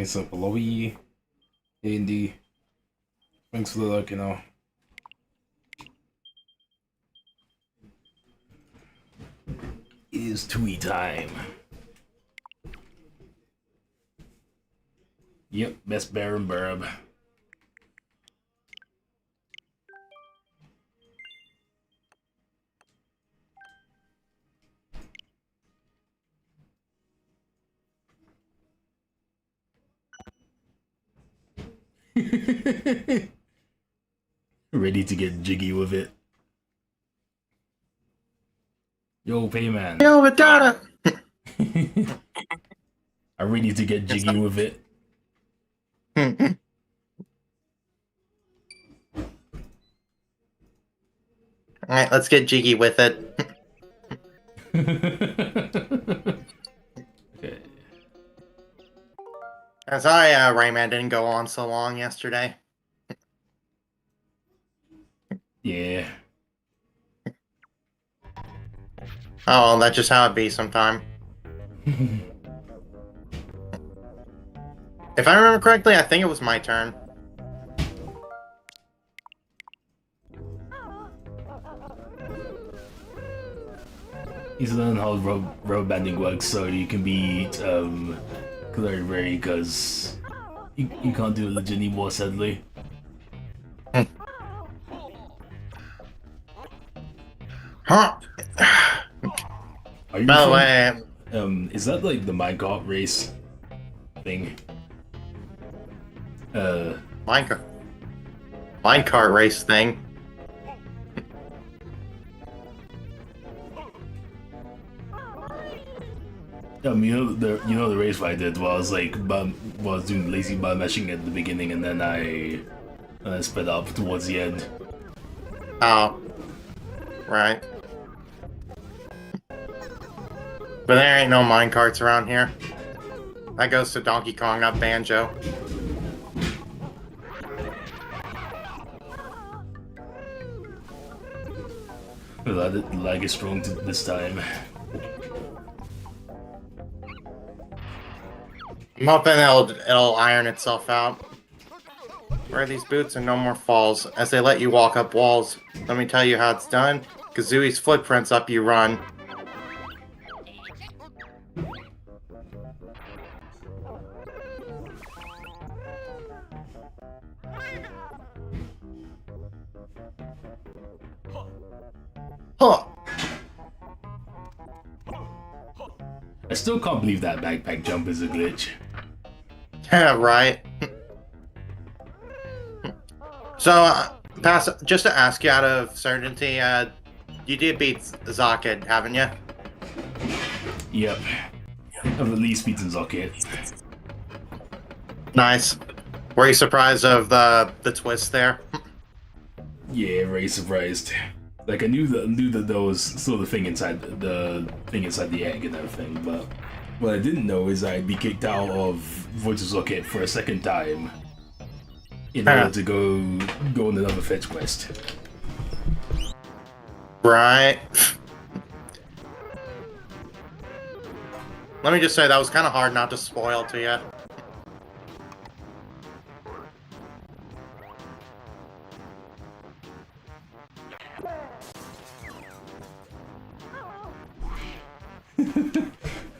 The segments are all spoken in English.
Thanks up Aloy, Andy. Thanks for the luck, you know. It is Tooie time. Yep, best bear in Burb. Ready to get jiggy with it. Yo, Payman. Yo, Madonna! I'm ready to get jiggy with it. Alright, let's get jiggy with it. Okay. I'm sorry Rayman didn't go on so long yesterday. Yeah. Oh, that's just how it be sometime. If I remember correctly, I think it was my turn. He's learning how rubber banding works so you can beat Clary because you can't do it legit anymore, sadly. Huh? Are you By the way, is that like the minecart race thing? minecart race thing. You know the race I did was like was doing lazy button mashing at the beginning and then I sped up towards the end. Oh, right. But there ain't no minecarts around here. That goes to Donkey Kong, not Banjo. The lag is strong this time. I'm hoping it'll iron itself out. Wear these boots and no more falls. As they let you walk up walls. Let me tell you how it's done. Kazooie's footprints up you run. Huh. I still can't believe that backpack jump is a glitch. Yeah, right. So, just to ask you out of certainty, you did beat Zocket, haven't you? Yep. I've at least beaten Zocket. Nice. Were you surprised of the twist there? Yeah, very surprised. Like I knew that there was still the thing inside the egg and everything, but what I didn't know is I'd be kicked out of Voices Rocket for a second time in order to go on another fetch quest. Right. Let me just say that was kind of hard not to spoil to you.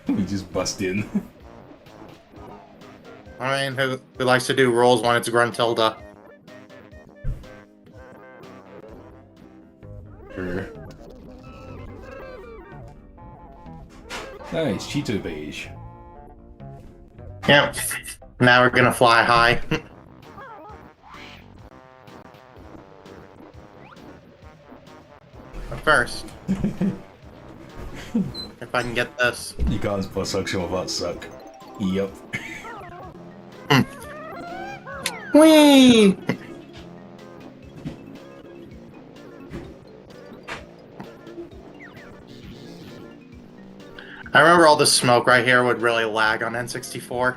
We just bust in. I mean, who likes to do rolls when it's Gruntilda? Sure. Nice, Cheeto beige. Yep. Now we're gonna fly high. But first, if I can get this. You can't spot suction without suck. Yep. Whee! I remember all this smoke right here would really lag on N64.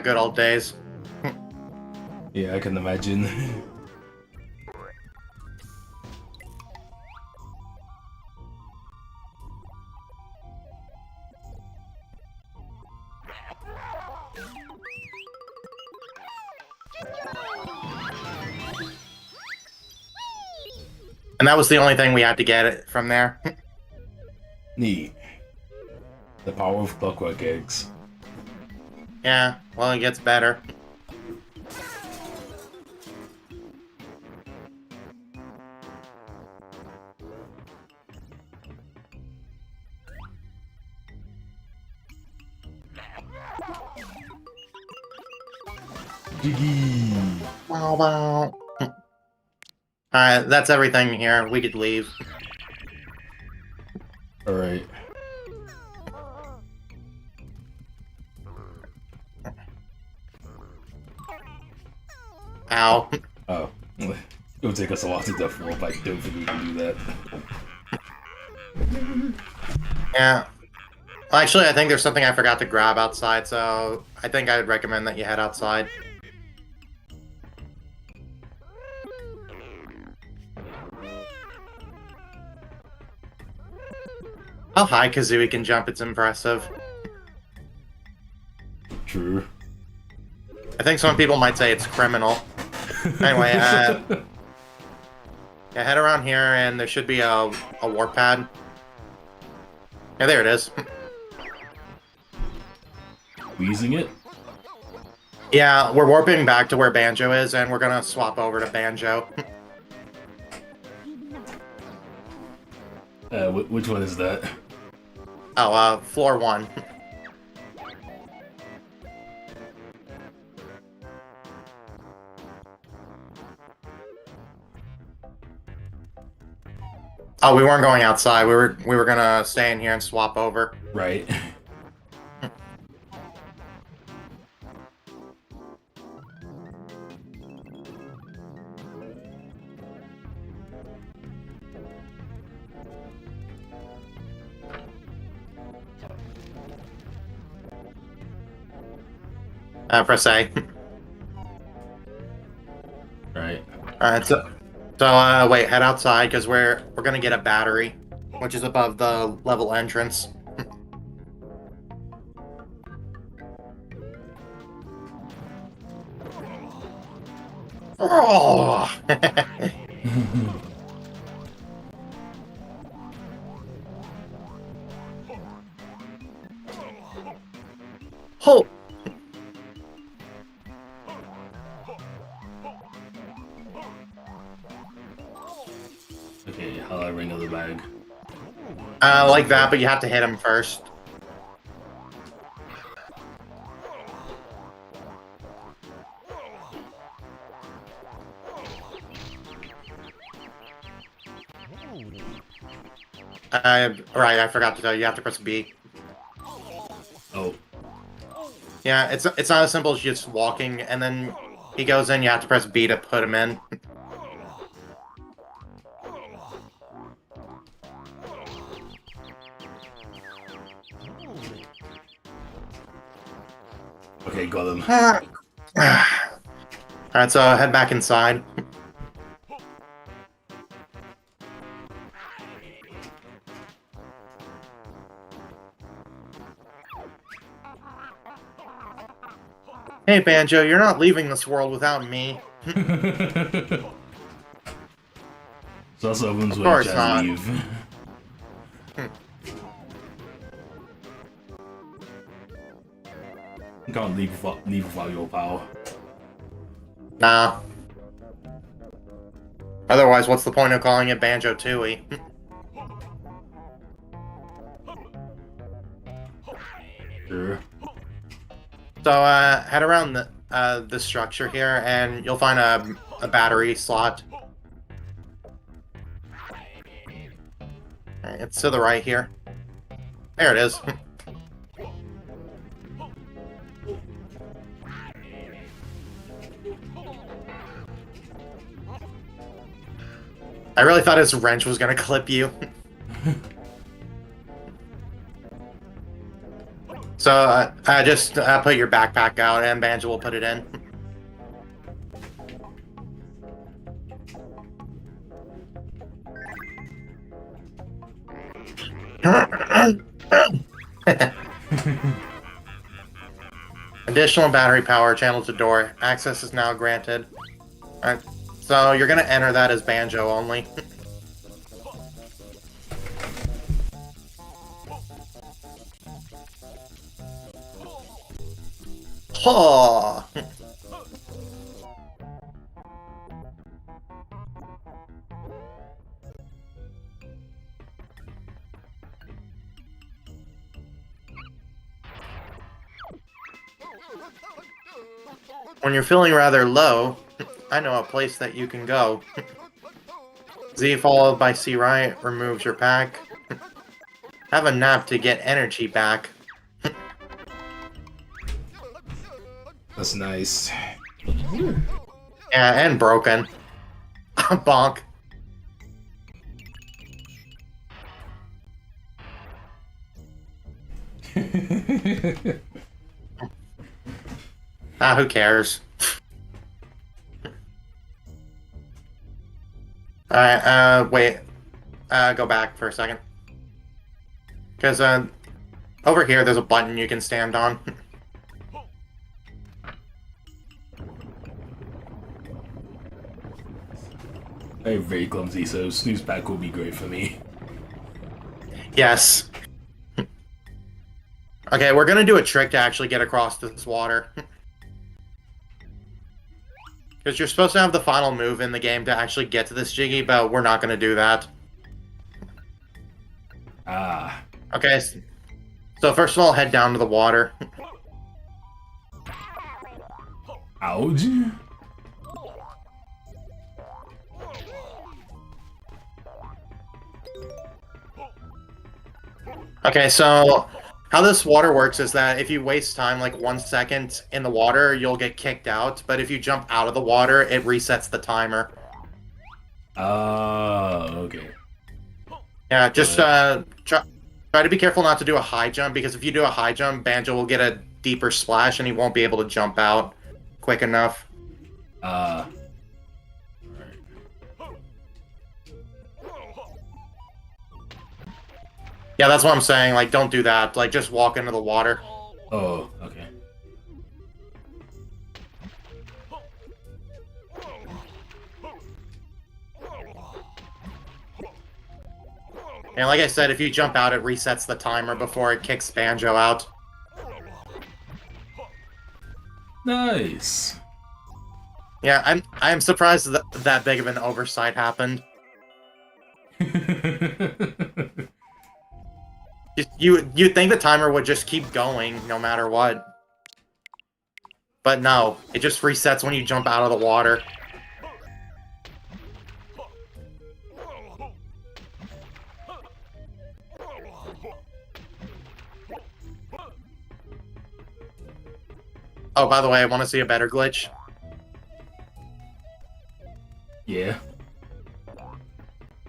Good old days. Yeah, I can imagine. And that was the only thing we had to get it from there. Neat. The power of clockwork eggs. Yeah, well, it gets better. Jiggy! Wow, wow. Alright, that's everything here. We could leave. Alright. Ow. Oh. It would take us a while to death rope. I don't think we can do that. Yeah. Well, actually, I think there's something I forgot to grab outside, so I think I'd recommend that you head outside. How high Kazooie can jump, it's impressive. True. I think some people might say it's criminal. Anyway, yeah, head around here, and there should be a warp pad. Yeah, there it is. Wheezing it? Yeah, we're warping back to where Banjo is, and we're gonna swap over to Banjo. Which one is that? Oh, floor 1. Oh, we weren't going outside. We were gonna stay in here and swap over. Right. Press A. Right. Alright, so wait, head outside, because we're gonna get a battery, which is above the level entrance. Oh! Oh! Okay, how do I ring of the bag? Like that, but you have to hit him first. Right, I forgot to tell you, you have to press B. Oh. Yeah, it's not as simple as just walking, and then he goes in, you have to press B to put him in. Okay, got him. Alright, so head back inside. Hey, Banjo, you're not leaving this world without me. So that's Owen's way course to not. leave. You can't leave without your power. Nah. Otherwise, what's the point of calling it Banjo Tooie? Sure. So, head around the structure here, and you'll find a battery slot. Alright, it's to the right here. There it is. I really thought his wrench was gonna clip you. So, just put your backpack out, and Banjo will put it in. Additional battery power channel to door. Access is now granted. Alright, so you're gonna enter that as Banjo only. Oh! When you're feeling rather low, I know a place that you can go. Z followed by C right removes your pack. Have a nap to get energy back. That's nice. Yeah, and broken. Bonk. Who cares? Alright, wait. Go back for a second. Because, over here there's a button you can stand on. I'm very clumsy, so snooze pack will be great for me. Yes. Okay, we're gonna do a trick to actually get across this water. Because you're supposed to have the final move in the game to actually get to this Jiggy, but we're not gonna do that. Ah. Okay, so first of all, head down to the water. Ouch. Okay, so how this water works is that if you waste time, like 1 second in the water, you'll get kicked out. But if you jump out of the water, it resets the timer. Okay. Yeah, just try to be careful not to do a high jump, because if you do a high jump, Banjo will get a deeper splash and he won't be able to jump out quick enough. Yeah, that's what I'm saying. Like, don't do that. Like, just walk into the water. Oh, okay. And like I said, if you jump out, it resets the timer before it kicks Banjo out. Nice. Yeah, I'm surprised that that big of an oversight happened. You'd think the timer would just keep going no matter what. But no, it just resets when you jump out of the water. Oh, by the way, I want to see a better glitch. Yeah.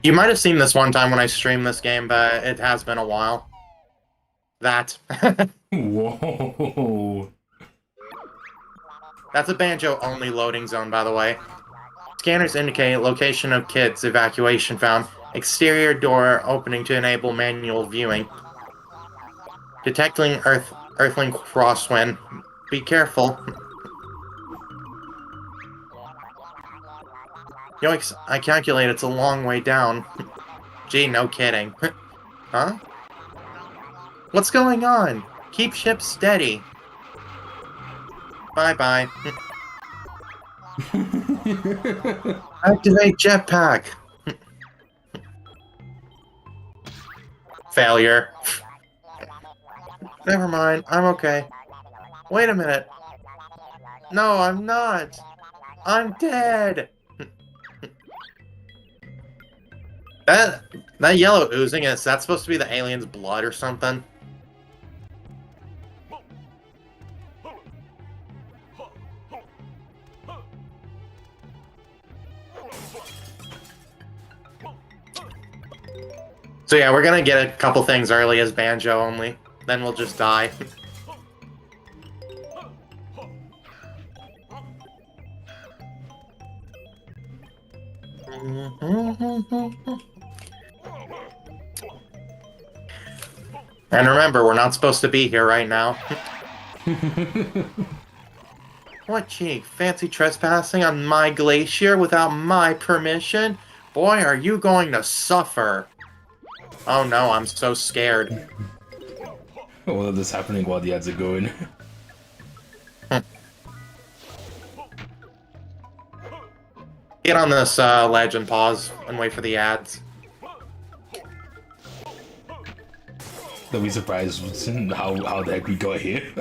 You might have seen this one time when I streamed this game, but it has been a while. That. Whoa. That's a Banjo-only loading zone, by the way. Scanners indicate location of kids, evacuation found. Exterior door opening to enable manual viewing. Detecting Earthling crosswind. Be careful. Yoicks, I calculate it's a long way down. Gee, no kidding. Huh? What's going on? Keep ship steady. Bye-bye. Activate jetpack. Failure. Never mind, I'm okay. Wait a minute. No, I'm not. I'm dead. That yellow oozing, is that supposed to be the alien's blood or something? So yeah, we're gonna get a couple things early as Banjo only. Then we'll just die. And remember, we're not supposed to be here right now. What cheek? Fancy trespassing on my glacier without my permission? Boy, are you going to suffer. Oh no, I'm so scared. All of this happening while the ads are going. Get on this ledge and pause and wait for the ads. Don't be surprised how the heck we got here.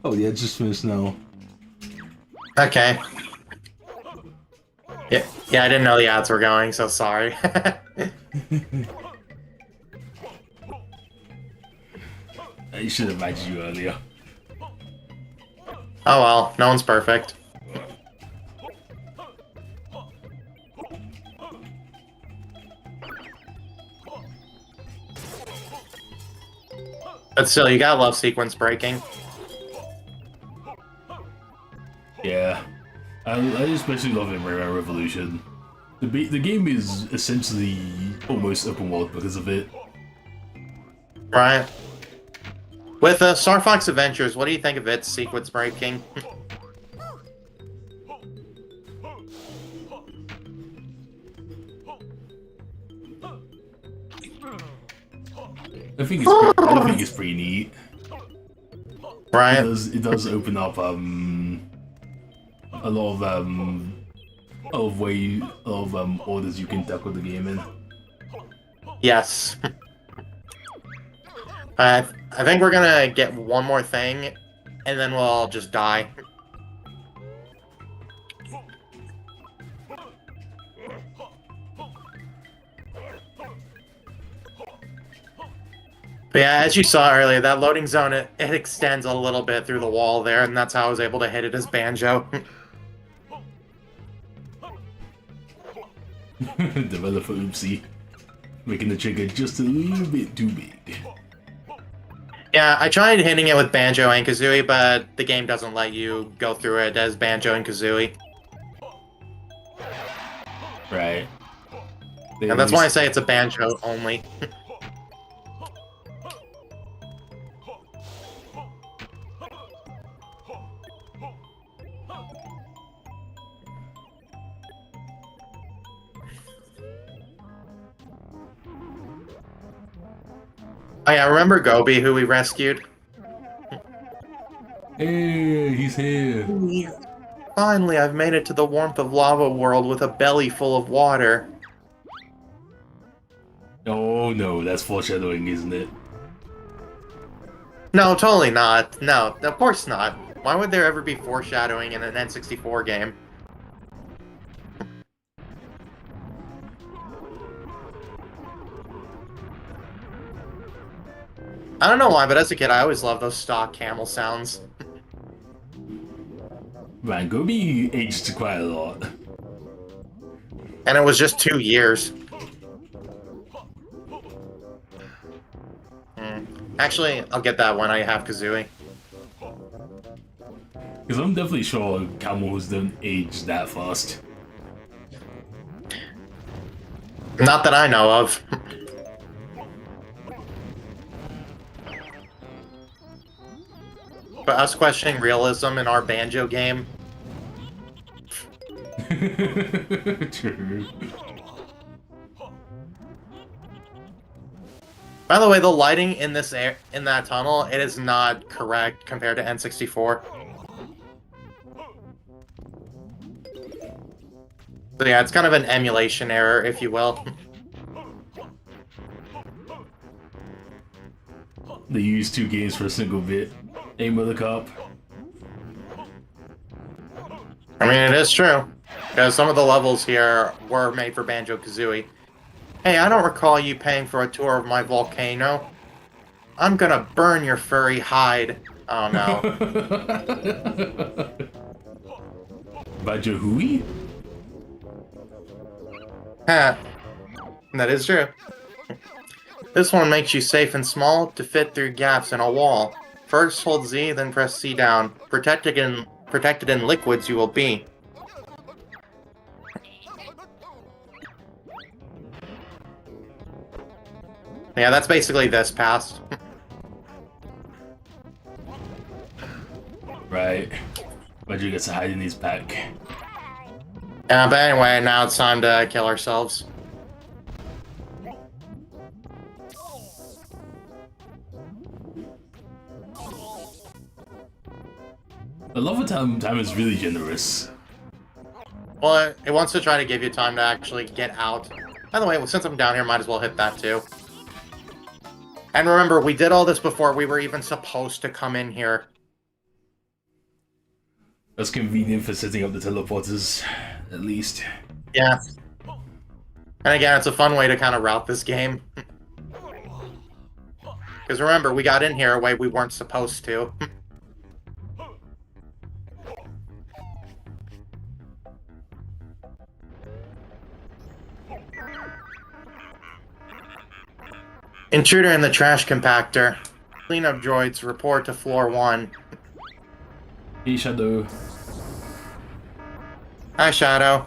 Oh, the ads just finished now. Okay. Yeah, I didn't know the ads were going, so sorry. I should have invited you earlier. Oh well, no one's perfect. But still, you gotta love sequence breaking. Yeah. I especially love it in Rare Revolution. The game is essentially almost open world because of it. Right. With Star Fox Adventures, what do you think of its sequence breaking? I think it's pretty neat. Right. It does open up a lot of orders you can tackle the game in. Yes. I think we're gonna get one more thing, and then we'll all just die. But yeah, as you saw earlier, that loading zone, it extends a little bit through the wall there, and that's how I was able to hit it as Banjo. Developer oopsie. Making the trigger just a little bit too big. Yeah, I tried hitting it with Banjo and Kazooie, but the game doesn't let you go through it as Banjo and Kazooie. Right. And that's why I say it's a Banjo only. Oh yeah, remember Gobi, who we rescued? Hey, he's here. Finally, I've made it to the warmth of Lava World with a belly full of water. Oh no, that's foreshadowing, isn't it? No, totally not. No, of course not. Why would there ever be foreshadowing in an N64 game? I don't know why, but as a kid, I always loved those stock camel sounds. Man, Gobi aged quite a lot. And it was just 2 years. Actually, I'll get that when I have Kazooie. Because I'm definitely sure camels don't age that fast. Not that I know of. But us questioning realism in our Banjo game. True. By the way, the lighting in this in that tunnel, it is not correct compared to N64. So yeah, it's kind of an emulation error, if you will. They used 2 games for a single bit. Aim of the cop. I mean, it is true. Because some of the levels here were made for Banjo-Kazooie. Hey, I don't recall you paying for a tour of my volcano. I'm gonna burn your furry hide. Oh no. Banjo Tooie? Huh. That is true. This one makes you safe and small to fit through gaps in a wall. First hold Z, then press C down. Protected in liquids you will be. Yeah, that's basically this past. Right. Banjo gets to hide in his pack. Yeah, but anyway, now it's time to kill ourselves. The love of time is really generous. Well, it wants to try to give you time to actually get out. By the way, since I'm down here, might as well hit that too. And remember, we did all this before we were even supposed to come in here. That's convenient for setting up the teleporters, at least. Yeah. And again, it's a fun way to kind of route this game. Because remember, we got in here a way we weren't supposed to. Intruder in the trash compactor. Cleanup droids report to floor 1. Hey, Shadow. Hi, Shadow.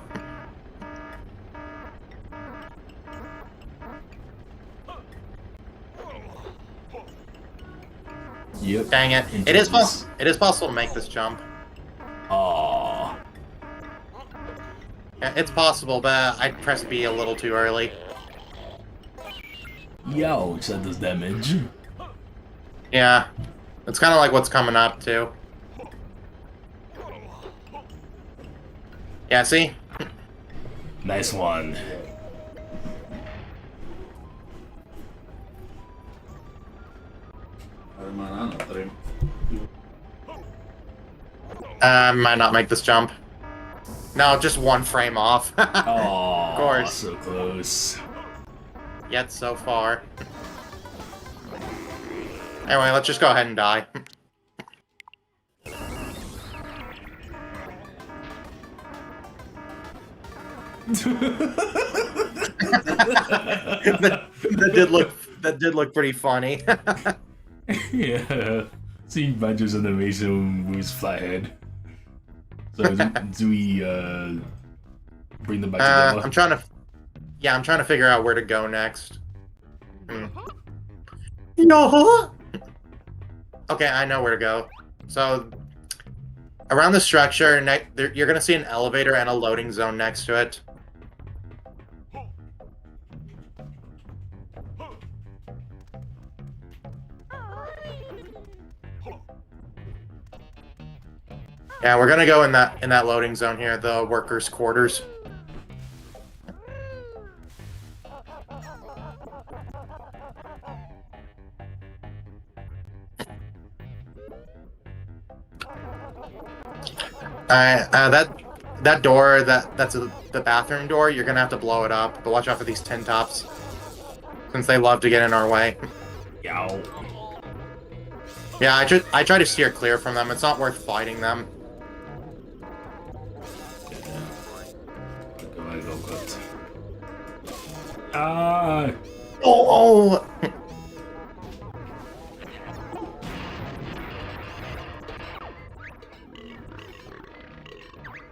Yep. Dang it. It is possible to make this jump. Aww. Yeah, it's possible, but I pressed B a little too early. Yo, that does damage. Yeah. It's kind of like what's coming up, too. Yeah, see? Nice one. Might not make this jump. No, just one frame off. Oh, of course. So close. Yet so far. Anyway, let's just go ahead and die. that did look pretty funny. Yeah. Seeing Banjo's animation with his flathead. So do we bring them back together? I'm trying to figure out where to go next. No. Okay, I know where to go. So around the structure, you're gonna see an elevator and a loading zone next to it. Yeah, we're gonna go in that loading zone here, the workers' quarters. That door, that's the bathroom door. You're gonna have to blow it up, but watch out for these tin tops, since they love to get in our way. Yow. Yeah, I try to steer clear from them. It's not worth fighting them. Go cut. Ah. Oh.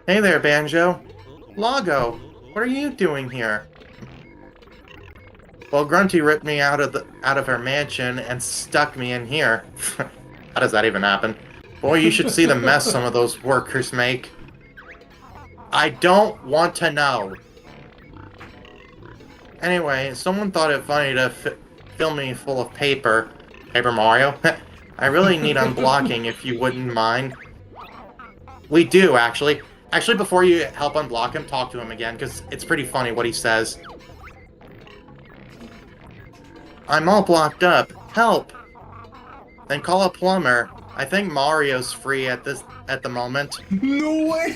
Hey there, Banjo. Lago, what are you doing here? Well, Grunty ripped me out of her mansion and stuck me in here. How does that even happen? Boy, you should see the mess some of those workers make. I don't want to know. Anyway, someone thought it funny to fill me full of paper. Paper Mario? I really need unblocking if you wouldn't mind. We do, actually. Actually, before you help unblock him, talk to him again, because it's pretty funny what he says. I'm all blocked up. Help! Then call a plumber. I think Mario's free at the moment. No way!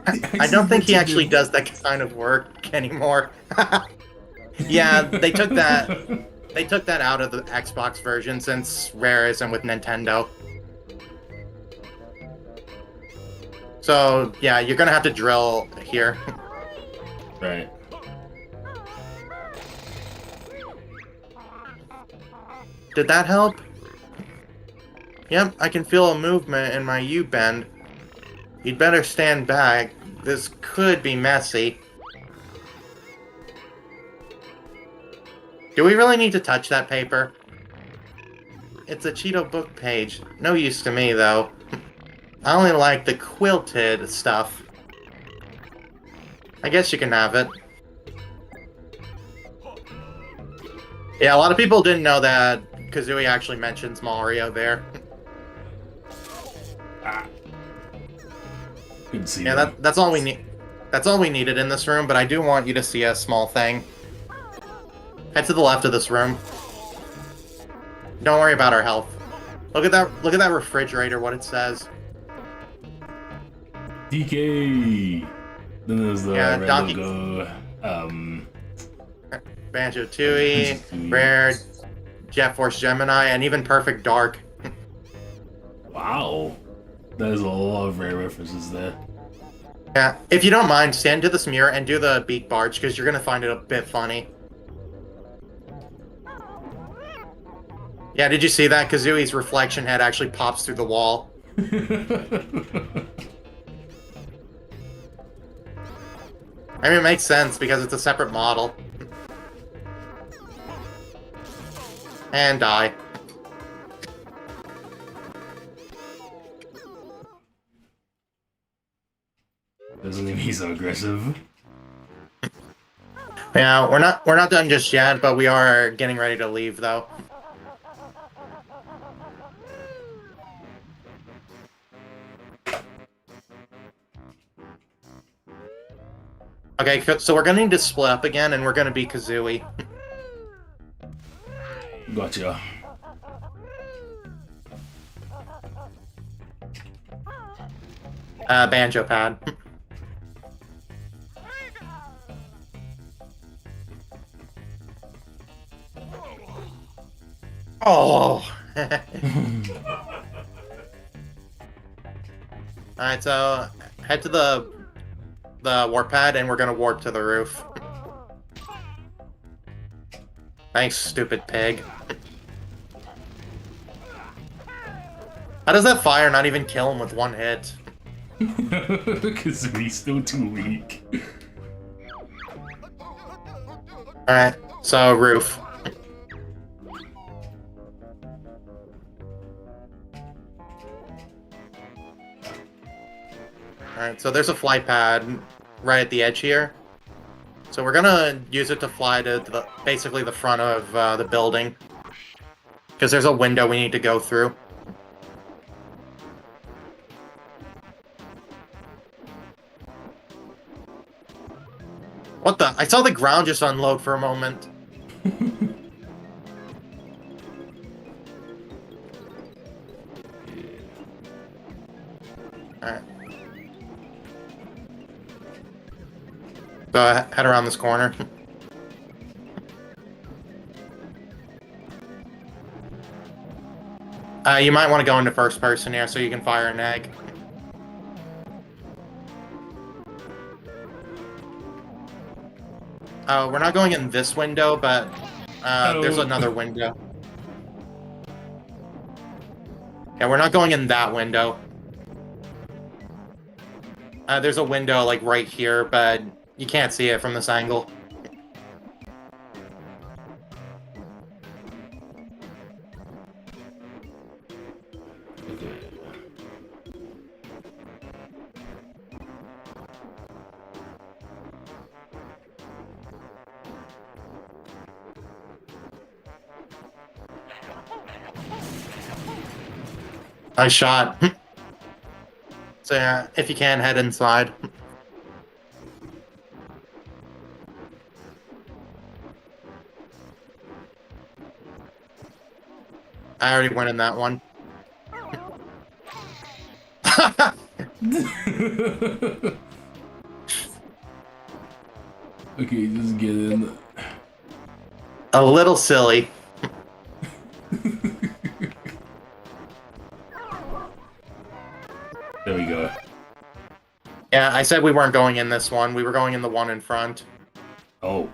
I don't think he actually does that kind of work anymore. Yeah, they took that out of the Xbox version since Rare isn't with Nintendo. So, yeah, you're gonna have to drill here. Right. Did that help? Yep, I can feel a movement in my U-bend. You'd better stand back. This could be messy. Do we really need to touch that paper? It's a Cheeto book page. No use to me, though. I only like the quilted stuff. I guess you can have it. Yeah, a lot of people didn't know that Kazooie actually mentions Mario there. Couldn't see Yeah, that. that's all we need. That's all we needed in this room, but I do want you to see a small thing. Head to the left of this room. Don't worry about our health. Look at that refrigerator, what it says. DK! Then there's the Yeah, red Donkey- logo. Banjo Tooie, Rare, Jet Force Gemini, and even Perfect Dark. Wow. There's a lot of rare references there. Yeah, if you don't mind, stand to this mirror and do the beak barge, because you're going to find it a bit funny. Yeah, did you see that? Kazooie's reflection head actually pops through the wall. I mean, it makes sense, because it's a separate model. And die. Doesn't even be so aggressive. Yeah, we're not done just yet, but we are getting ready to leave, though. Okay, so we're gonna need to split up again, and we're gonna be Kazooie. Gotcha. Banjo pad. Oh! Alright, so head to the warp pad, and we're gonna warp to the roof. Thanks, stupid pig. How does that fire not even kill him with one hit? Because he's still too weak. Alright, so roof. Alright, so there's a flight pad right at the edge here. So we're gonna use it to fly to basically the front of the building. Because there's a window we need to go through. What the? I saw the ground just unload for a moment. Alright. So head around this corner. You might want to go into first person here so you can fire an egg. We're not going in this window, but there's another window. Yeah, we're not going in that window. There's a window, like, right here, but you can't see it from this angle. Nice shot. So yeah, if you can, head inside. I already went in that one. Okay, just get in. A little silly. There we go. Yeah, I said we weren't going in this one. We were going in the one in front. Oh.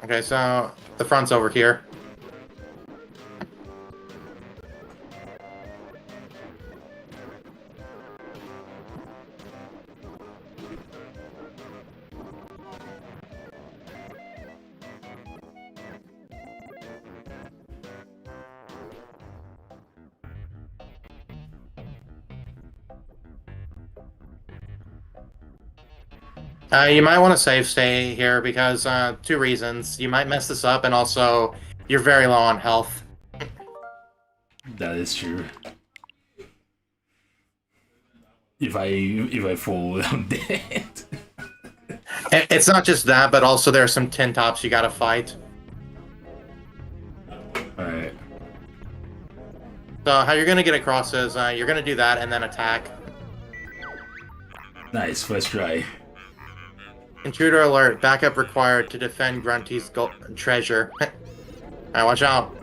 Okay, so the front's over here. You might want to save stay here because two reasons. You might mess this up, and also you're very low on health. That is true. If I fall, I'm dead. It's not just that, but also there are some tin tops you gotta fight. Alright. So how you're gonna get across is you're gonna do that and then attack. Nice, first try. Intruder alert, backup required to defend Grunty's treasure. Alright, watch out.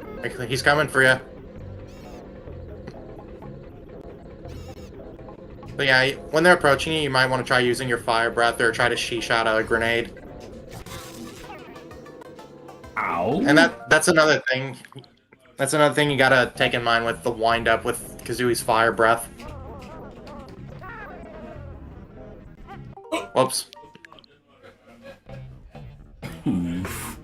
He's coming for you. So yeah, when they're approaching you, you might want to try using your fire breath or try to sheesh out a grenade. Ow. And that's another thing. That's another thing you gotta take in mind with the wind up with Kazooie's fire breath. Whoops. Oof.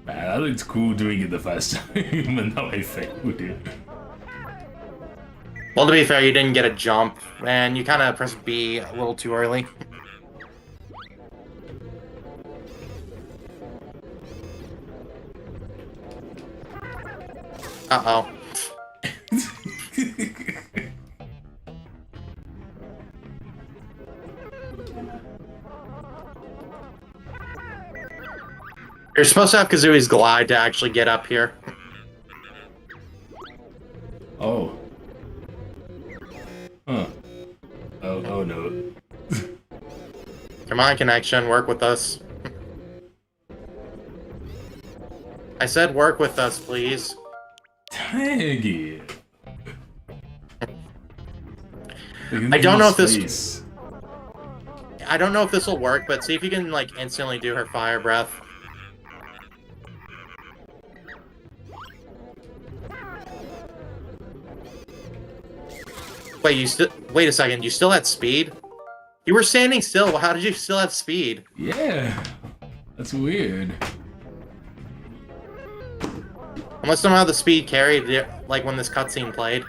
Man, I looked cool doing it the first time, but now I failed it. Well, to be fair, you didn't get a jump, and you kind of pressed B a little too early. Uh-oh. You're supposed to have Kazooie's glide to actually get up here. Oh. Huh. Oh no. Come on, connection, work with us. I said work with us, please. Dang it. I don't know if this... I don't know if this will work, but see if you can, like, instantly do her fire breath. Wait, wait a second, you still had speed? You were standing still, how did you still have speed? Yeah. That's weird. Unless somehow the speed carried, like, when this cutscene played.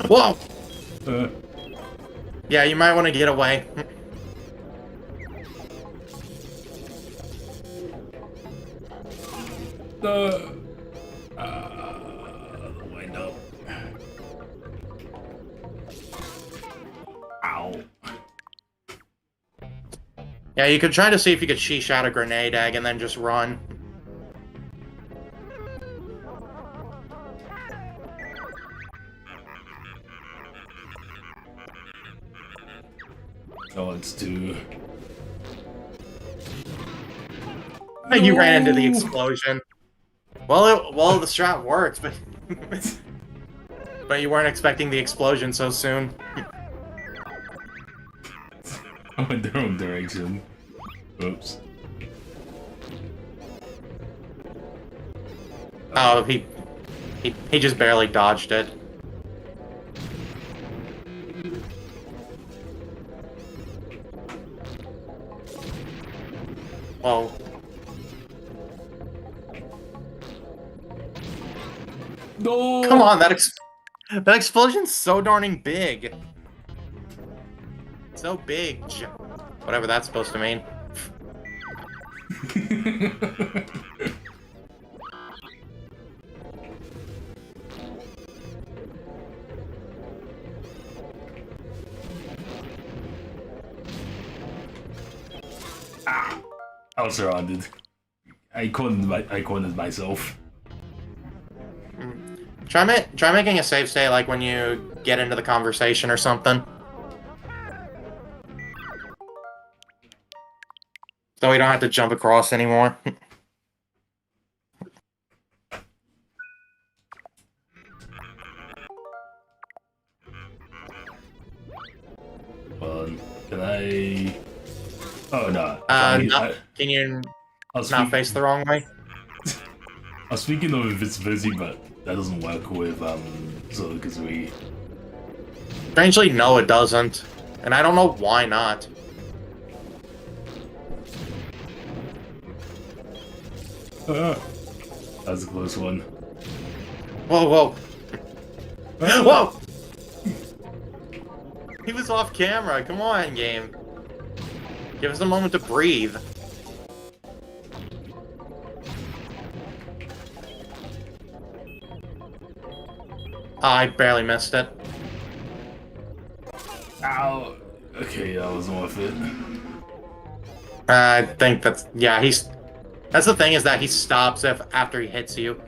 Whoa! Yeah, you might want to get away. Wind up. Ow. Yeah, you could try to see if you could sheesh out a grenade egg and then just run. Oh, it's too... No. You ran into the explosion. Well, the strat worked, but but you weren't expecting the explosion so soon. I went the wrong direction. Oops. Oh, he just barely dodged it. Whoa. No! Come on, that explosion's so darning big. So big. Whatever that's supposed to mean. Ah! I was surrounded. I cornered myself. Try making a save state like when you get into the conversation or something. So we don't have to jump across anymore. Can I... Oh, no. Can you not face the wrong way? I was speaking of invisibility, but that doesn't work with, so because we... Strangely, no, it doesn't. And I don't know why not. That's a close one. Whoa, whoa. Whoa! He was off camera. Come on, game. Give us a moment to breathe. I barely missed it. Ow. Okay, that was worth it. I think that's... Yeah, he's... That's the thing, is that he stops after he hits you.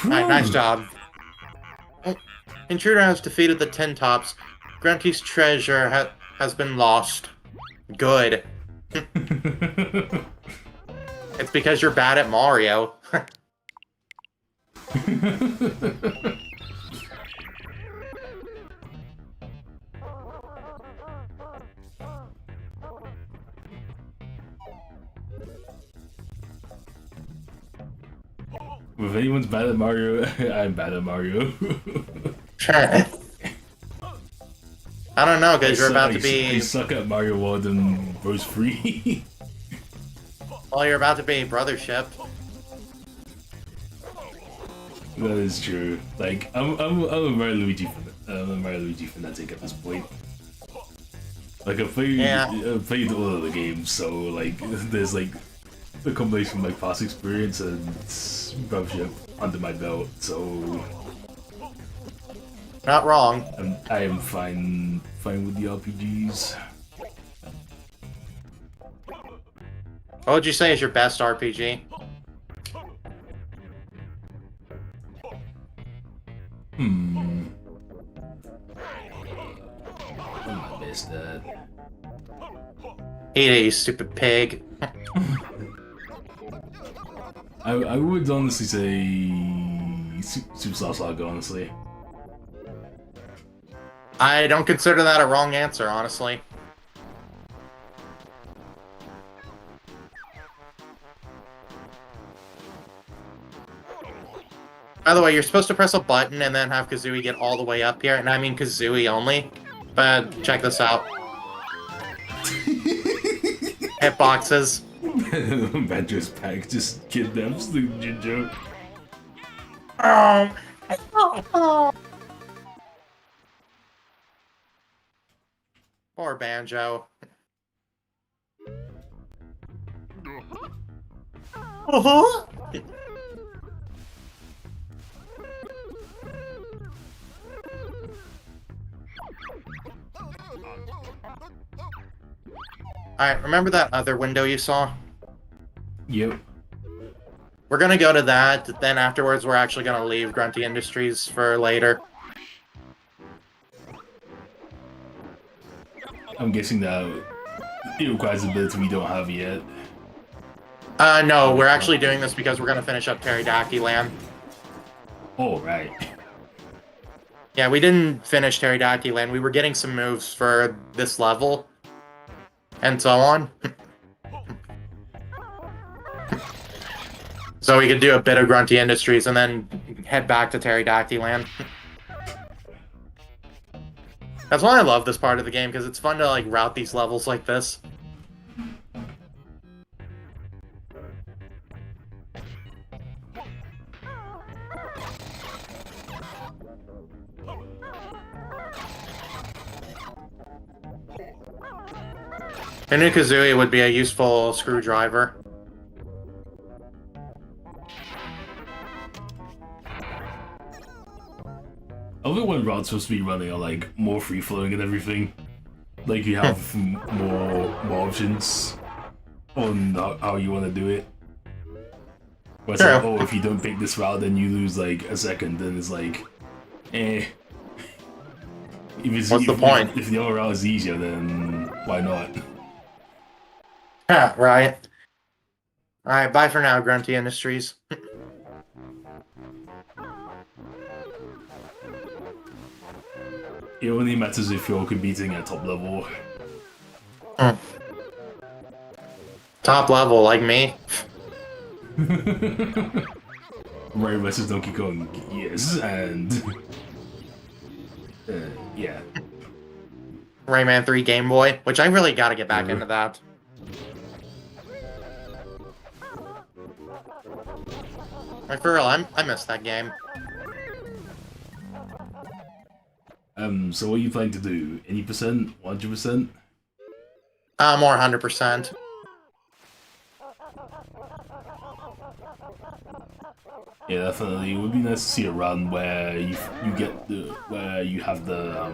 Alright, nice job. Oh, Intruder has defeated the Tin Tops. Grunty's treasure has been lost. Good. It's because you're bad at Mario. If anyone's bad at Mario, I'm bad at Mario. I don't know, because you're about to be... I suck at Mario World and Rose Free. Well, you're about to be brothership. That is true. Like, I'm a Mario Luigi fanatic at this point. Like, I've played all of the games, so like, there's like a combination of my past experience and brothership under my belt, so Not wrong. I am fine with the RPGs. What would you say is your best RPG? I missed that. Eat it, you stupid pig. I would honestly say Superstar Saga, honestly. I don't consider that a wrong answer, honestly. By the way, you're supposed to press a button and then have Kazooie get all the way up here, and I mean Kazooie only. But check this out. Hitboxes. Banjo's pack just kidnaps the Jinjo. Poor Banjo. Uh-huh. Alright, remember that other window you saw? Yep. We're gonna go to that, then afterwards we're actually gonna leave Grunty Industries for later. I'm guessing that it requires ability we don't have yet. No, we're actually doing this because we're gonna finish up Teriyaki Land. Oh, right. Yeah, we didn't finish Teriyaki Land. We were getting some moves for this level. And so on. So we could do a bit of Grunty Industries and then head back to Teriyaki Land. That's why I love this part of the game, because it's fun to like route these levels like this. A new Kazooie would be a useful screwdriver. I love it when routes supposed to be running are like more free flowing and everything. Like you have more options on how you want to do it. But it's like, oh, if you don't pick this route, then you lose like a second. Then it's like, eh. What's the point? If the other route is easier, then why not? Yeah, right. Alright, bye for now, Grunty Industries. It only matters if you're competing at top level. Top level, like me? Mario vs. Donkey Kong, yes, and... yeah. Rayman 3 Game Boy, which I really gotta get back into that. Like, for real, I missed that game. So what are you planning to do? Any percent? 100%? More 100%. Yeah, definitely. It would be nice to see a run where you get the where you have uh,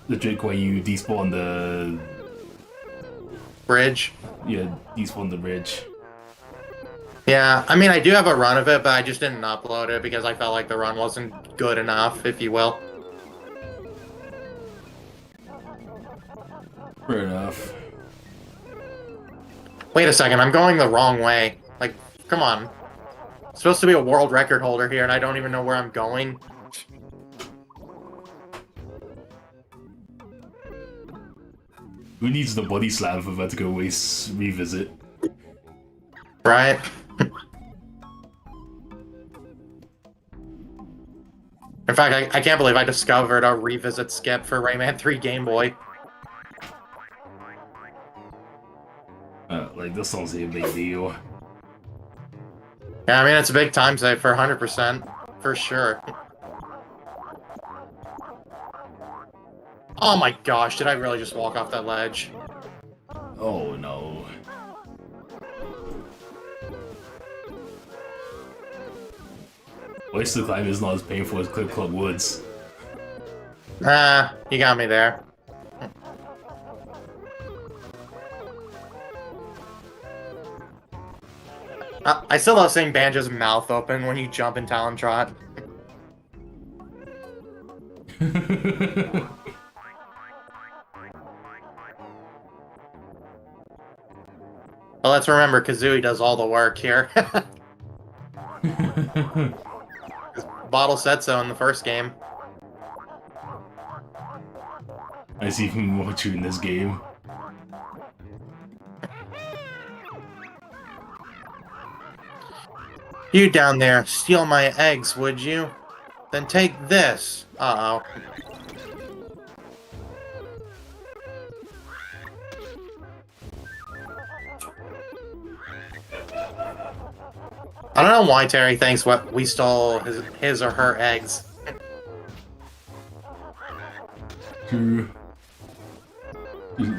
the trick where you despawn the Bridge. despawn the bridge. Yeah, I mean, I do have a run of it, but I just didn't upload it because I felt like the run wasn't good enough, if you will. Fair enough. Wait a second, I'm going the wrong way. Like, come on. I'm supposed to be a world record holder here, and I don't even know where I'm going. Who needs the body slam for Vertigo Waste revisit? Right? In fact, I can't believe I discovered a revisit skip for Rayman 3 Game Boy. Like, this sounds like a big deal. Yeah, I mean, it's a big time save for 100%, for sure. Oh my gosh, did I really just walk off that ledge? Oh no. Oyster climb is not as painful as Clip Club Woods. Ah, you got me there. I still love seeing Banjo's mouth open when you jump in Talon Trot. But let's remember, Kazooie does all the work here. Bottle said so in the first game. I see even more to in this game. You down there, steal my eggs, would you? Then take this. Uh-oh. I don't know why Terry thinks what we stole his or her eggs.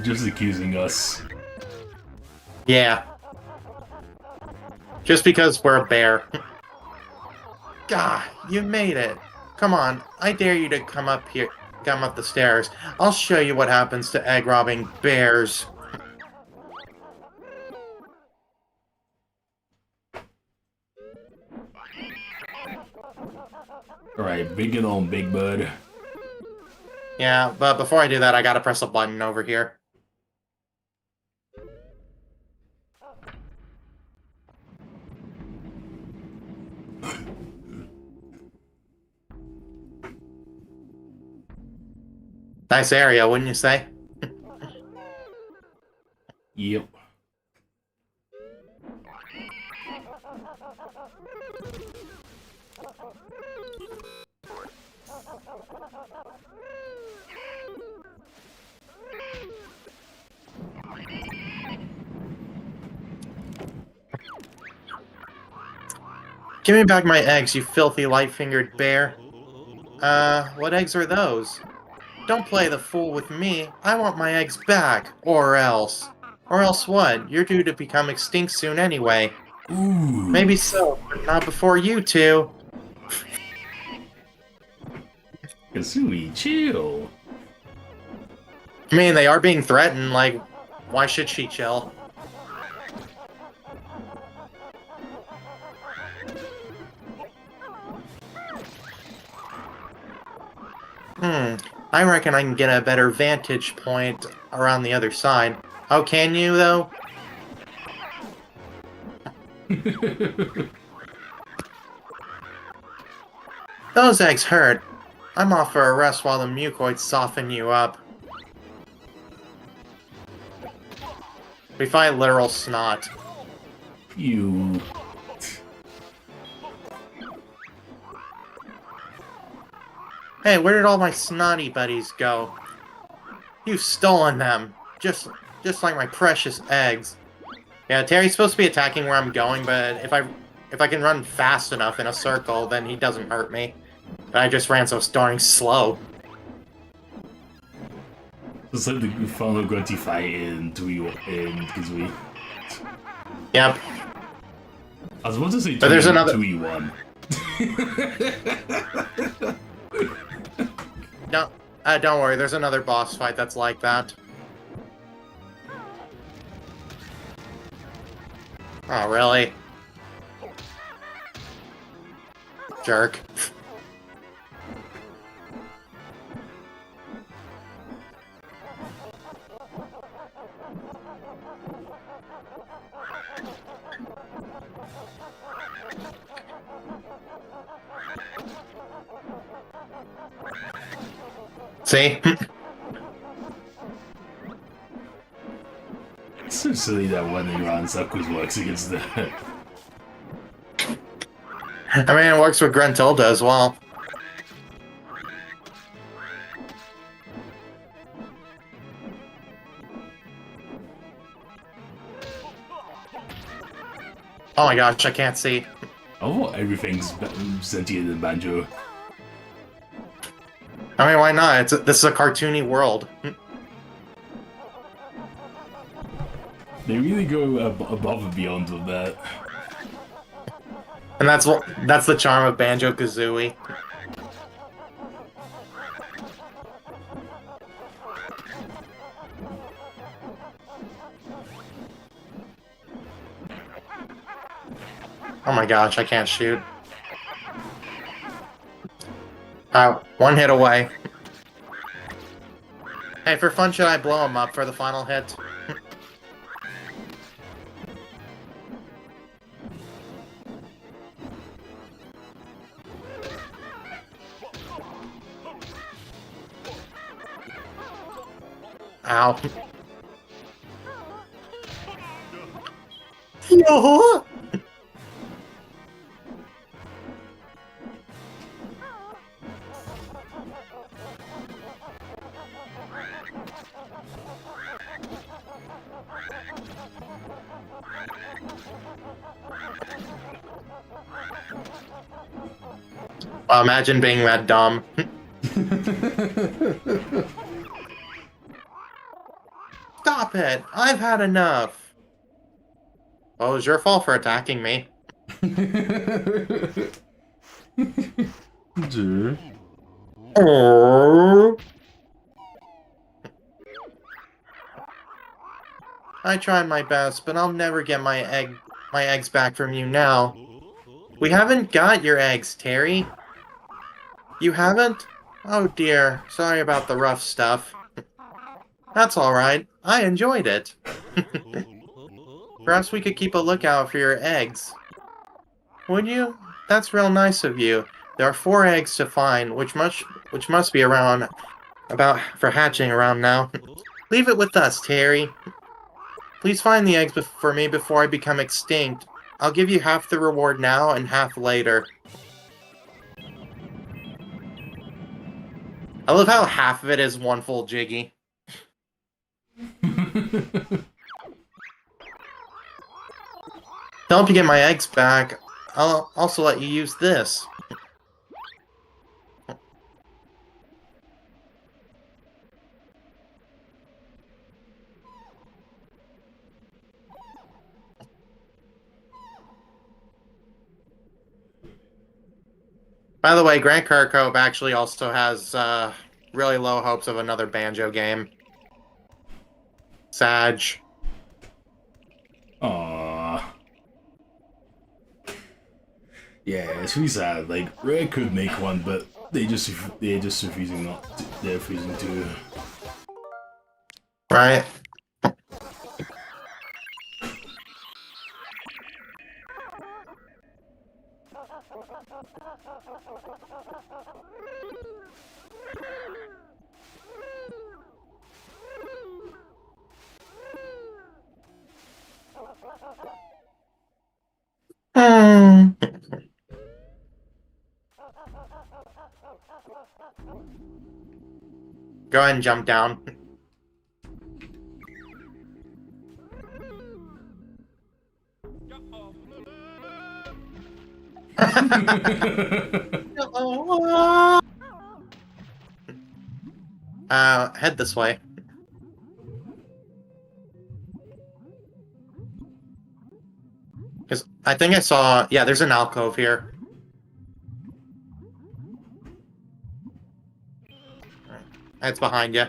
Just accusing us. Yeah. Just because we're a bear. God, you made it. Come on, I dare you to come up here, come up the stairs. I'll show you what happens to egg-robbing bears. Alright, big it on, Big Bud. Yeah, but before I do that, I gotta press a button over here. Nice area, wouldn't you say? Yep. Give me back my eggs, you filthy light-fingered bear. What eggs are those? Don't play the fool with me. I want my eggs back, or else. Or else what? You're due to become extinct soon anyway. Ooh. Maybe so, but not before you two. Kazooie, chill. I mean, they are being threatened, like, why should she chill? I reckon I can get a better vantage point around the other side. Oh, can you, though? Those eggs hurt. I'm off for a rest while the mucoids soften you up. We find literal snot. You. Hey, where did all my snotty buddies go? You've stolen them, just like my precious eggs. Yeah, Terry's supposed to be attacking where I'm going, but if I can run fast enough in a circle, then he doesn't hurt me. But I just ran so darn slow. It's like the final grunty fight in Kazooie. Yep. I was about to say But there's another... Tooie won. No, don't worry, there's another boss fight that's like that. Oh, really? Jerk. See? It's so silly that one thing around circles works against the... I mean, it works with Gruntilda as well. Oh my gosh, I can't see. Oh, everything's sentient in Banjo. I mean, why not? This is a cartoony world. They really go above and beyond with that. And that's the charm of Banjo Kazooie. Oh my gosh, I can't shoot. One hit away. Hey, for fun, should I blow him up for the final hit? Ow. Yo! Imagine being that dumb. Stop it! I've had enough! Well, it was your fault for attacking me. Oh. I tried my best, but I'll never get my eggs back from you now. We haven't got your eggs, Terry. You haven't? Oh dear, sorry about the rough stuff. That's alright, I enjoyed it. Perhaps we could keep a lookout for your eggs. Would you? That's real nice of you. There are 4 eggs to find, which must be around about for hatching around now. Leave it with us, Terry. Please find the eggs for me before I become extinct. I'll give you half the reward now and half later. I love how half of it is one full Jiggy. To help you get my eggs back, I'll also let you use this. By the way, Grant Kirkhope actually also has really low hopes of another Banjo game. Sag. Aww. Yeah, it's really sad. Like, Rare could make one, but they're just refusing not to, they're refusing to. Right. Go ahead and jump down. Head this way. Because I think I saw... Yeah, there's an alcove here. It's behind you.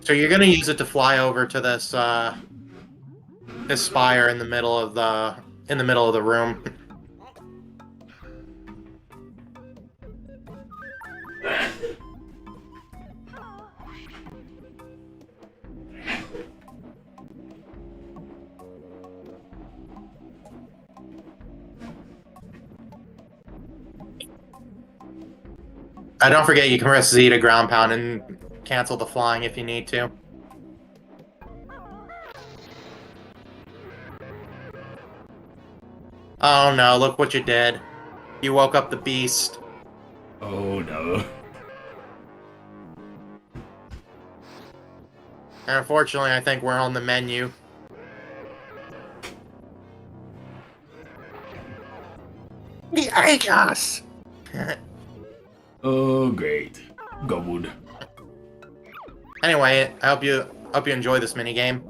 So you're gonna use it to fly over to this this spire in the middle of the room. Don't forget you can press Z to ground pound and cancel the flying if you need to. Oh no, look what you did. You woke up the beast. Oh no. And unfortunately, I think we're on the menu. The Aegis! Oh great. Gobbled. Anyway, I hope you enjoy this minigame.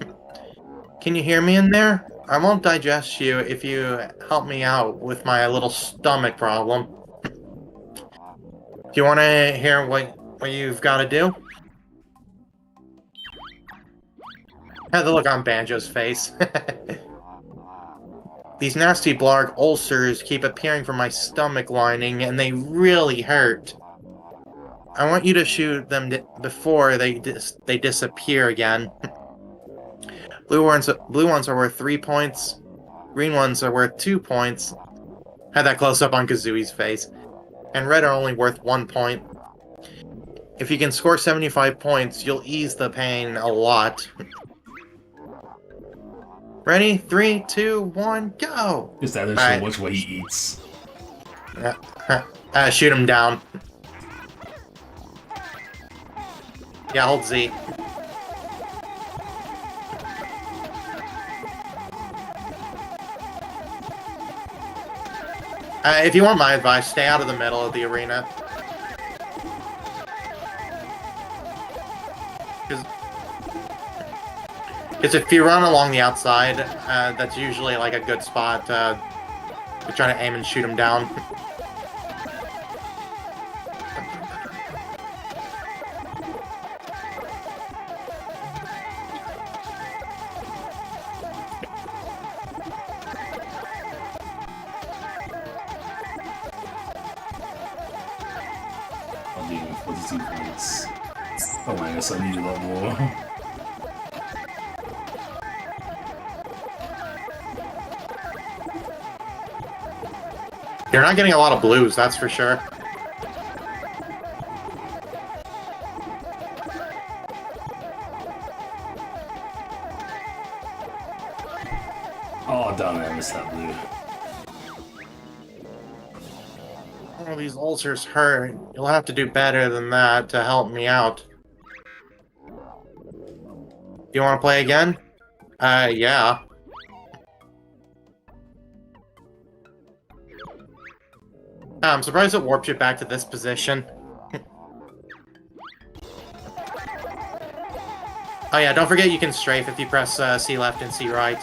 Can you hear me in there? I won't digest you if you help me out with my little stomach problem. Do you want to hear what you've got to do? Have the look on Banjo's face. These nasty blarg ulcers keep appearing from my stomach lining, and they really hurt. I want you to shoot them before they disappear again. Blue ones are worth 3 points. Green ones are worth 2 points. Had that close up on Kazooie's face. And red are only worth 1 point. If you can score 75 points, you'll ease the pain a lot. Ready? 3, 2, 1, go! Is that so much what he eats? Shoot him down. Yeah, hold Z. If you want my advice, stay out of the middle of the arena. Because if you run along the outside, that's usually like a good spot to try to aim and shoot him down. I'll leave him 42 points. Oh my gosh, I need a lot more. You're not getting a lot of blues, that's for sure. Oh damn it, I missed that blue. Oh, these ulcers hurt. You'll have to do better than that to help me out. You want to play again? Yeah. I'm surprised it warped you back to this position. Oh yeah, don't forget you can strafe if you press C left and C right.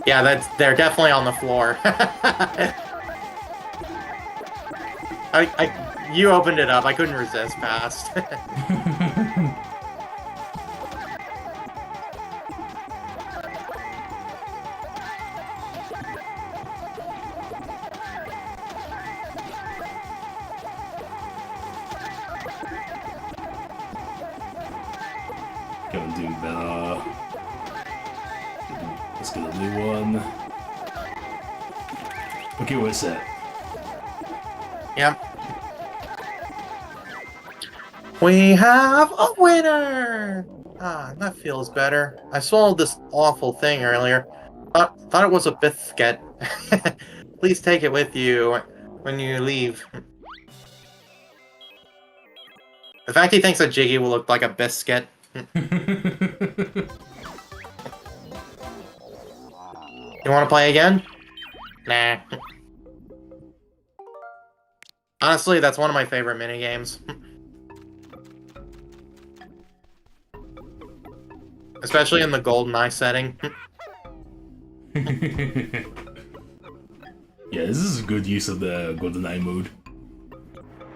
Yeah, they're definitely on the floor. You opened it up. I couldn't resist past. Gonna do better. Let's get a new one. Okay, we're set. We have a winner! Ah, that feels better. I swallowed this awful thing earlier. Thought it was a biscuit. Please take it with you when you leave. The fact he thinks that Jiggy will look like a biscuit. You want to play again? Nah. Honestly, that's one of my favorite minigames. Especially in the GoldenEye setting. Yeah, this is a good use of the GoldenEye mode.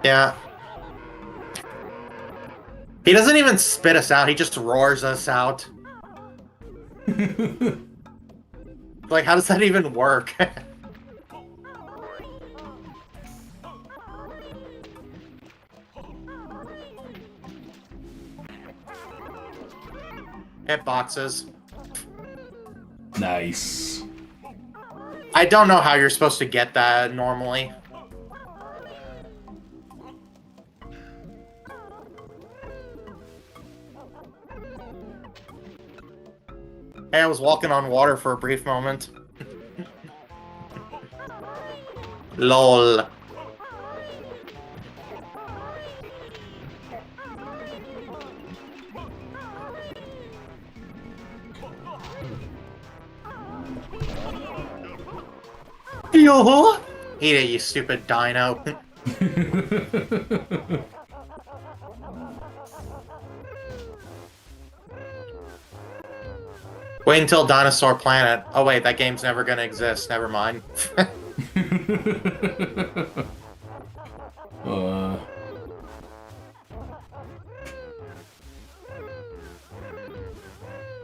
Yeah. He doesn't even spit us out, he just roars us out. Like, how does that even work? Hitboxes. Nice. I don't know how you're supposed to get that normally. Hey, I was walking on water for a brief moment. LOL. Yo! Eat it, you stupid dino. Wait until Dinosaur Planet. Oh wait, that game's never gonna exist. Never mind.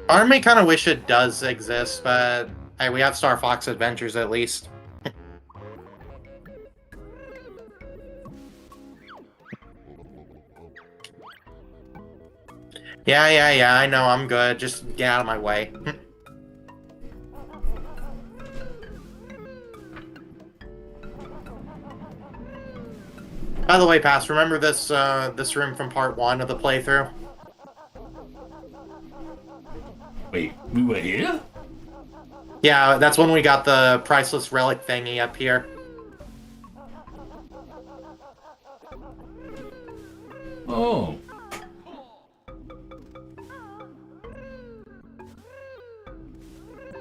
Part of me kind of wish it does exist, but hey, we have Star Fox Adventures at least. Yeah, I know, I'm good. Just get out of my way. By the way, Pass, remember this this room from part 1 of the playthrough? Wait, we were here? Yeah, that's when we got the priceless relic thingy up here. Oh.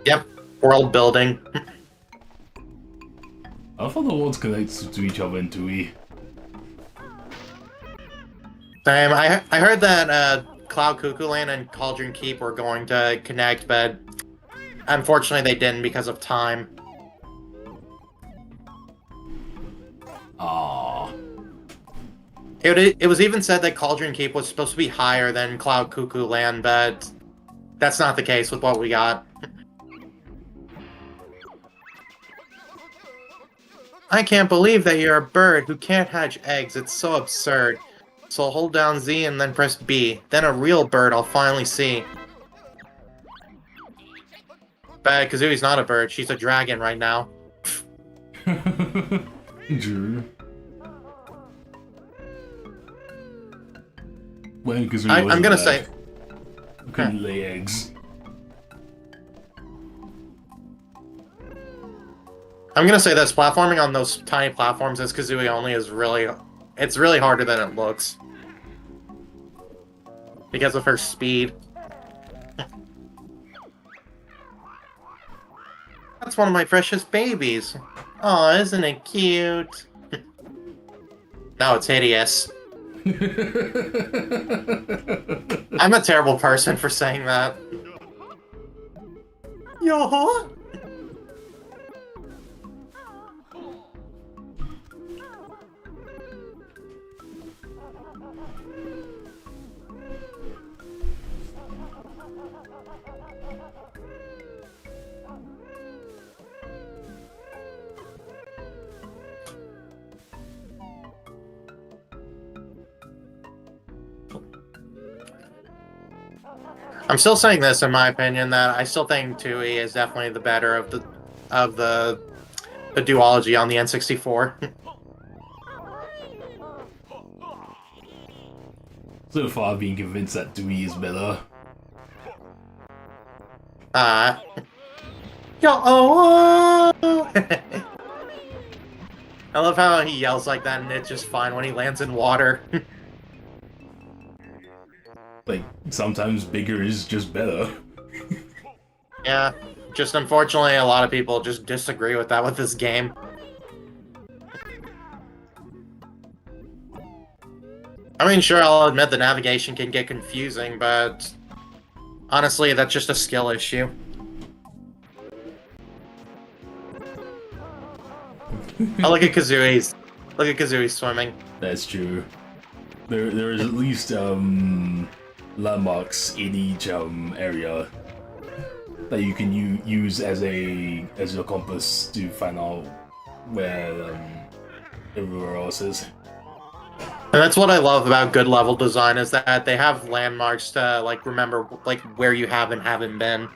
Yep, world building. I thought the worlds connected to each other in Tooie. Same. I heard that Cloud Cuckoo Land and Cauldron Keep were going to connect, but unfortunately they didn't because of time. Aww. It was even said that Cauldron Keep was supposed to be higher than Cloud Cuckoo Land, but that's not the case with what we got. I can't believe that you're a bird who can't hatch eggs. It's so absurd. So I'll hold down Z and then press B. Then a real bird I'll finally see. But Kazooie's not a bird. She's a dragon right now. Drew. When Kazooie I'm gonna say... couldn't lay eggs. I'm gonna say this, platforming on those tiny platforms as Kazooie only is really... It's really harder than it looks. Because of her speed. That's one of my precious babies. Aw, isn't it cute? No, it's hideous. I'm a terrible person for saying that. Yo-ho! I'm still saying this in my opinion that I still think Tooie is definitely the better of the duology on the N64. So far, I've been convinced that Tooie is better. Yo, oh! I love how he yells like that and it's just fine when he lands in water. Like, sometimes bigger is just better. Yeah, just unfortunately a lot of people just disagree with that with this game. I mean, sure, I'll admit the navigation can get confusing, but honestly, that's just a skill issue. Oh, look at Kazooie's. Look at Kazooie swimming. That's true. There is at least landmarks in each area that you can use as your compass to find out where everywhere else is. And that's what I love about good level design, is that they have landmarks to like remember like where you have and haven't been.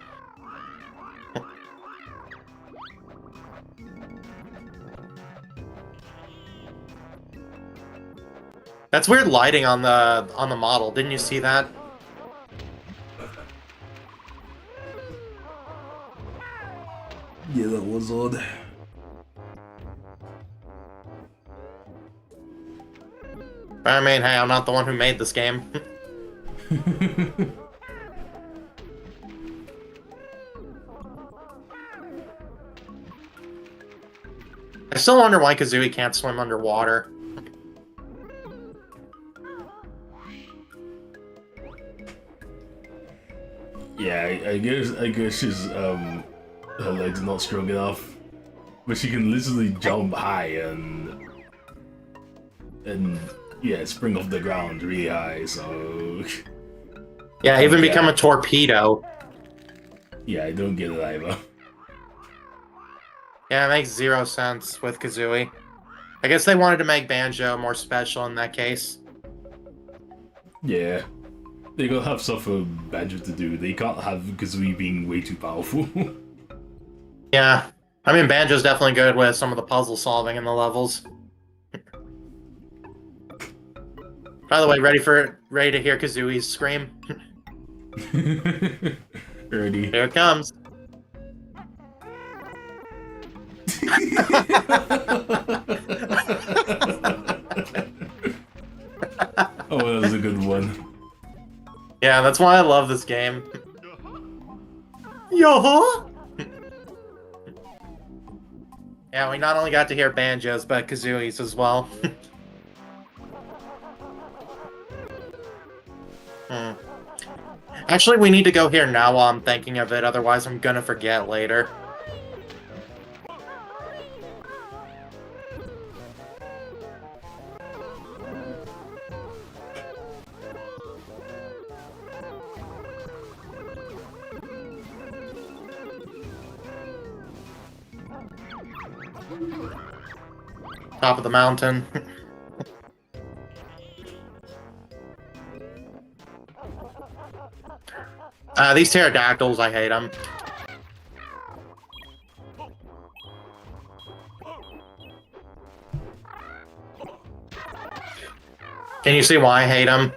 That's weird lighting on the model. Didn't you see that? Yeah, that was odd. I mean, hey, I'm not the one who made this game. I still wonder why Kazooie can't swim underwater. Yeah, I guess she's her legs are not strong enough, but she can literally jump high and yeah, spring off the ground really high. So Yeah, even become a torpedo. yeah, I don't get it either. Yeah, it makes zero sense with Kazooie. I guess they wanted to make Banjo more special in that case. Yeah, they gotta have stuff for Banjo to do. They can't have Kazooie being way too powerful. Yeah, I mean, Banjo's definitely good with some of the puzzle solving in the levels. By the way, ready to hear Kazooie's scream? Ready? Here it comes. Oh, that was a good one. Yeah, that's why I love this game. Yo! Yeah, we not only got to hear Banjo's, but Kazooie's as well. Actually, we need to go here now while I'm thinking of it, otherwise I'm gonna forget later. Top of the mountain. These pterodactyls, I hate them. Can you see why I hate them?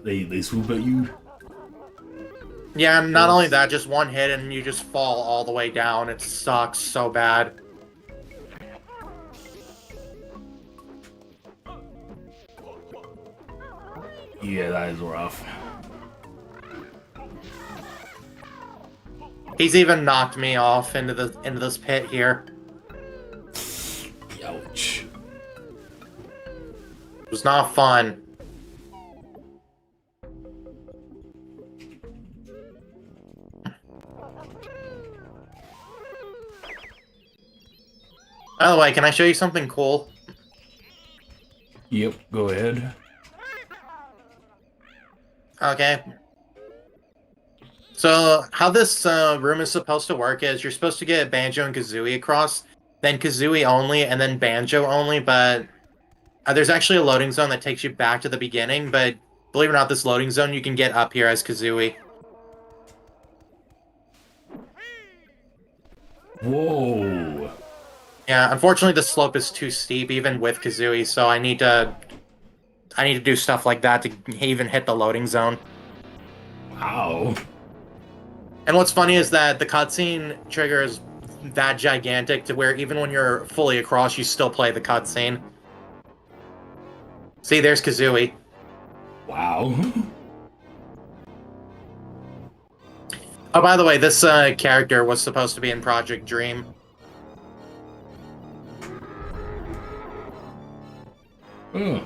They swoop at you. Yeah, not only that, just one hit and you just fall all the way down. It sucks so bad. Yeah, that is rough. He's even knocked me off into this pit here. Ouch. It was not fun. By the way, can I show you something cool? Yep, go ahead. Okay. So, how this room is supposed to work is you're supposed to get Banjo and Kazooie across, then Kazooie only, and then Banjo only, but there's actually a loading zone that takes you back to the beginning, but believe it or not, this loading zone, you can get up here as Kazooie. Whoa. Yeah, unfortunately the slope is too steep even with Kazooie, so I need to do stuff like that to even hit the loading zone. Wow. And what's funny is that the cutscene trigger is that gigantic to where even when you're fully across, you still play the cutscene. See, there's Kazooie. Wow. Oh, by the way, this character was supposed to be in Project Dream. Oh.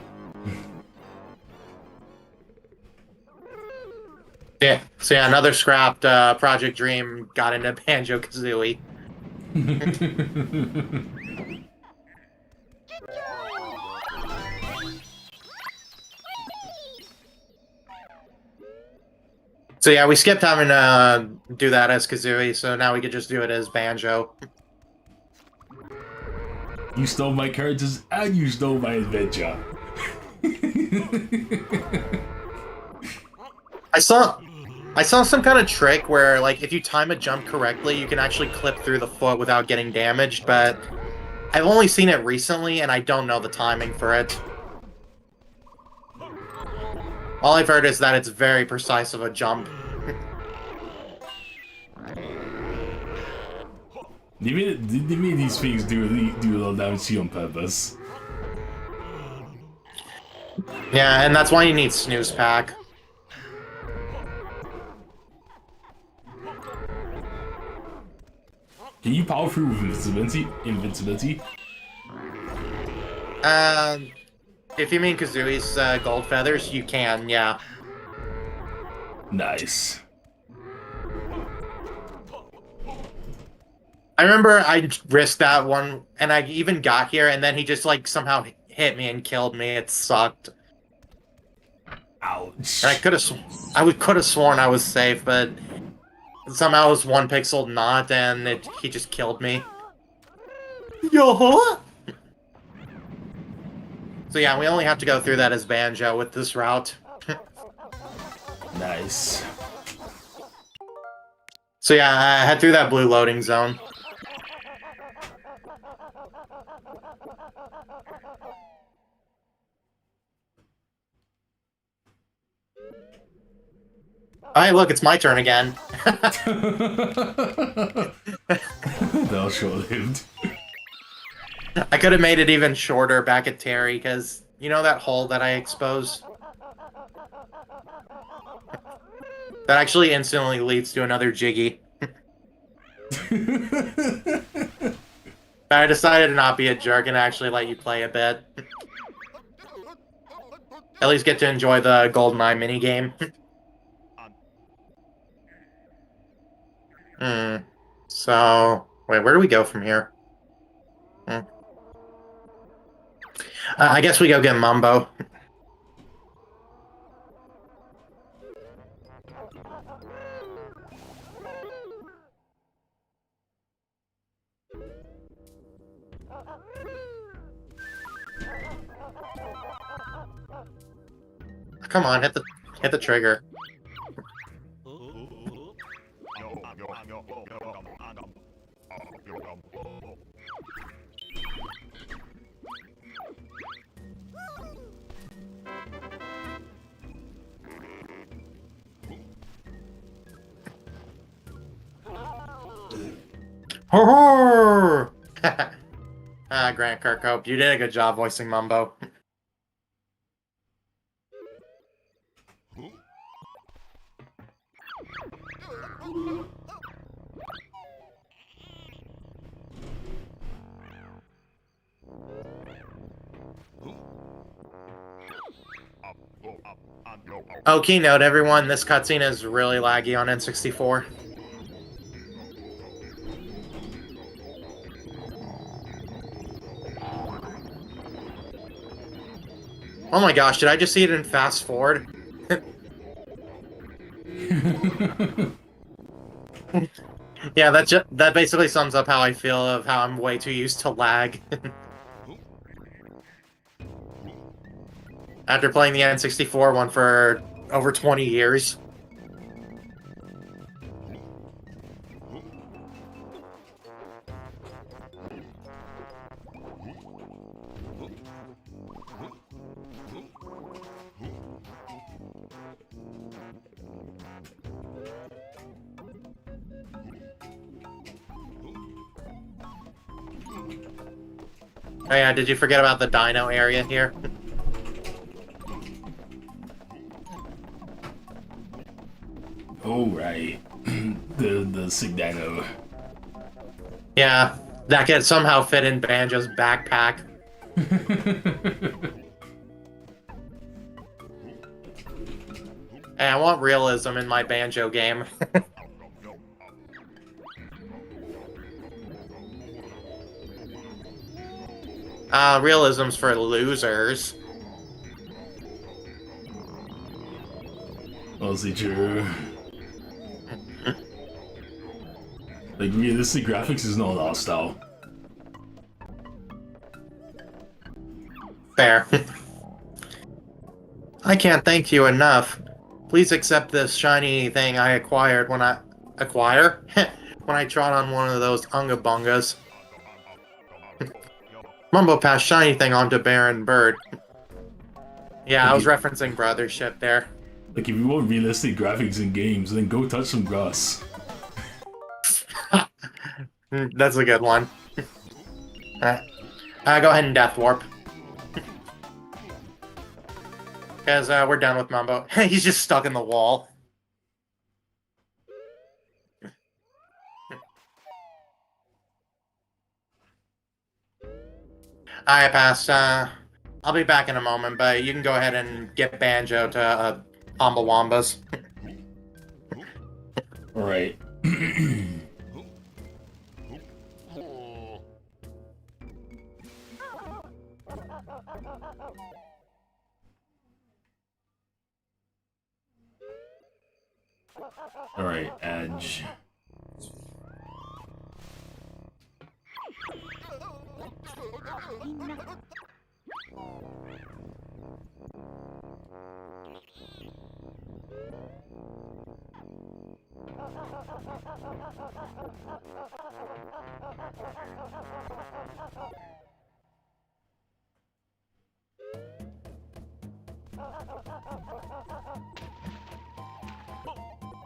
Yeah, so yeah, another scrapped Project Dream got into Banjo Kazooie. So yeah, we skipped having to do that as Kazooie, so now we could just do it as Banjo. You stole my characters and you stole my adventure. I saw some kind of trick where, like, if you time a jump correctly, you can actually clip through the foot without getting damaged, but I've only seen it recently, and I don't know the timing for it. All I've heard is that it's very precise of a jump. They made these things do a little damage to you on purpose. Yeah, and that's why you need Snooze Pack. Can you power through with invincibility? If you mean Kazooie's gold feathers, you can, yeah. Nice. I remember I risked that one, and I even got here, and then he just, like, somehow hit me and killed me. It sucked. Ouch. And I could have sworn I was safe, but somehow it was one pixel not, and he just killed me. Yo! So yeah, we only have to go through that as Banjo with this route. Nice. So yeah, I head through that blue loading zone. Alright, look, it's my turn again. That was short-lived. I could have made it even shorter back at Terry, because you know that hole that I exposed? That actually instantly leads to another Jiggy. But I decided to not be a jerk and actually let you play a bit. At least get to enjoy the GoldenEye minigame. So, wait, where do we go from here? I guess we go get Mumbo. Come on, hit the trigger. Horror! Grant Kirkhope, you did a good job voicing Mumbo. Oh, keynote, everyone, this cutscene is really laggy on N64. Oh my gosh, did I just see it in fast forward? Yeah, that basically sums up how I feel of how I'm way too used to lag. After playing the N64 one for over 20 years. Oh yeah, did you forget about the dino area here? Oh right, the sick dino. Yeah, that could somehow fit in Banjo's backpack. Hey, I want realism in my Banjo game. Realism's for losers. Mostly true. Like, realistic graphics is not our style. Fair. I can't thank you enough. Please accept this shiny thing I acquired when I... Acquire? When I trod on one of those unga bungas. Mumbo passed shiny thing onto Baron Bird. Yeah, I was referencing Brothership there. Like, if you want realistic graphics in games, then go touch some grass. That's a good one. Go ahead and Death Warp. Because we're done with Mumbo. He's just stuck in the wall. Alright, Pass. I'll be back in a moment, but you can go ahead and get Banjo to Ombawambas. Alright. Alright, Edge.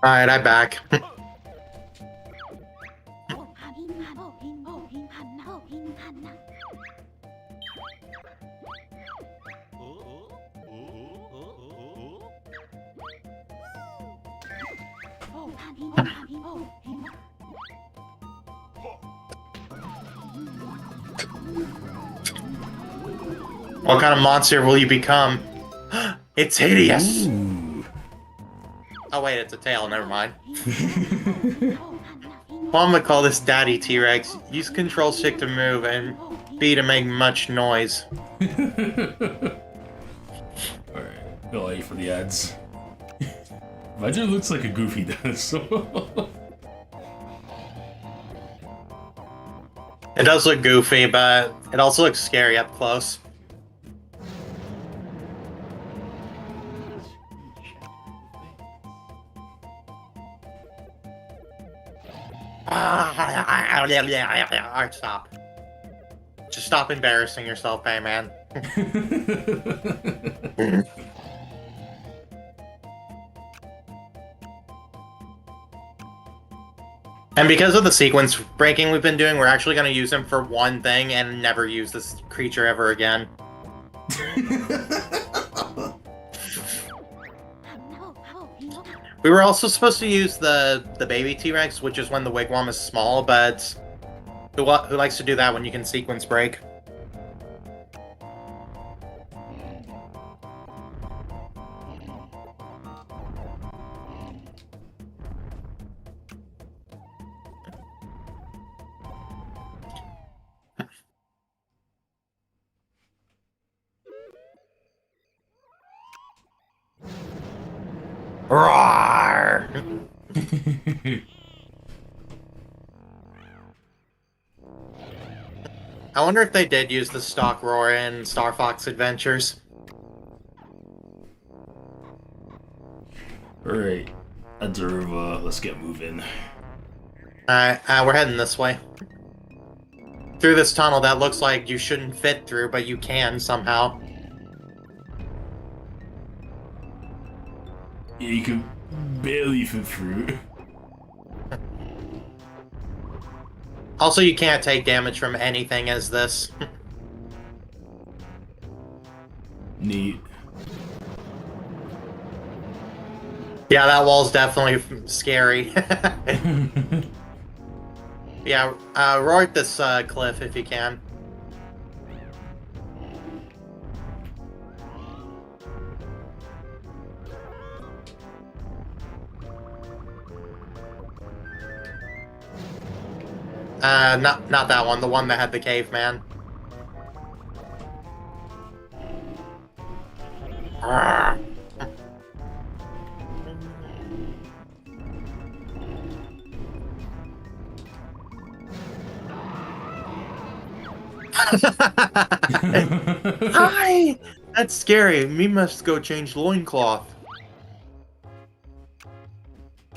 Alright, I'm back. What kind of monster will you become? It's hideous! Ooh. Oh wait, it's a tail, never mind. Mom would call this Daddy T-Rex. Use Control Stick to move and B to make much noise. Alright, no A for the ads. Banjo looks like a goofy dinosaur. It does look goofy, but it also looks scary up close. Alright, stop. Just stop embarrassing yourself, hey man. And because of the sequence breaking we've been doing, we're actually going to use him for one thing and never use this creature ever again. We were also supposed to use the baby T-Rex, which is when the wigwam is small, but who likes to do that when you can sequence break? Roar! I wonder if they did use the stock roar in Star Fox Adventures. Alright, Adurva, let's get moving. Alright, we're heading this way. Through this tunnel that looks like you shouldn't fit through, but you can somehow. Yeah, you can barely fit through. Also, you can't take damage from anything as this. Neat. Yeah, that wall's definitely scary. Yeah, roar at this cliff if you can. Not that one. The one that had the caveman. Hi! That's scary. Me must go change loincloth.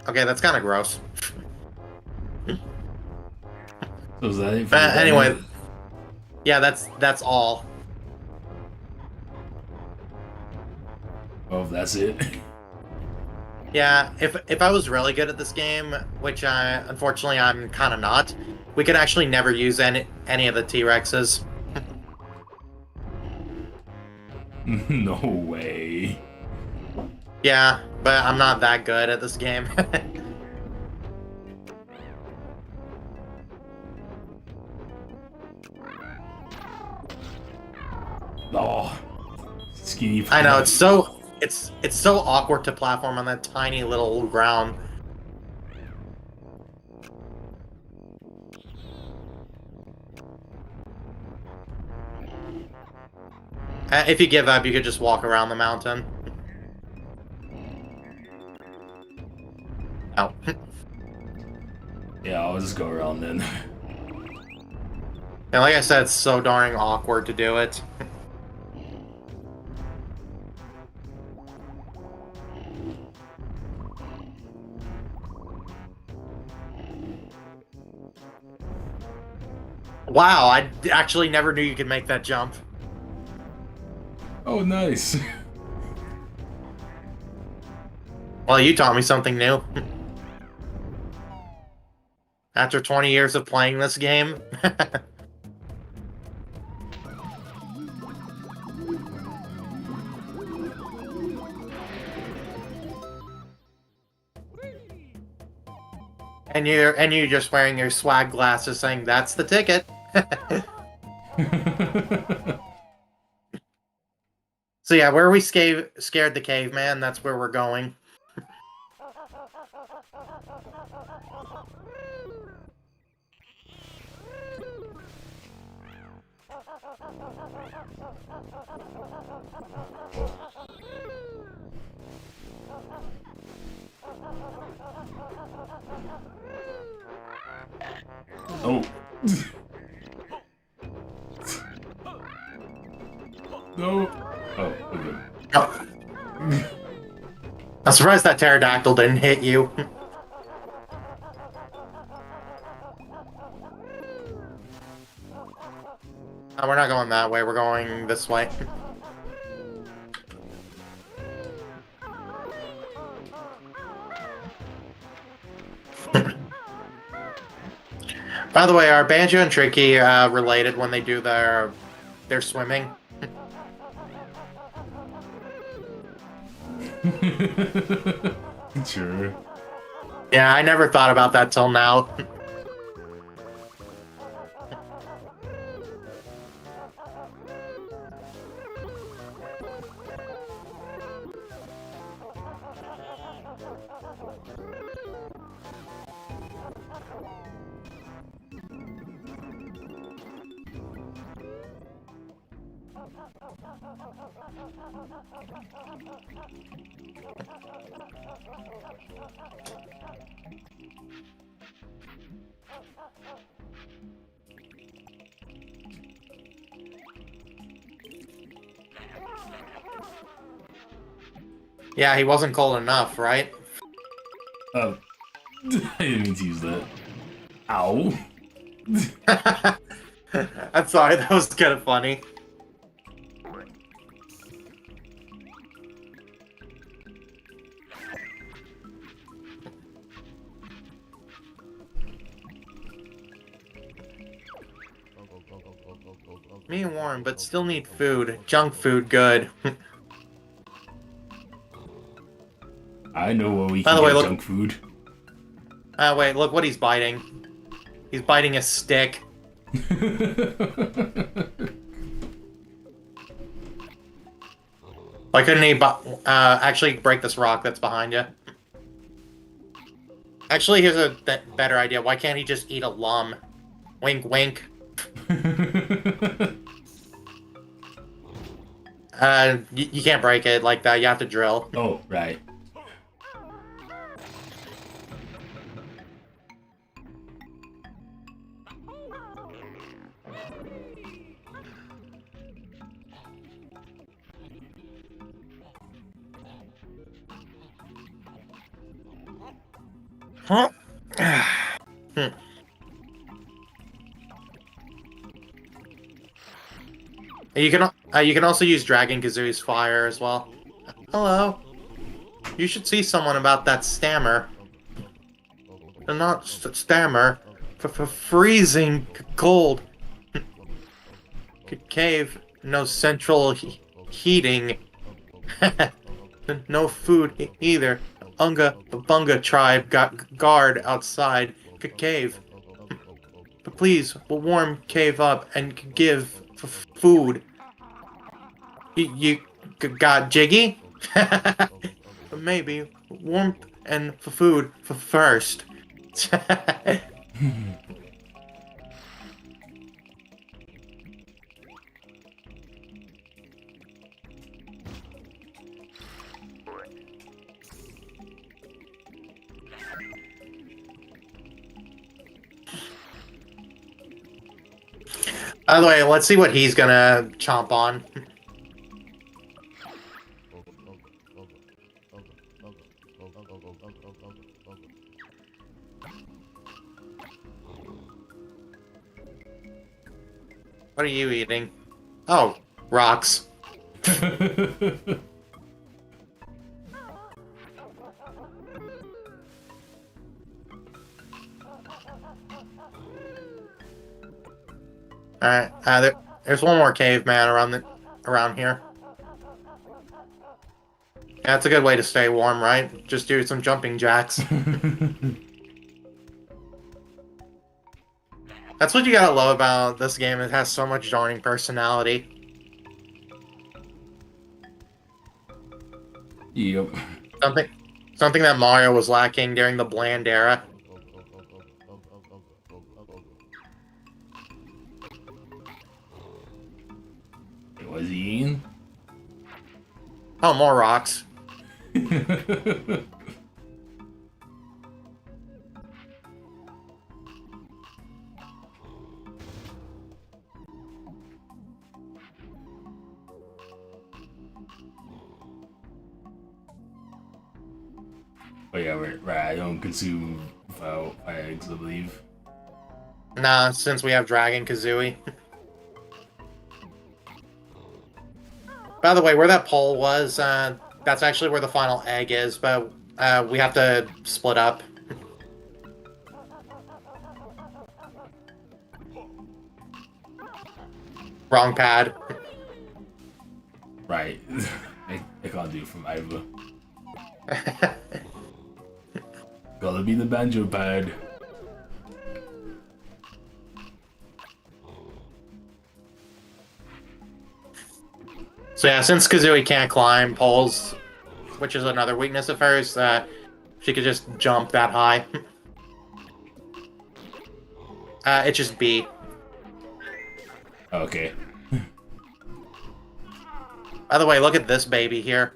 Okay, that's kind of gross. So is that it for the Anyway, demo? yeah, that's all. Oh, that's it. Yeah, if I was really good at this game, which unfortunately I'm kind of not, we could actually never use any of the T-Rexes. No way. Yeah, but I'm not that good at this game. Oh, skinny. I know it's so awkward to platform on that tiny little ground. If you give up, you could just walk around the mountain. Oh. Yeah, I'll just go around then. And like I said, it's so darn awkward to do it. Wow, I actually never knew you could make that jump. Oh, nice. Well, you taught me something new. After 20 years of playing this game. And you're just wearing your swag glasses saying that's the ticket. So yeah, where we scared the caveman, that's where we're going. Oh. No. Oh, okay. Oh. I'm surprised that pterodactyl didn't hit you. We're not going that way, we're going this way. By the way, are Banjo and Tricky related when they do their swimming? Sure. Yeah, I never thought about that till now. Yeah, he wasn't cold enough, right? Oh. I didn't mean to use that. Ow. I'm sorry, that was kind of funny. Me and Warren, but still need food. Junk food, good. I know where we By can the way, get look. junk food. Wait, look what he's biting. He's biting a stick. Why couldn't he actually break this rock that's behind you? Actually, here's a better idea. Why can't he just eat a lum? Wink, wink. You can't break it like that. You have to drill. Oh, right. Huh? You can also use Dragon Kazooie's fire as well. Hello. You should see someone about that stammer. Not stammer. Freezing cold. Cave. No central heating. No food either. Unga Bunga tribe got guard outside cave. But please, we'll warm cave up and give food. You got jiggy? Maybe warmth and food first. By the way, let's see what he's gonna chomp on. What are you eating? Oh, rocks. Alright, there's one more caveman around here. Yeah, that's a good way to stay warm, right? Just do some jumping jacks. That's what you gotta love about this game. It has so much darning personality. Yep. Something that Mario was lacking during the bland era. Was he eating? Oh, more rocks. Oh yeah, right. I don't consume fire eggs, I believe. Nah, since we have Dragon Kazooie. By the way, where that pole was, that's actually where the final egg is, but we have to split up. Wrong pad. Right. I can't do it from either. Gotta be the banjo pad. So yeah, since Kazooie can't climb poles, which is another weakness of hers, she could just jump that high. It's just B. Okay. By the way, look at this baby here.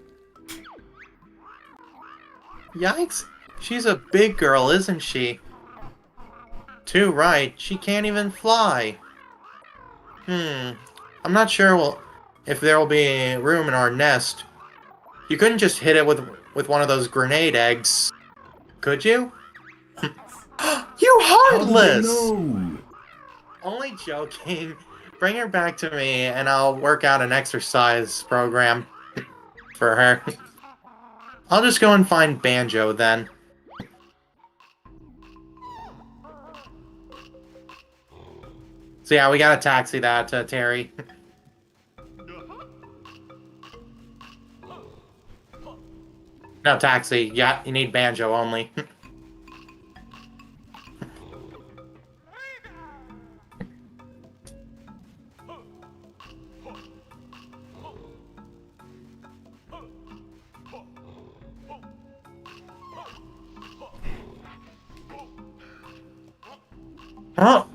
Yikes! She's a big girl, isn't she? Too right, she can't even fly. I'm not sure if there will be room in our nest. You couldn't just hit it with one of those grenade eggs, could you? You heartless! No. Only joking. Bring her back to me, and I'll work out an exercise program for her. I'll just go and find Banjo, then. So yeah, we gotta taxi that, Terry. No, taxi. Yeah, you need Banjo only. Oh.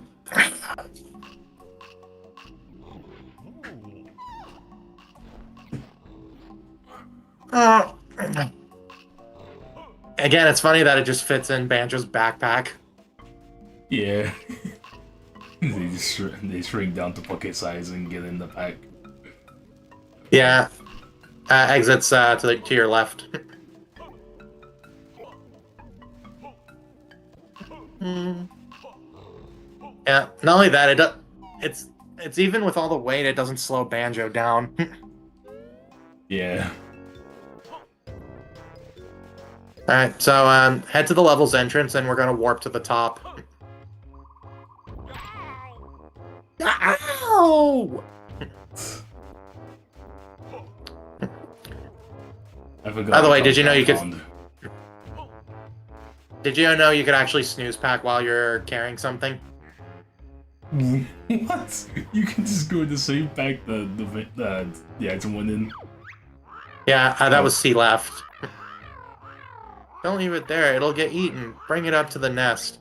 Oh. Again, it's funny that it just fits in Banjo's backpack. Yeah. They shrink down to pocket size and get in the pack. Yeah. Exits to your left. Yeah. Not only that, it's even with all the weight, it doesn't slow Banjo down. Yeah. All right. So head to the level's entrance, and we're gonna warp to the top. Ow! I forgot. By the way, how did you know you could? found. Did you know you could actually snooze pack while you're carrying something? What? You can just go to save pack the item went in. Yeah, that was C left. Don't leave it there; it'll get eaten. Bring it up to the nest.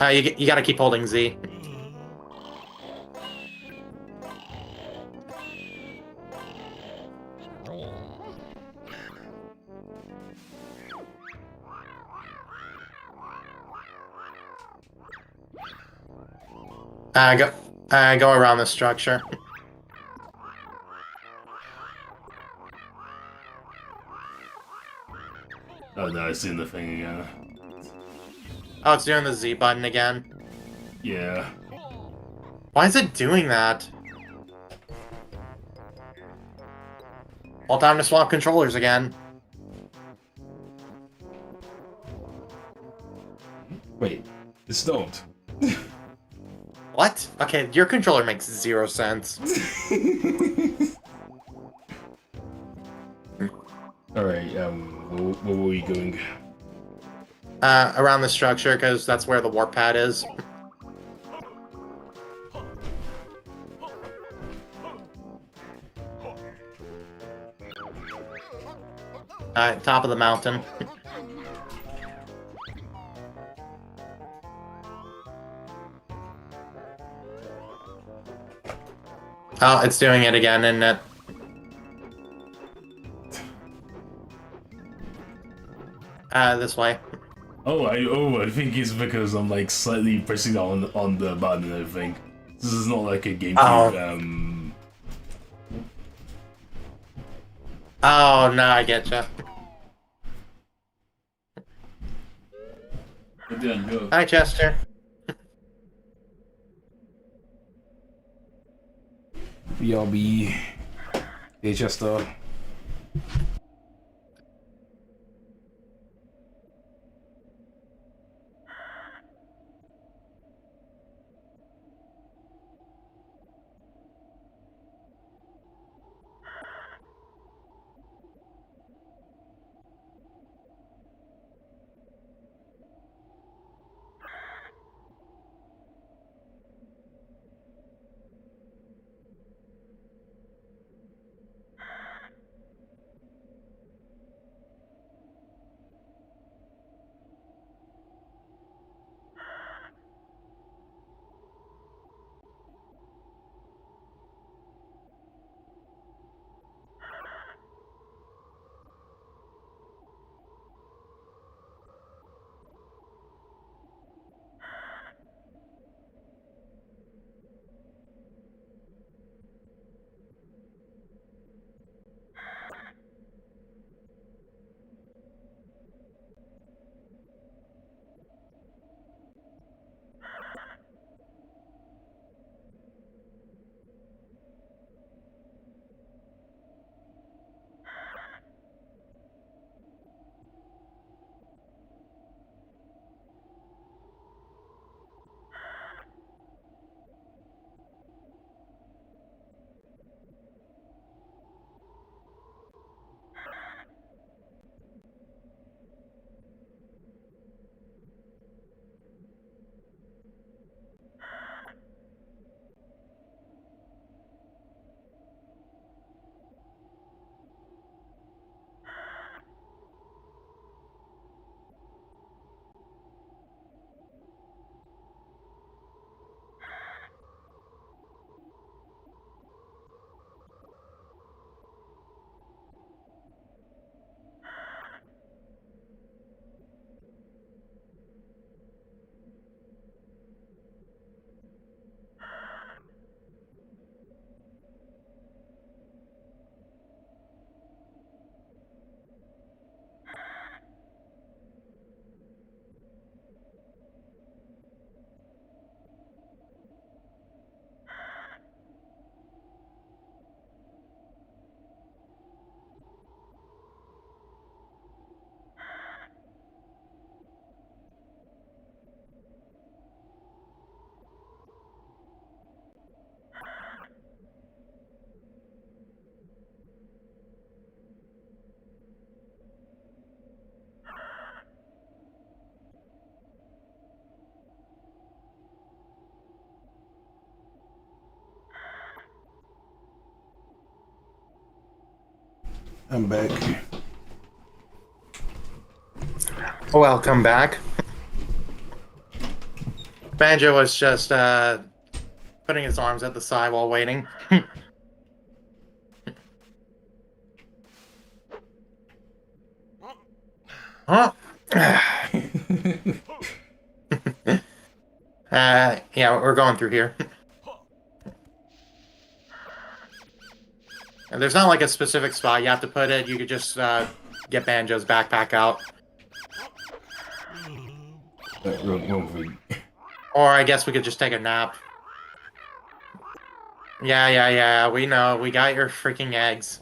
You gotta keep holding Z. Go around the structure. Oh no, it's in the thing again. Oh, it's doing the Z button again. Yeah. Why is it doing that? Well, time to swap controllers again. Wait, it's don't. What? Okay, your controller makes 0 sense. Alright, where were we going? Around the structure, because that's where the warp pad is. Top of the mountain. Oh, it's doing it again, isn't it? This way. I think it's because I'm like slightly pressing on the button and everything. This is not like a GameCube. Oh no, I getcha. Hi, Chester. BRB. Hey, Chester. I'm back. Welcome back. Banjo was just putting his arms at the side while waiting. Huh? Yeah, we're going through here. And there's not like a specific spot you have to put it. You could just get Banjo's backpack out. Or I guess we could just take a nap. Yeah, we know. We got your freaking eggs.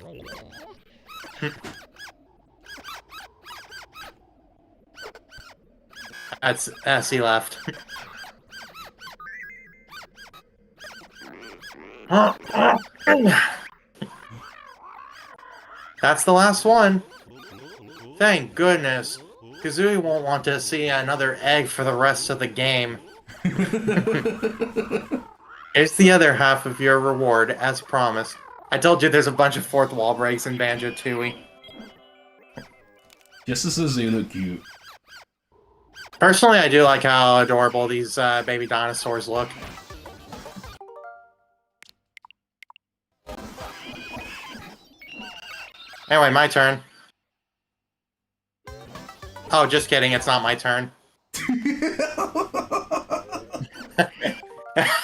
That's he left. That's the last one. Thank goodness. Kazooie won't want to see another egg for the rest of the game. Here's the other half of your reward, as promised. I told you there's a bunch of fourth wall breaks in Banjo Tooie. Just as they look cute. Personally, I do like how adorable these baby dinosaurs look. Anyway, my turn. Oh, just kidding, it's not my turn.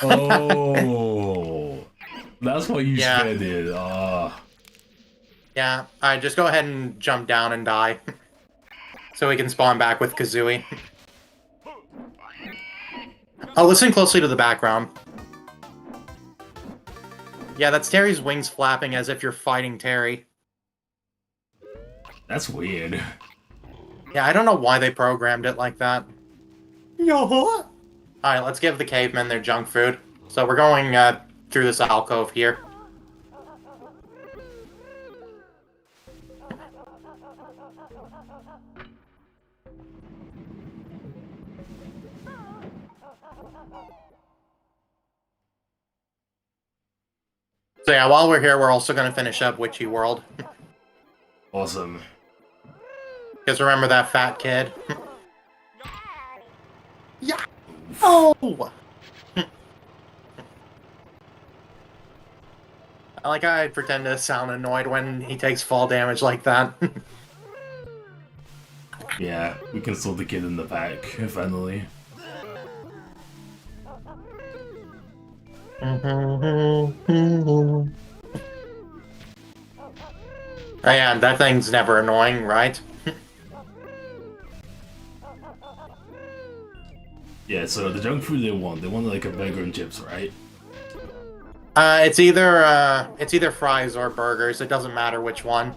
Oh, that's what you Yeah. said it. Yeah, alright, just go ahead and jump down and die. So we can spawn back with Kazooie. Oh, listen closely to the background. Yeah, that's Terry's wings flapping as if you're fighting Terry. That's weird. Yeah, I don't know why they programmed it like that. Alright, let's give the cavemen their junk food. So we're going through this alcove here. So yeah, while we're here, we're also going to finish up Witchy World. Awesome. Because remember that fat kid? Yeah. Oh! I like how I pretend to sound annoyed when he takes fall damage like that. Yeah, we can still the kid in the back, finally. Oh yeah, that thing's never annoying, right? Yeah, so the junk food they want like a burger and chips, right? It's either fries or burgers. It doesn't matter which one.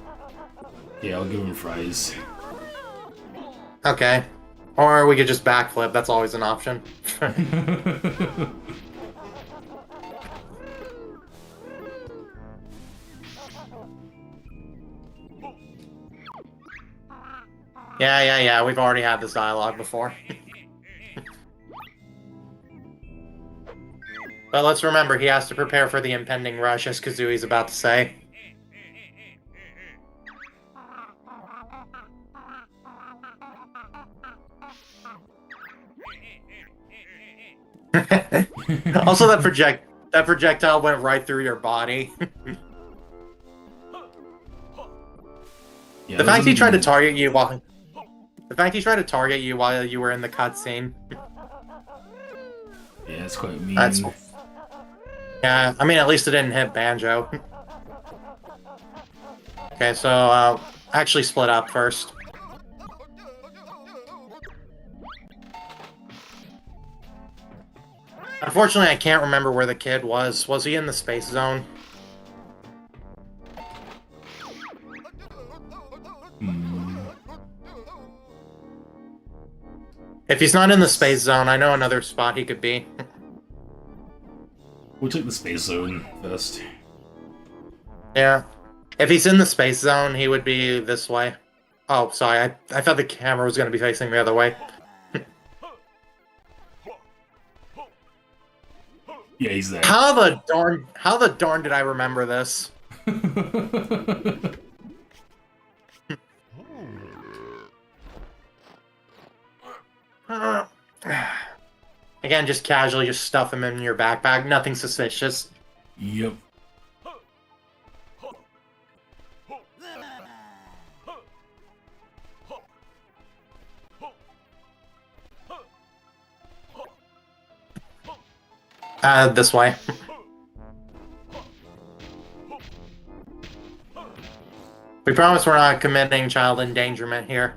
Yeah, I'll give them fries. Okay. Or we could just backflip. That's always an option. Yeah. We've already had this dialogue before. But let's remember, he has to prepare for the impending rush, as Kazooie's about to say. Also, that projectile went right through your body. Yeah, The fact he tried to target you while you were in the cutscene. Yeah, it's quite mean. Yeah, I mean, at least it didn't hit Banjo. Okay, so, actually split up first. Unfortunately, I can't remember where the kid was. Was he in the space zone? If he's not in the space zone, I know another spot he could be. We'll take the space zone first. Yeah. If he's in the space zone, he would be this way. Oh, sorry, I thought the camera was going to be facing the other way. Yeah, he's there. How the darn did I remember this? Again, just casually just stuff him in your backpack. Nothing suspicious. Yep. This way. We promise we're not committing child endangerment here.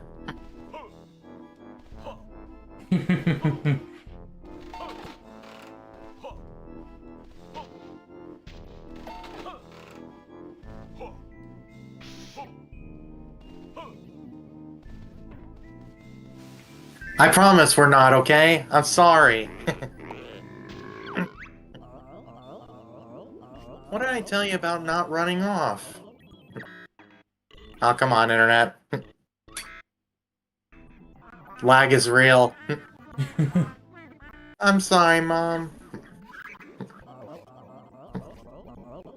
I promise we're not, okay? I'm sorry. What did I tell you about not running off? Oh, come on, internet. Lag is real. I'm sorry, Mom.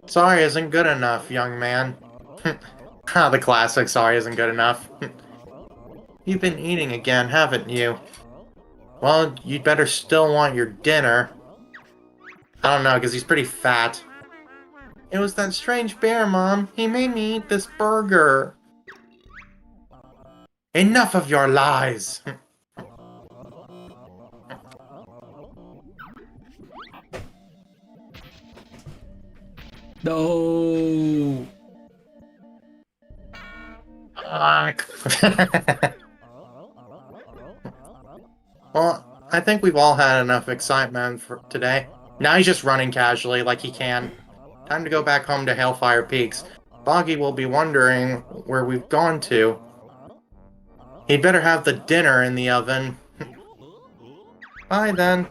Sorry isn't good enough, young man. The classic sorry isn't good enough. You've been eating again, haven't you? Well, you'd better still want your dinner. I don't know, because he's pretty fat. It was that strange bear, Mom. He made me eat this burger. Enough of your lies! No. Well, I think we've all had enough excitement for today. Now he's just running casually like he can. Time to go back home to Hellfire Peaks. Boggy will be wondering where we've gone to. He'd better have the dinner in the oven. Bye then.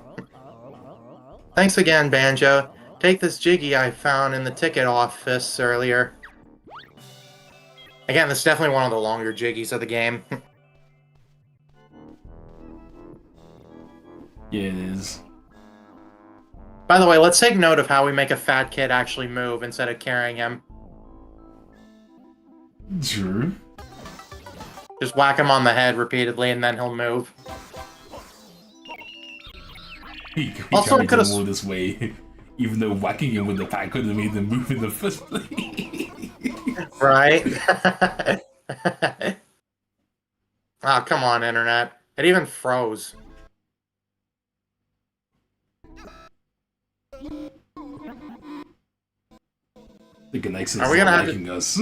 Thanks again, Banjo. Take this jiggy I found in the ticket office earlier. Again, this is definitely one of the longer jiggies of the game. Yeah, it is. By the way, let's take note of how we make a fat kid actually move instead of carrying him. Sure. Just whack him on the head repeatedly and then he'll move. He Also, carried could've him all this way, even though whacking him with the pack could have made him move in the first place. Right? Oh, come on, internet. It even froze. The Galaxy Are is we not gonna have liking us.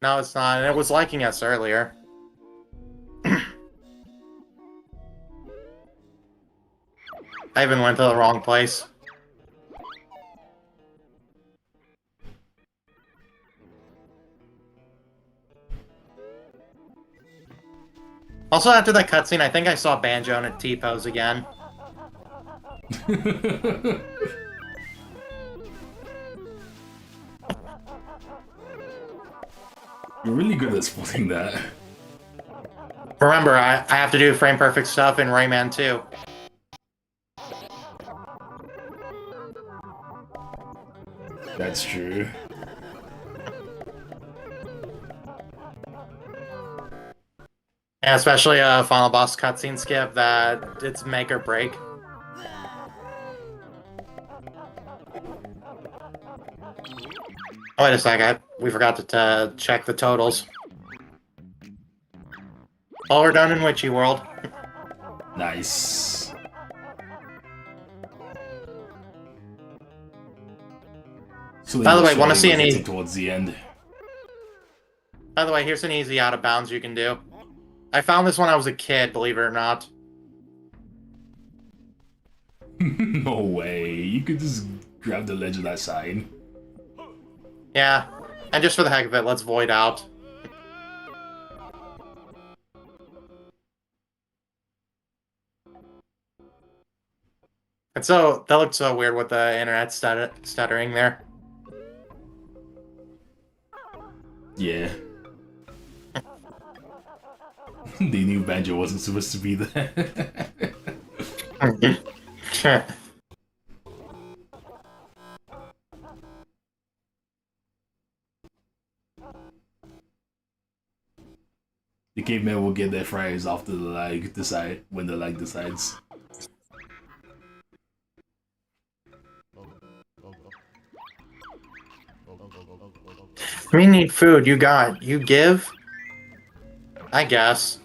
No, it's not. And it was liking us earlier. I even went to the wrong place. Also, after that cutscene, I think I saw Banjo in a T-pose again. You're really good at spotting that. Remember, I have to do frame perfect stuff in Rayman 2. That's true. Yeah, especially a final boss cutscene skip that it's make or break. Oh, wait a second. We forgot to check the totals. Oh, we're done in Witchy World. Nice. So By the way, want to see an easy... towards the end. By the way, here's an easy out of bounds you can do. I found this when I was a kid, believe it or not. No way. You could just grab the ledge of that sign. Yeah, and just for the heck of it, let's void out. And so, that looked so weird with the internet stuttering there. Yeah. They knew Banjo wasn't supposed to be there. The caveman will get their fries after the lag decide when the lag decides. We need food. You got. You give? I guess.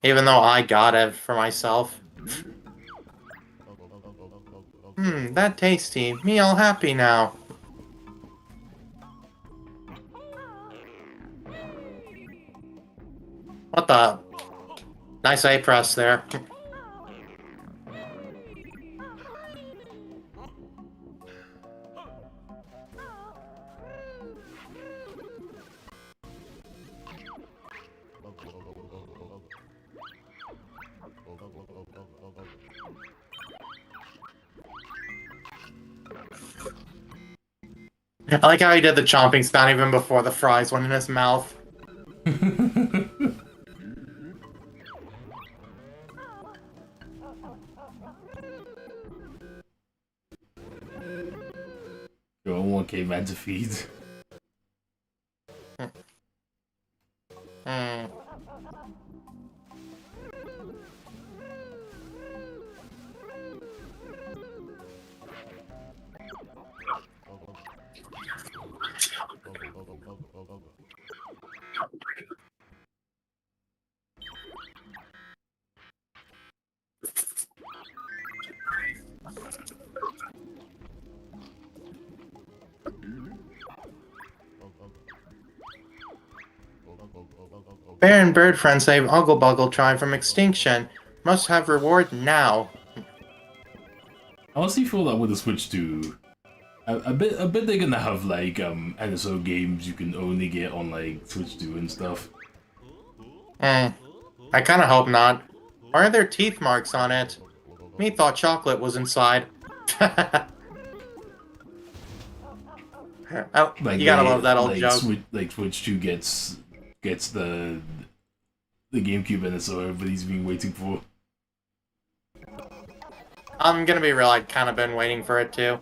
Even though I got it for myself. That tasty. Me all happy now. What the? Nice A press there. I like how he did the chomping sound even before the fries went in his mouth. You don't want caveman to feed. Bear and bird friends save Uggle Buggle tribe from extinction. Must have reward now. I honestly feel that with the Switch 2, I bet they're gonna have like NSO games you can only get on like Switch 2 and stuff. I kinda hope not. Why are there teeth marks on it? Me thought chocolate was inside. Oh, Like you gotta love that old joke. Switch 2 gets the GameCube NSO everybody's been waiting for. I'm gonna be real, I've kinda been waiting for it too.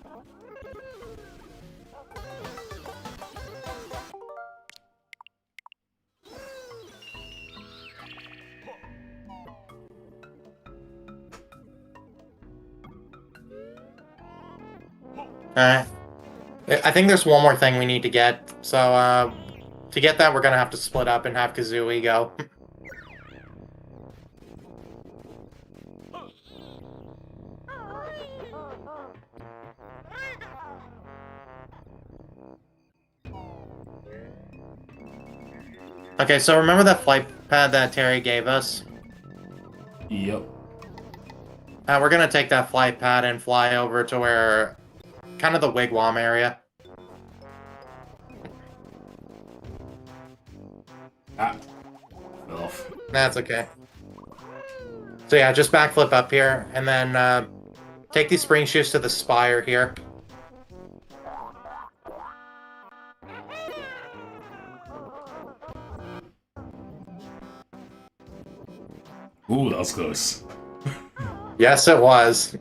Alright. I think there's one more thing we need to get, so, to get that, we're gonna have to split up and have Kazooie go. Okay, so remember that flight pad that Terry gave us? Yep. We're gonna take that flight pad and fly over to where... kind of the wigwam area. Ah. Fell off. That's okay. So yeah, just backflip up here, and then take these spring shoes to the spire here. Ooh, that was close. Yes, it was.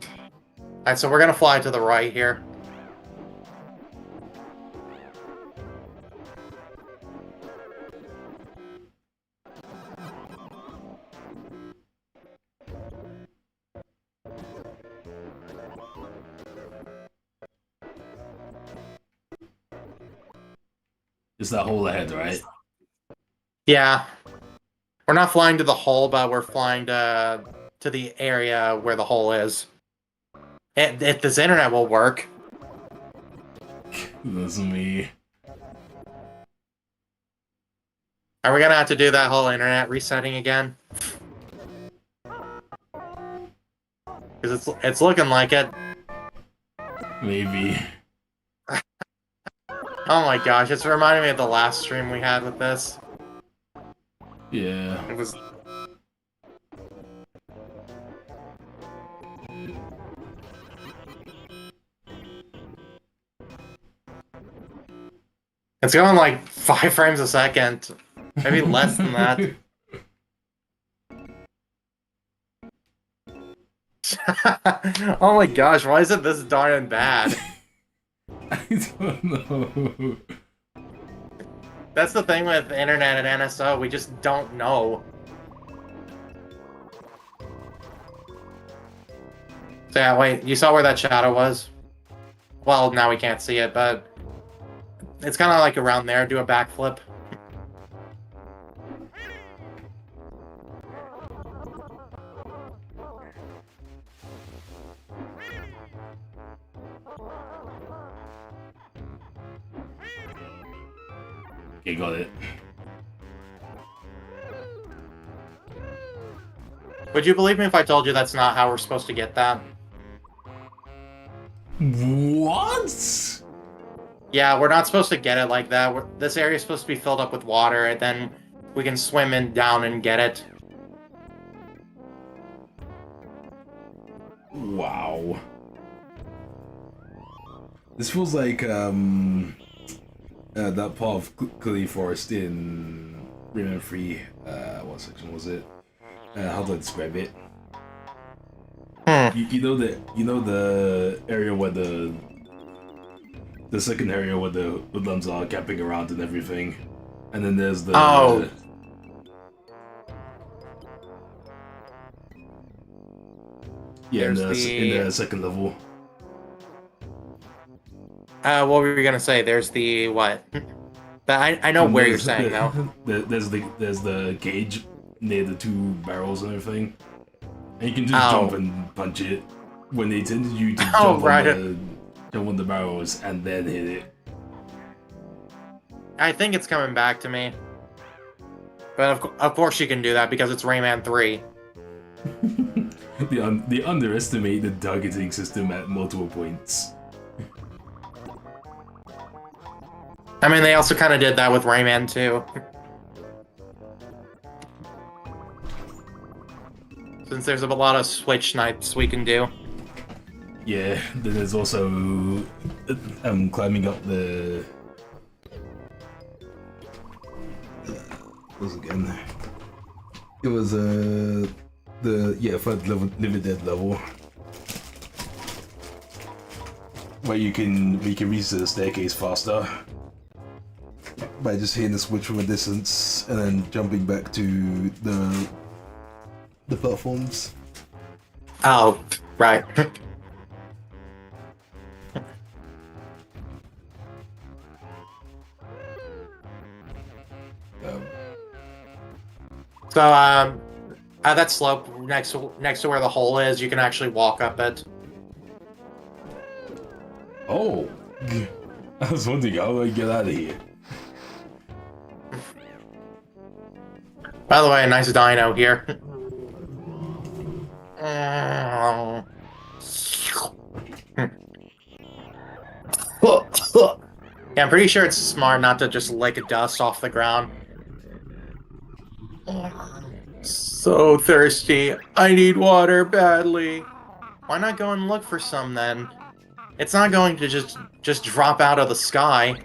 Alright, so we're gonna fly to the right here. It's that hole ahead, right? Yeah. We're not flying to the hole, but we're flying to the area where the hole is. If this internet will work. That's me. Are we gonna have to do that whole internet resetting again? Because it's looking like it. Maybe. Oh my gosh, it's reminding me of the last stream we had with this. Yeah. It was... It's going like 5 frames a second. Maybe less than that. Oh my gosh, why is it this darn bad? I don't know. That's the thing with internet and NSO, we just don't know. So yeah, wait, you saw where that shadow was? Well, now we can't see it, but it's kind of like around there. Do a backflip. Okay, got it. Would you believe me if I told you that's not how we're supposed to get that? What? Yeah, we're not supposed to get it like that. This area is supposed to be filled up with water, and then we can swim in down and get it. Wow. This feels like that part of Clay Forest in Rayman 3. What section was it? How do I describe it? You know the area where the second area where the hoodlums are camping around and everything, and then there's the yeah, in the second level. What were you gonna say? There's the what? I know where you're saying though. There's the cage near the two barrels and everything, and you can just jump and punch it when they tend you to jump on the barrels and then hit it. I think it's coming back to me, but of course you can do that because it's Rayman 3. They underestimate the targeting system at multiple points. I mean, they also kind of did that with Rayman 2. Since there's a lot of switch snipes we can do. Yeah, then there's also climbing up the... What was it again? It was the third level, Living Dead level, where you can reach the staircase faster by just hitting the switch from a distance and then jumping back to the platforms. Oh, right. So, at that slope next to where the hole is, you can actually walk up it. Oh, I was wondering how do I get out of here. By the way, a nice dino here. Yeah, I'm pretty sure it's smart not to just lick dust off the ground. So thirsty. I need water badly. Why not go and look for some then? It's not going to just drop out of the sky.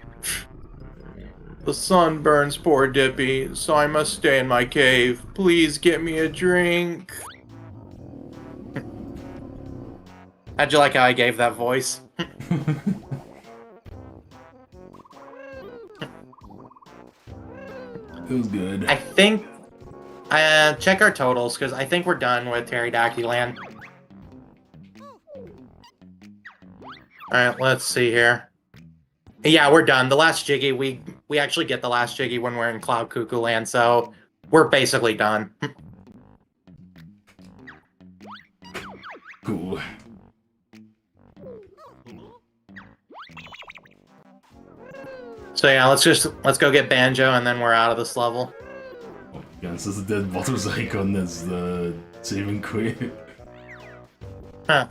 The sun burns poor Dippy, so I must stay in my cave. Please get me a drink. How'd you like how I gave that voice? It was good. I think... check our totals, because I think we're done with Pterodactyl Land. Alright, let's see here. Yeah, we're done. The last Jiggy, we actually get the last Jiggy when we're in Cloud Cuckoo Land, so we're basically done. Cool. So yeah, let's go get Banjo, and then we're out of this level. Oh, yeah, this is the dead bottles icon as the saving queen. Huh.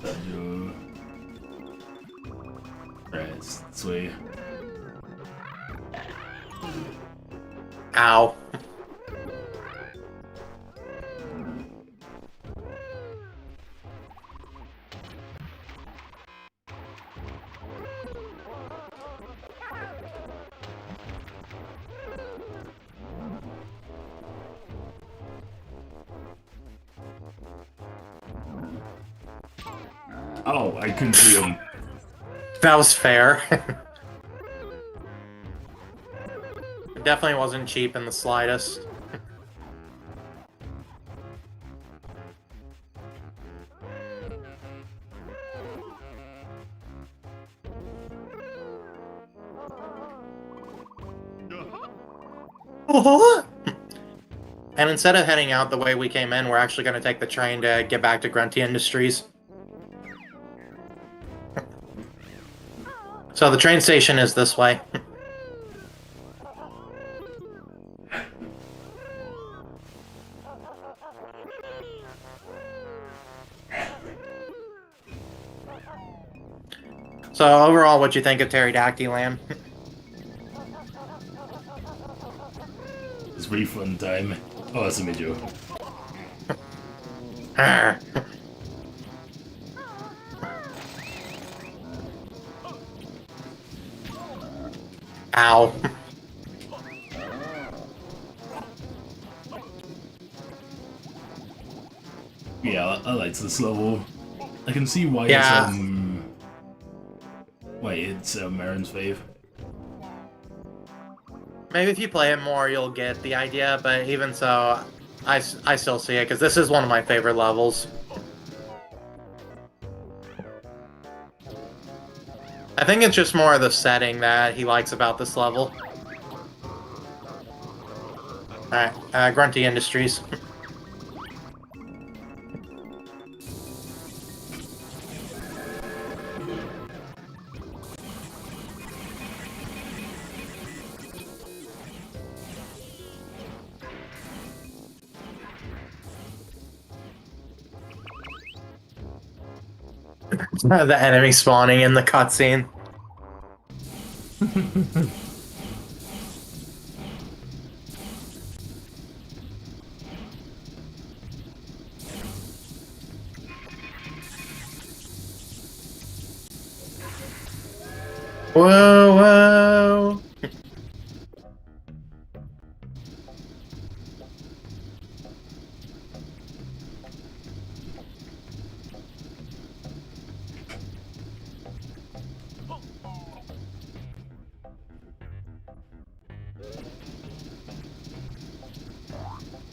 Banjo. Right, it's this way. Ow. Oh, I couldn't see him. That was fair. It definitely wasn't cheap in the slightest. And instead of heading out the way we came in, we're actually going to take the train to get back to Grunty Industries. So the train station is this way. So overall, what'd you think of Pterodactyl Land? It's really fun time. Oh, that's a mid-joke. Ow. Yeah, I liked this level. I can see why Yeah. it's Marin's fave. Maybe if you play it more, you'll get the idea, but even so, I still see it, because this is one of my favorite levels. I think it's just more of the setting that he likes about this level. Alright, Grunty Industries. The enemy spawning in the cutscene. Whoa, whoa.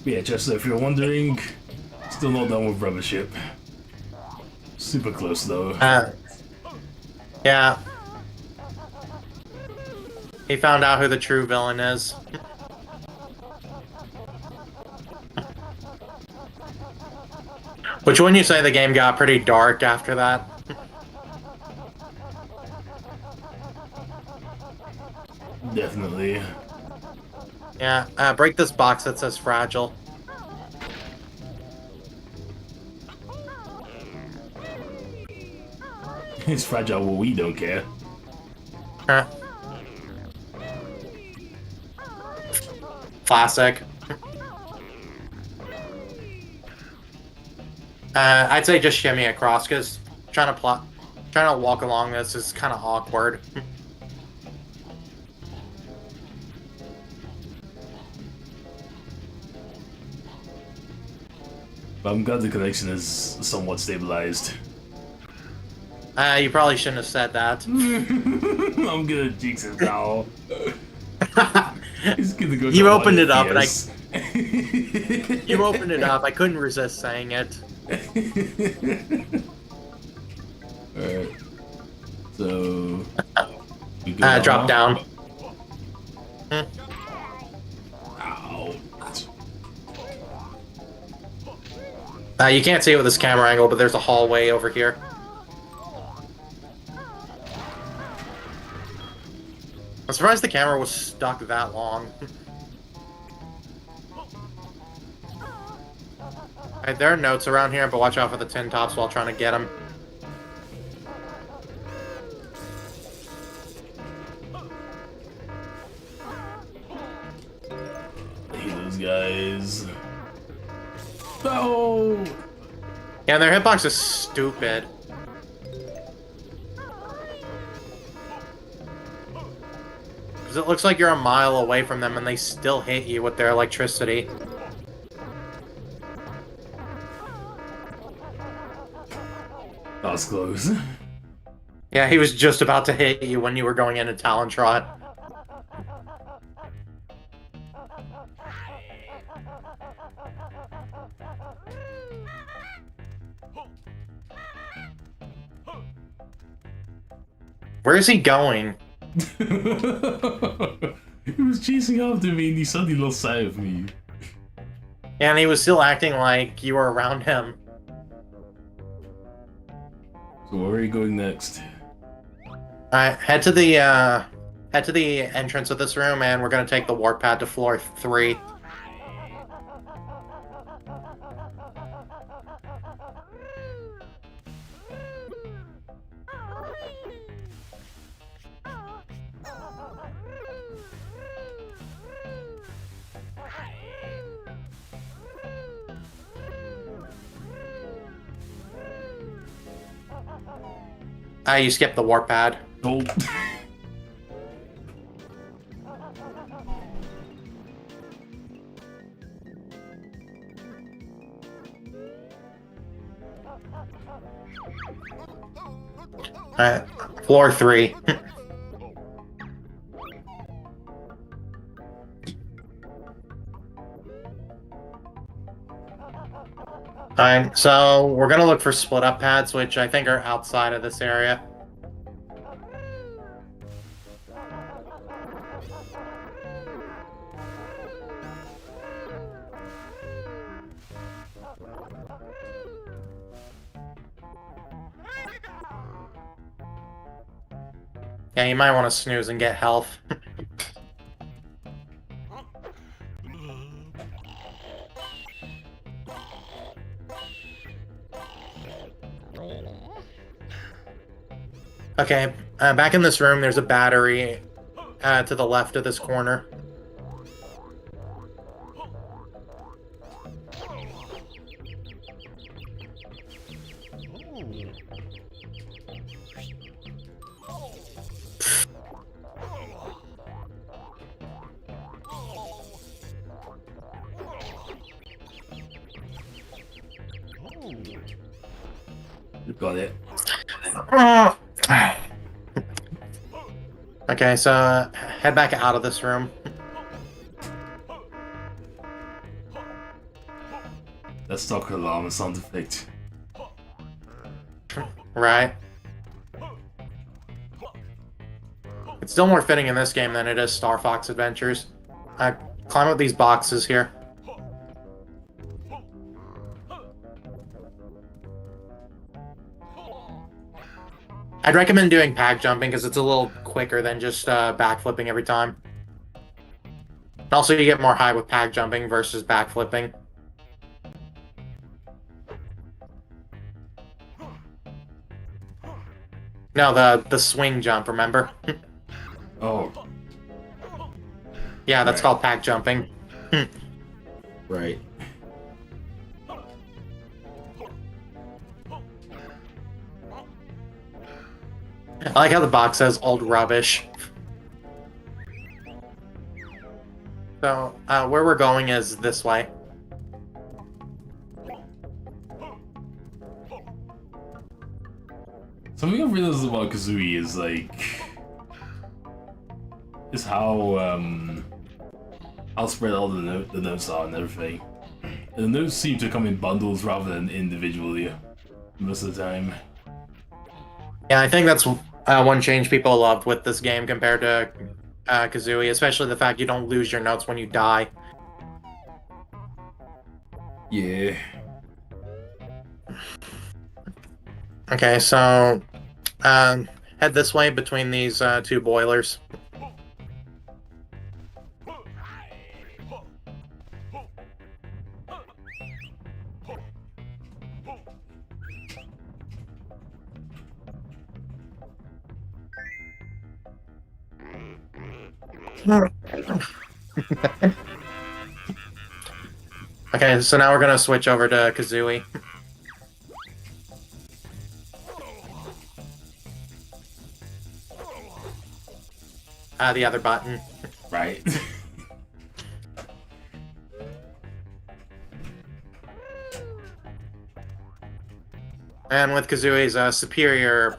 Yeah, just if you're wondering, still not done with Rubber Ship. Super close though. Yeah. He found out who the true villain is. Which, wouldn't you say the game got pretty dark after that? Definitely. Yeah, break this box that says fragile. It's fragile, well, we don't care. Huh. Classic. I'd say just shimmy across, because trying to walk along this is kind of awkward. But I'm glad the connection is somewhat stabilized. You probably shouldn't have said that. I'm gonna jinx it now. He's gonna go You to opened it up, and FPS. you opened it up. I couldn't resist saying it. Alright. So... we go Drop now? down. Ow. You can't see it with this camera angle, but there's a hallway over here. I'm surprised the camera was stuck that long. Alright, there are notes around here, but watch out for the tin tops while trying to get them. I hate those guys. No! Yeah, their hitbox is stupid. Because it looks like you're a mile away from them and they still hit you with their electricity. Oh, was close. Yeah, he was just about to hit you when you were going into Talon Trot. Where is he going? He was chasing after me and he suddenly lost sight of me. And he was still acting like you were around him. So where are you going next? Alright, head to the entrance of this room, and we're gonna take the warp pad to floor 3. You skipped the warp pad. Oh. Alright, floor 3. Alright, so we're gonna look for split up pads, which I think are outside of this area. Yeah, you might want to snooze and get health. Okay, back in this room, there's a battery to the left of this corner. Got it. Okay, so head back out of this room. That's stock alarm and sound effect. Right. It's still more fitting in this game than it is Star Fox Adventures. Climb up these boxes here. I'd recommend doing pack jumping because it's a little quicker than just backflipping every time. And also, you get more high with pack jumping versus backflipping. No, the swing jump, remember? Oh. Yeah, that's called pack jumping. Right. I like how the box says old rubbish. So, where we're going is this way. Something I've realized about Kazooie is how spread all the notes are and everything. And the notes seem to come in bundles rather than individually most of the time. Yeah, I think that's one change people loved with this game compared to Kazooie, especially the fact you don't lose your notes when you die. Yeah. Okay, so head this way between these two boilers. Okay, so now we're gonna switch over to Kazooie. The other button. Right. And with Kazooie's superior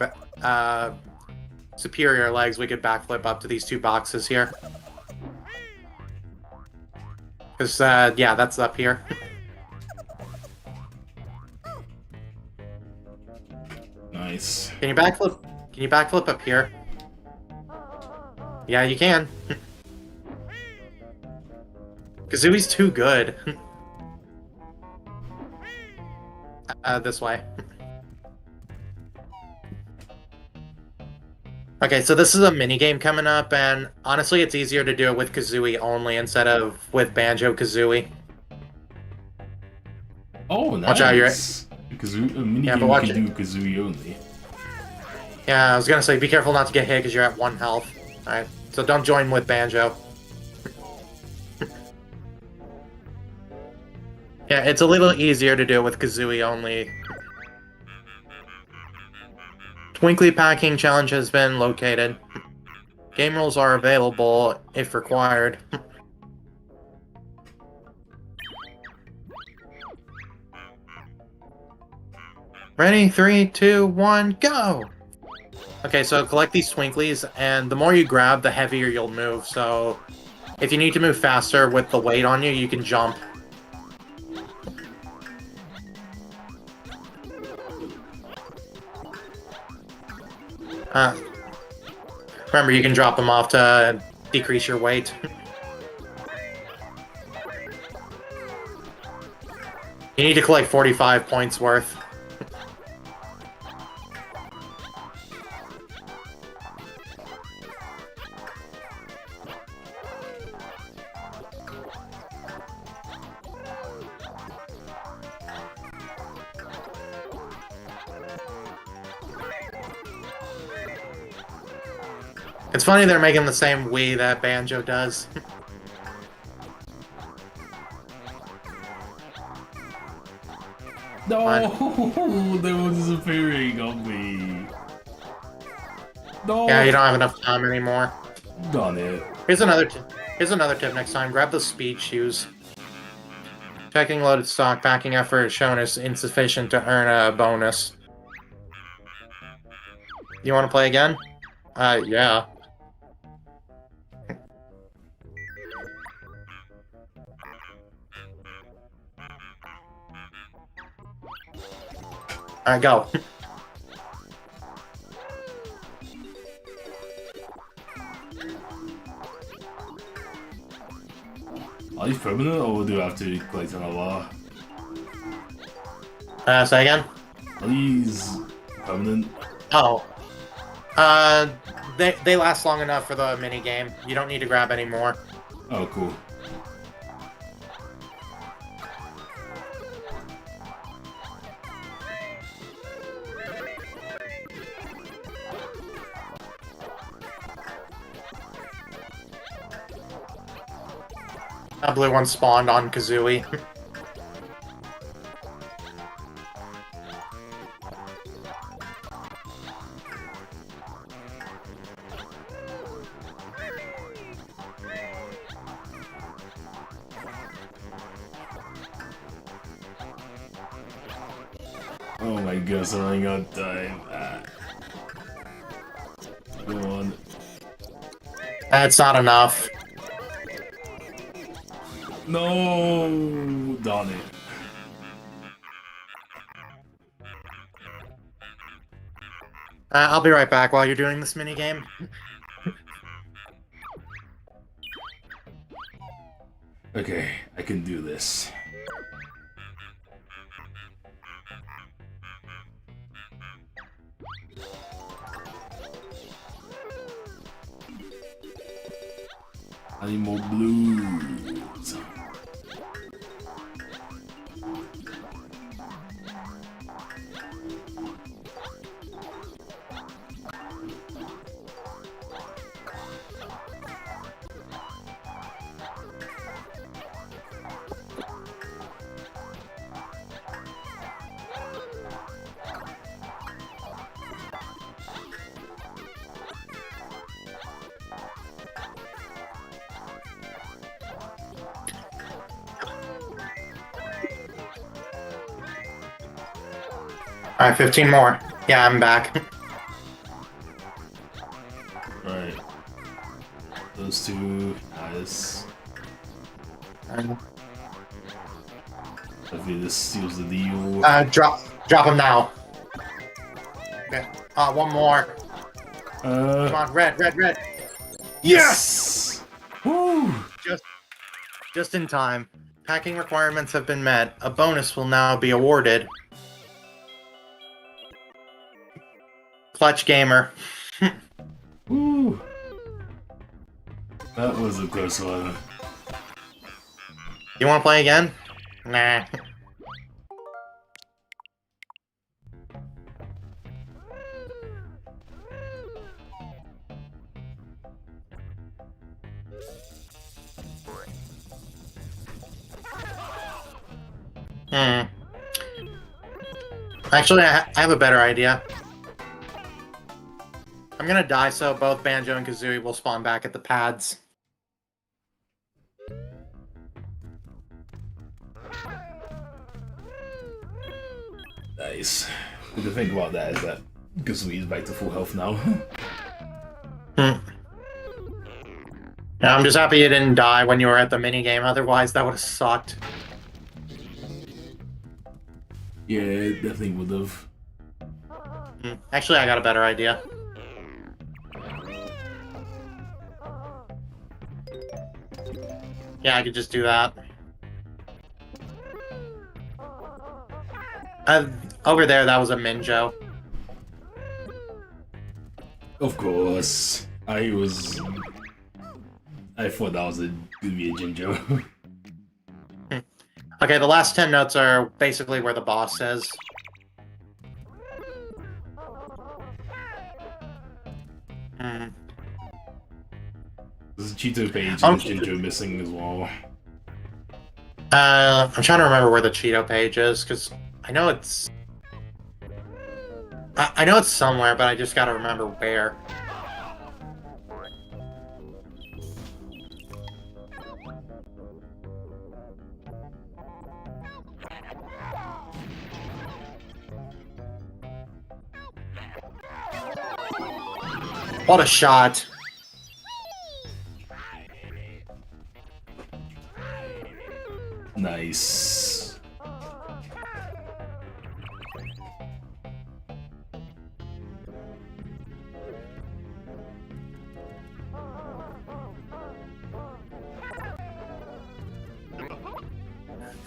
legs, we could backflip up to these 2 boxes here. Because, yeah, that's up here. Nice. Can you backflip? Can you backflip up here? Yeah, you can. Kazooie's too good. This way. Okay, so this is a minigame coming up, and honestly, it's easier to do it with Kazooie only instead of with Banjo Kazooie. Oh, nice. Watch out, you're... Kazooie, a minigame Yeah, but you watch can it. do Kazooie only. Yeah, I was gonna say, be careful not to get hit because you're at 1 health. Alright, so don't join with Banjo. Yeah, it's a little easier to do it with Kazooie only. Twinkly Packing Challenge has been located. Game rules are available if required. Ready? 3, 2, 1, go! Okay, so collect these Twinklies, and the more you grab, the heavier you'll move, so... If you need to move faster with the weight on you, you can jump. Remember, you can drop them off to decrease your weight. You need to collect 45 points worth. It's funny they're making the same Wii that Banjo does. No, there was a fairy on me. No. Yeah, you don't have enough time anymore. Done it. Here's another tip next time. Grab the speed shoes. Checking loaded stock. Packing effort shown is insufficient to earn a bonus. You want to play again? Yeah. Alright, go. Are these permanent or do I have to collect another? Say again? Are these permanent? Oh. They last long enough for the mini game. You don't need to grab any more. Oh, cool. That blue one spawned on Kazooie. Oh my gosh, I'm running out of time. Go on. That's not enough. No, darn it. I'll be right back while you're doing this mini game. Okay, I can do this. I need more blues. Alright, 15 more. Yeah, I'm back. Alright. Those two. Nice. Hopefully this seals the deal. Drop him now. Okay. One more. Come on, red. Yes! Woo! Just in time. Packing requirements have been met. A bonus will now be awarded. Clutch gamer. Woo! That was a close one. You want to play again? Nah. Actually, I have a better idea. I'm gonna die so both Banjo and Kazooie will spawn back at the pads. Nice. The good thing about that is that Kazooie is back to full health now. Yeah, I'm just happy you didn't die when you were at the minigame, otherwise that would have sucked. Yeah, it definitely would have. Actually, I got a better idea. Yeah, I could just do that. Over there, that was a Minjo. Of course. I thought that was gonna be a Jinjo. Okay, the last 10 notes are basically where the boss is. There's a Cheeto page and Jinjo missing as well. I'm trying to remember where the Cheeto page is, because I know it's... I know it's somewhere, but I just gotta remember where. What a shot. Nice.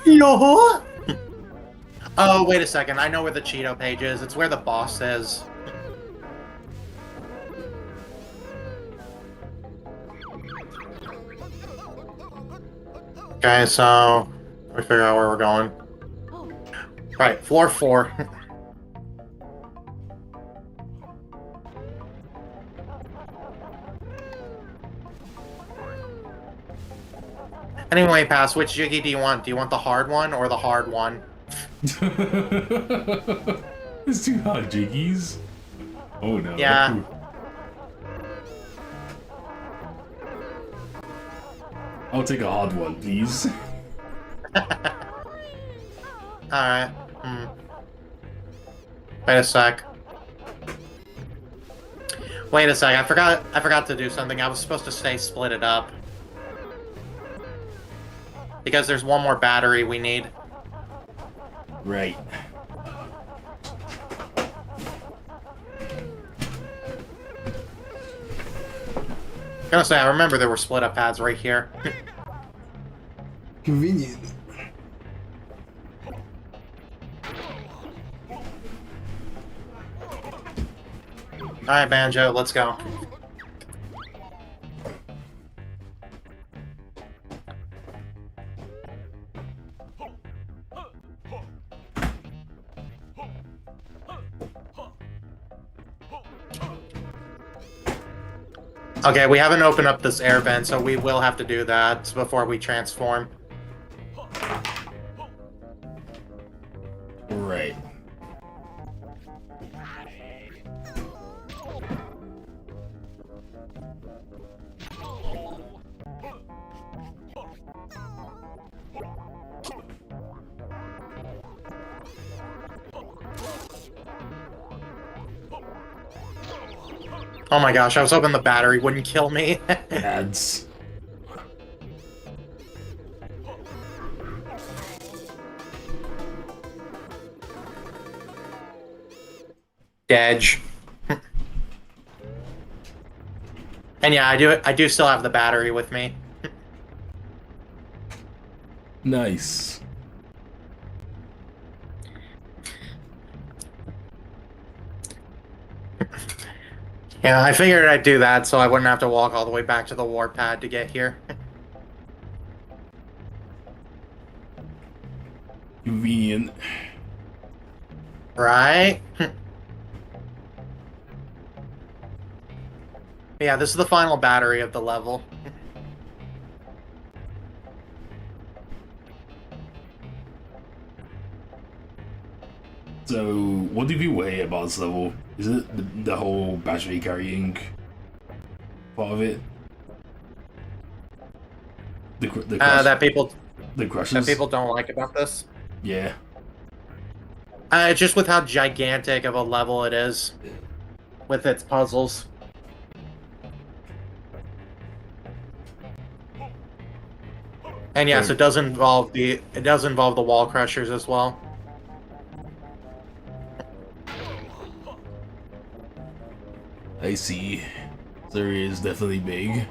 Yo! Oh, wait a second. I know where the Cheeto page is. It's where the boss is. Okay, so let me figure out where we're going. Right, floor 4. Anyway, Pass, which Jiggy do you want? Do you want the hard one or the hard one? It's too hard, Jiggies. Oh no. Yeah. I'll take a hard one, please. Alright. Wait a sec. Wait a sec, I forgot to do something. I was supposed to stay split it up. Because there's one more battery we need. Right. I'm gonna say, I remember there were split up pads right here. Convenient. Alright, Banjo, let's go. Okay, we haven't opened up this air vent, so we will have to do that before we transform. Right. Oh my gosh, I was hoping the battery wouldn't kill me. Ads. Edge. And yeah, I do still have the battery with me. Nice. Yeah, I figured I'd do that so I wouldn't have to walk all the way back to the warpad to get here. Convenient. Right? Yeah, this is the final battery of the level. So, what do people hate about this level? Is it the whole battery carrying part of it? The crush, That people the crushes? don't like about this. Yeah. Just with how gigantic of a level it is with its puzzles. And yes, it does involve the wall crushers as well. I see. There is definitely big.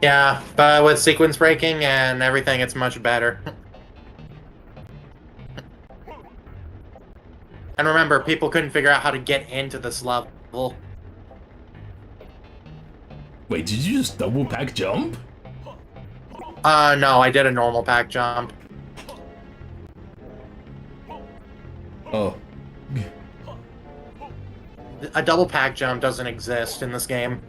Yeah, but with sequence breaking and everything, it's much better. And remember, people couldn't figure out how to get into this level. Wait, did you just double pack jump? No, I did a normal pack jump. Oh. A double pack jump doesn't exist in this game.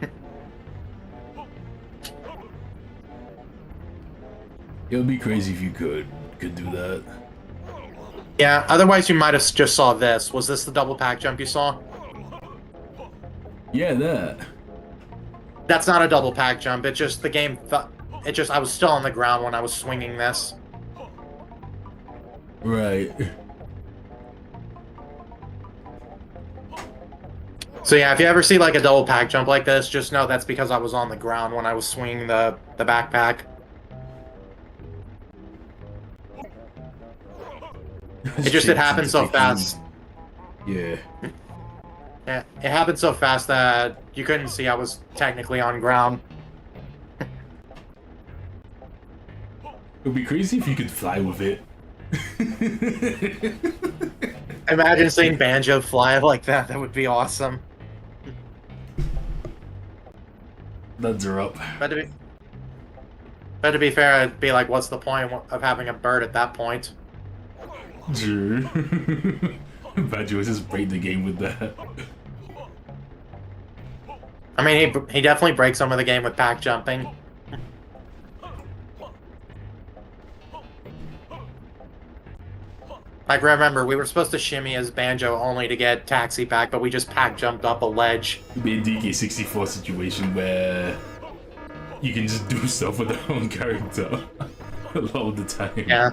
It would be crazy if you could do that. Yeah, otherwise you might have just saw this. Was this the double pack jump you saw? Yeah, that. That's not a double pack jump. It just, the game, I was still on the ground when I was swinging this. Right. So yeah, if you ever see like a double pack jump like this, just know that's because I was on the ground when I was swinging the backpack. It happened so fast. Yeah. Yeah, it happened so fast that you couldn't see I was technically on ground. It would be crazy if you could fly with it. Imagine seeing Banjo fly like that. That would be awesome. Nuts are up. But to be fair, I'd be like, what's the point of having a bird at that point? Sure. Banjo was just break the game with that. I mean, he definitely breaks some of the game with pack jumping. Like, remember, we were supposed to shimmy as Banjo only to get Taxi Pack, but we just pack jumped up a ledge. It'd be a DK64 situation where you can just do stuff with their own character a lot of the time. Yeah.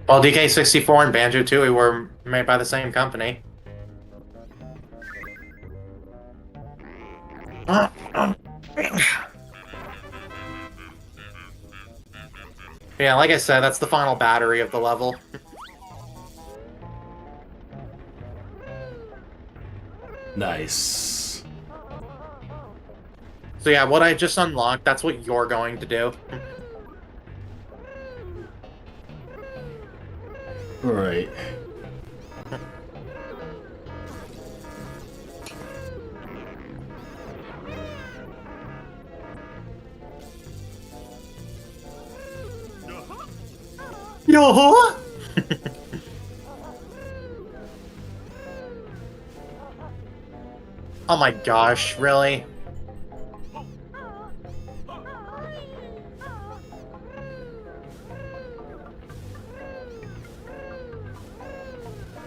Well, DK64 and Banjo Tooie were made by the same company. Yeah, like I said, that's the final battery of the level. Nice. So yeah, what I just unlocked, that's what you're going to do. Alright. Yo! Oh my gosh, really?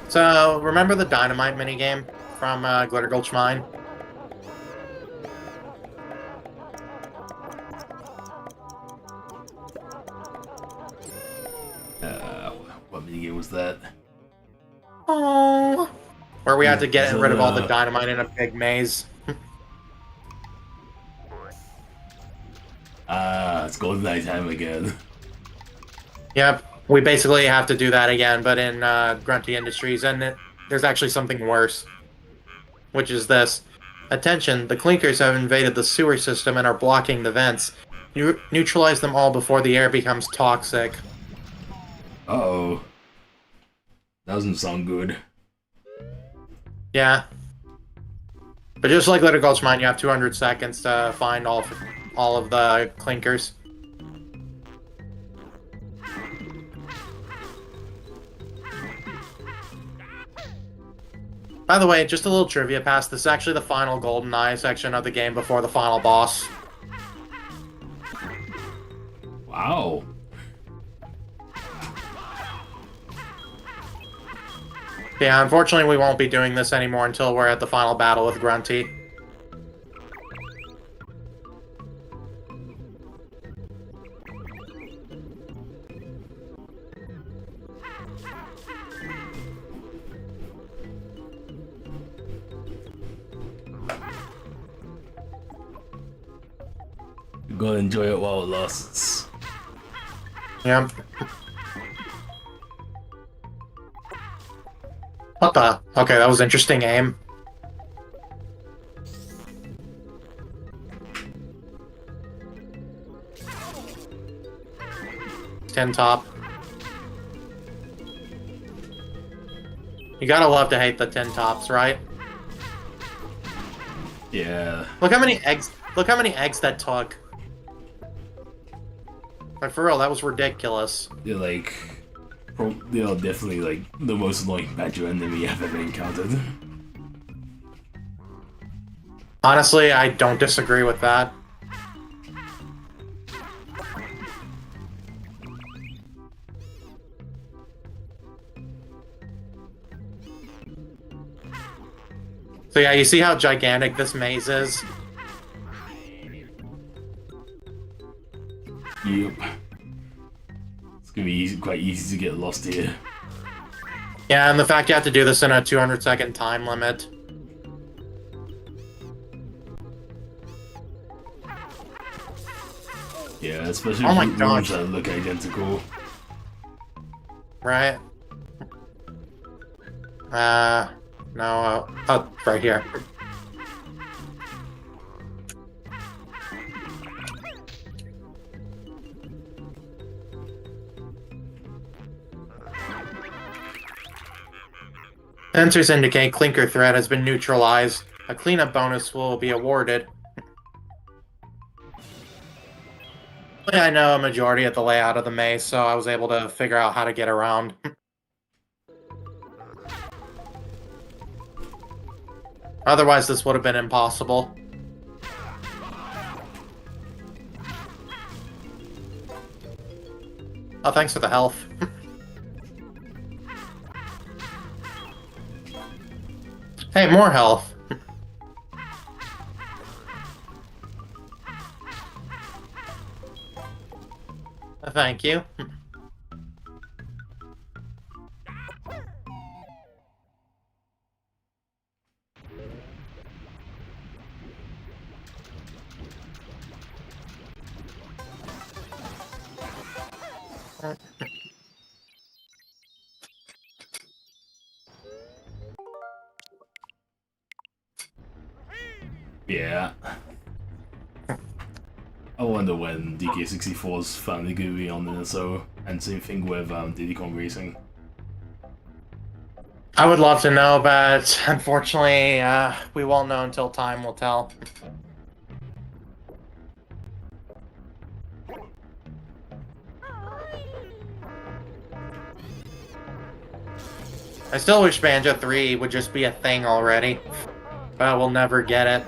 So, remember the dynamite minigame from Glitter Gulch Mine? What minigame was that? Oh. we had to get So, rid of all the dynamite in a big maze. It's golden nighttime again. Yep, we basically have to do that again, but in Grunty Industries, and there's actually something worse, which is this. Attention, the clinkers have invaded the sewer system and are blocking the vents. Neutralize them all before the air becomes toxic. Uh-oh. That doesn't sound good. Yeah. But just like Little Gulch Mine, you have 200 seconds to find all of the clinkers. By the way, just a little trivia pass. This is actually the final Golden Eye section of the game before the final boss. Wow. Yeah, unfortunately we won't be doing this anymore until we're at the final battle with Grunty. You gotta enjoy it while it lasts. Yep. What the? Okay, that was interesting aim. Tin top. You gotta love to hate the tin tops, right? Yeah. Look how many eggs. Look how many eggs that took. Like for real, that was ridiculous. They're like... They are definitely like the most annoying Banjo enemy I've ever encountered. Honestly, I don't disagree with that. So yeah, you see how gigantic this maze is? Yep. It's gonna be quite easy to get lost here. Yeah, and the fact you have to do this in a 200-second time limit. Yeah, especially Oh my rooms gosh. that look identical. Right? No, oh, right here. Answers indicate Clinker threat has been neutralized. A cleanup bonus will be awarded. I know a majority of the layout of the maze, so I was able to figure out how to get around. Otherwise, this would have been impossible. Oh, thanks for the health. Hey, more health. Thank you. Yeah. I wonder when DK64 is finally going to be on there, so, and same thing with Diddy Kong Racing. I would love to know, but unfortunately, we won't know until time will tell. I still wish Banjo 3 would just be a thing already, but we'll never get it.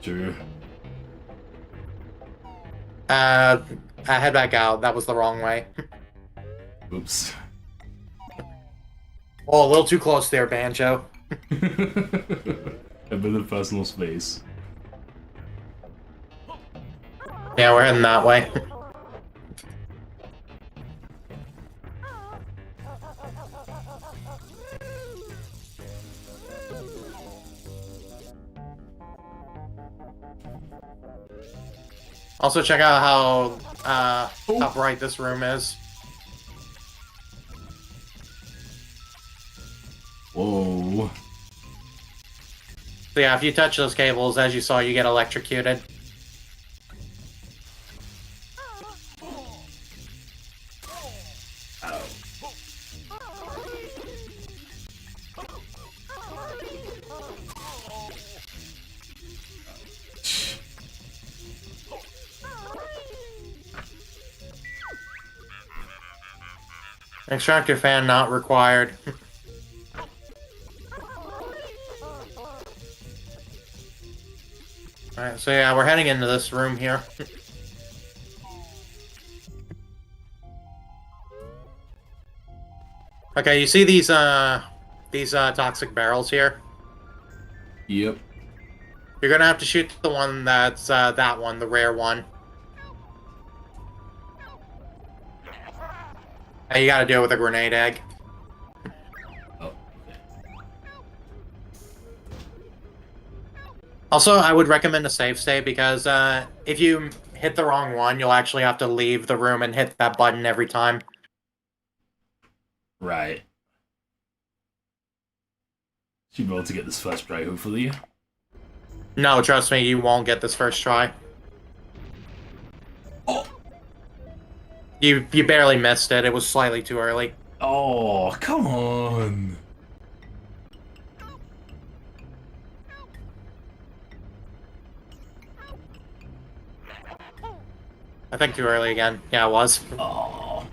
True. I head back out. That was the wrong way. Oops. Oh, a little too close there, Banjo. A bit of personal space. Yeah, we're heading that way. Also, check out how bright this room is. Whoa. So yeah, if you touch those cables, as you saw, you get electrocuted. Ow. Extractor fan not required. Alright, so yeah, we're heading into this room here. Okay, you see these toxic barrels here? Yep. You're gonna have to shoot the one that's, that one, the rare one. And you gotta do it with a grenade egg. Oh, okay. Also, I would recommend a save state because, if you hit the wrong one, you'll actually have to leave the room and hit that button every time. Right. Should be able to get this first try, hopefully. No, trust me, you won't get this first try. Oh! You barely missed it. It was slightly too early. Oh, come on! I think too early again. Yeah, it was. Oh.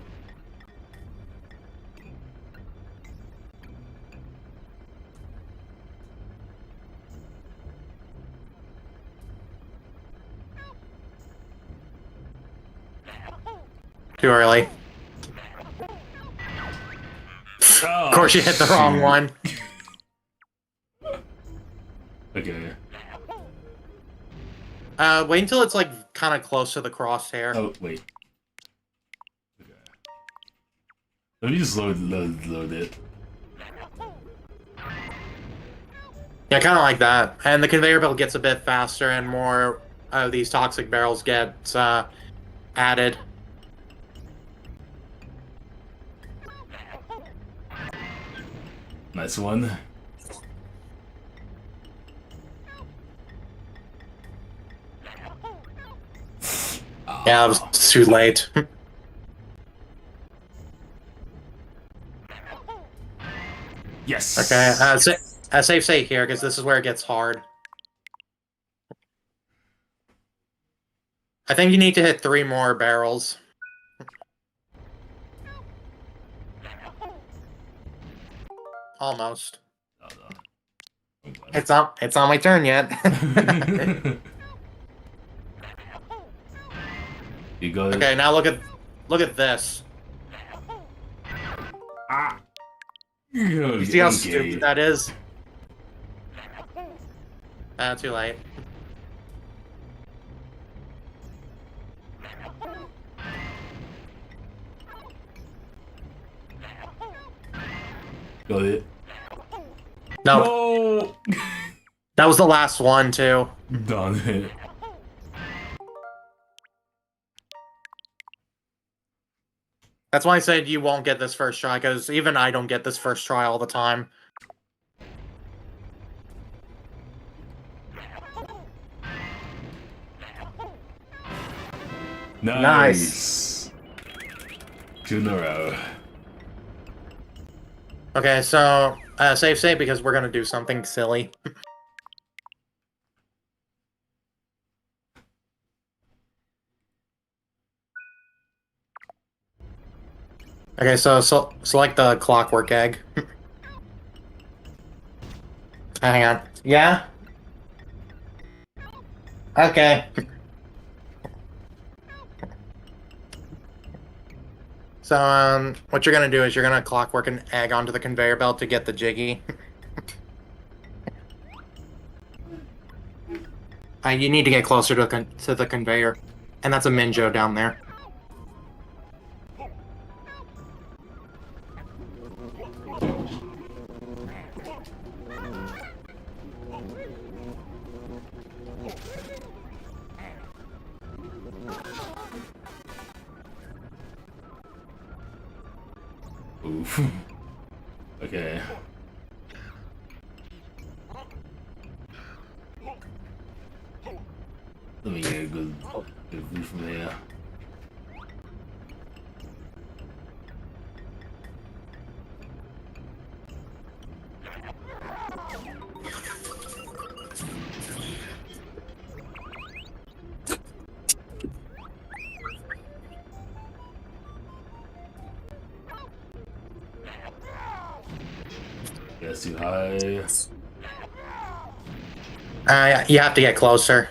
Too early. Of course you hit the wrong one. Okay. Wait until it's, like, kind of close to the crosshair. Oh, wait. Okay. Let me just load it. Yeah, kind of like that. And the conveyor belt gets a bit faster and more of these toxic barrels get, added. Nice one. Yeah, it was too late. Yes! Okay, safe state here, because this is where it gets hard. I think you need to hit 3 more barrels. Almost. Oh, no. It's not my turn yet. You got it. Okay, now look at this. Ah! You see how stupid that is? Too late. Got it. No, No! that was the last one, too. Done it. That's why I said you won't get this first try, because even I don't get this first try all the time. Nice. 2 in a row. Okay, so, safe state because we're gonna do something silly. Okay, so select the clockwork egg. Hang on. Yeah? Okay. So, what you're gonna do is you're gonna clockwork an egg onto the conveyor belt to get the jiggy. You need to get closer to the conveyor. And that's a Minjo down there. Oof. Okay. Let me get a good view from here. That's too high. Yeah, you have to get closer.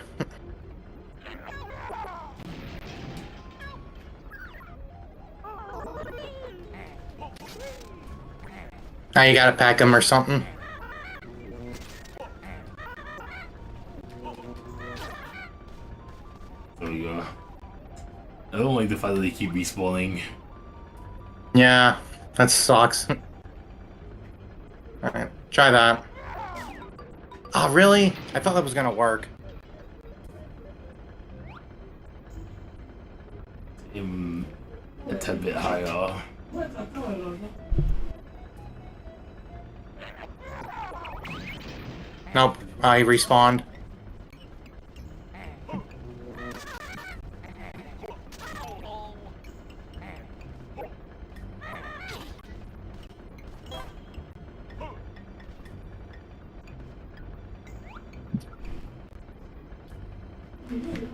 Now you gotta pack him or something. There we go. I don't like the fact that they keep respawning. Yeah, that sucks. Alright, try that. Oh, really? I thought that was gonna work. Him a tad bit higher. Nope, I respawned.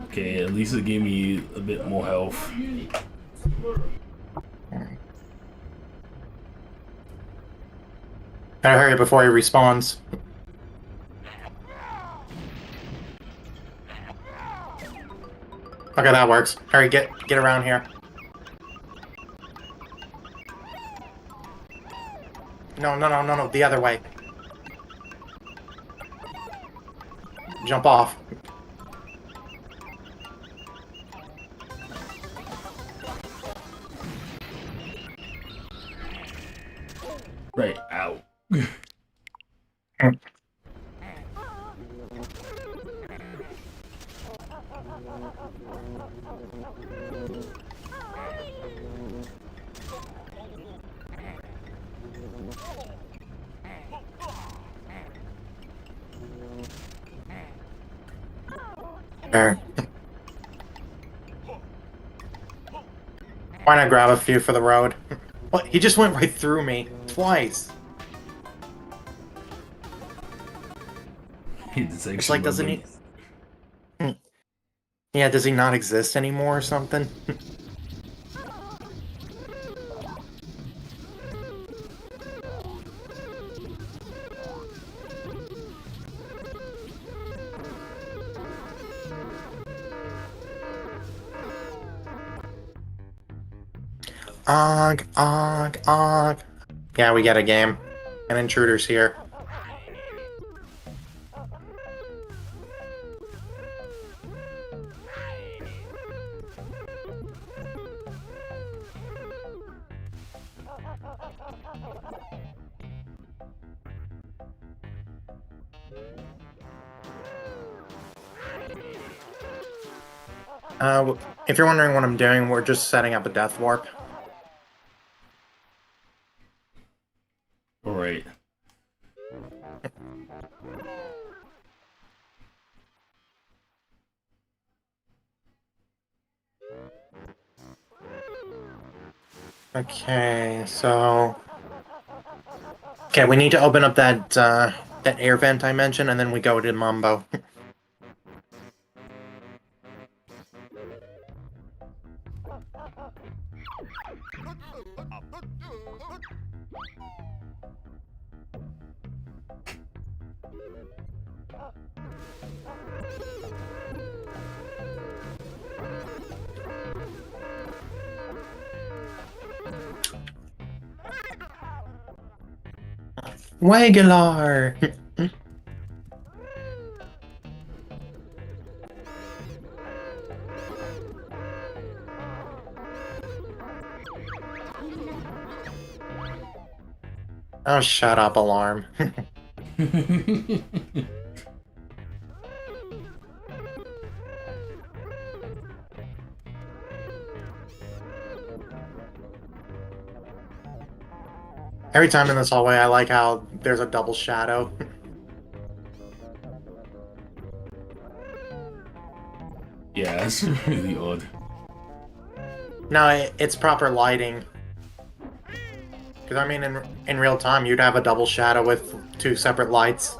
Okay, at least it gave me a bit more health. Gotta hurry before he respawns. Okay, that works. Hurry, get around here. No, the other way. Jump off. Right, ow. There. Why not grab a few for the road? What? He just went right through me. Twice. It's like, doesn't he... Yeah, does he not exist anymore or something? Og. Yeah, we get a game. And intruders here. If you're wondering what I'm doing, we're just setting up a death warp. Alright. Okay, so... Okay, we need to open up that, that air vent I mentioned, and then we go to Mambo. Wagular! Oh, shut up, alarm. Every time in this hallway, I like how there's a double shadow. Yeah, that's really odd. No, it's proper lighting. Because, I mean, in real time, you'd have a double shadow with 2 separate lights.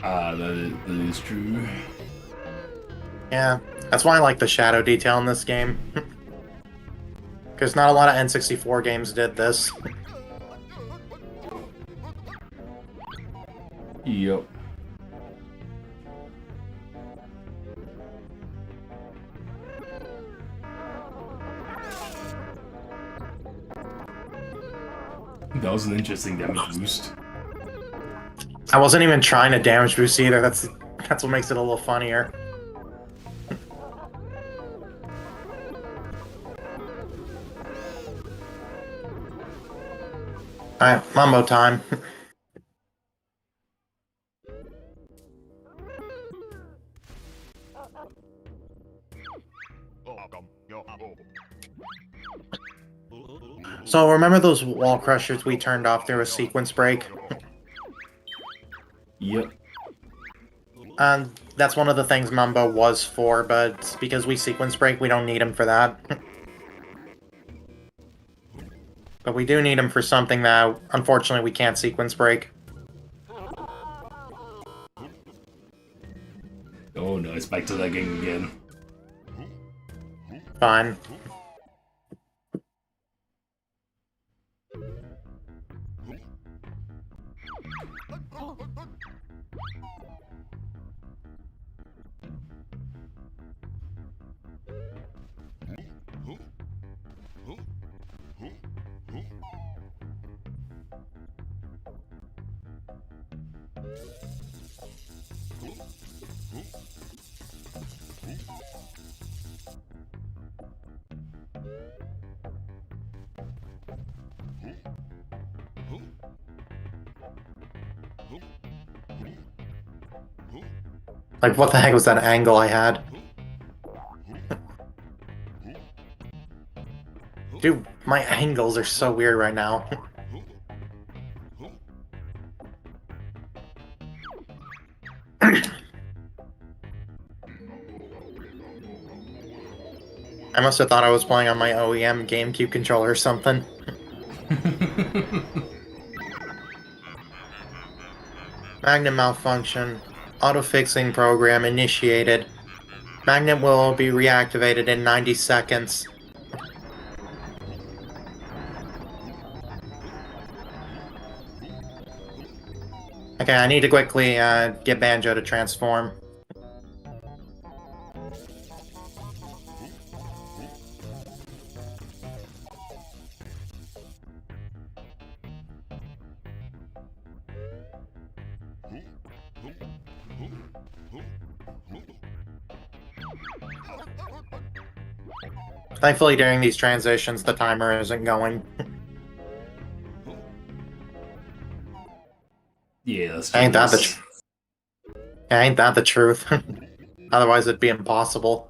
Ah, that is true. Yeah, that's why I like the shadow detail in this game. Because not a lot of N64 games did this. Yep. That was an interesting damage boost. I wasn't even trying to damage boost either. That's what makes it a little funnier. Alright, Mambo time. So remember those wall crushers we turned off through a sequence break? Yep. And that's one of the things Mambo was for, but because we sequence break, we don't need him for that. But we do need him for something that, unfortunately, we can't sequence break. Oh no, it's back to that game again. Fine. Like, what the heck was that angle I had? Dude, my angles are so weird right now. I must have thought I was playing on my OEM GameCube controller or something. Magnet malfunction. Auto-fixing program initiated. Magnet will be reactivated in 90 seconds. Okay, I need to quickly get Banjo to transform. Thankfully, during these transitions, the timer isn't going. Yeah, that's Ain't that ain't that the truth? Otherwise, it'd be impossible.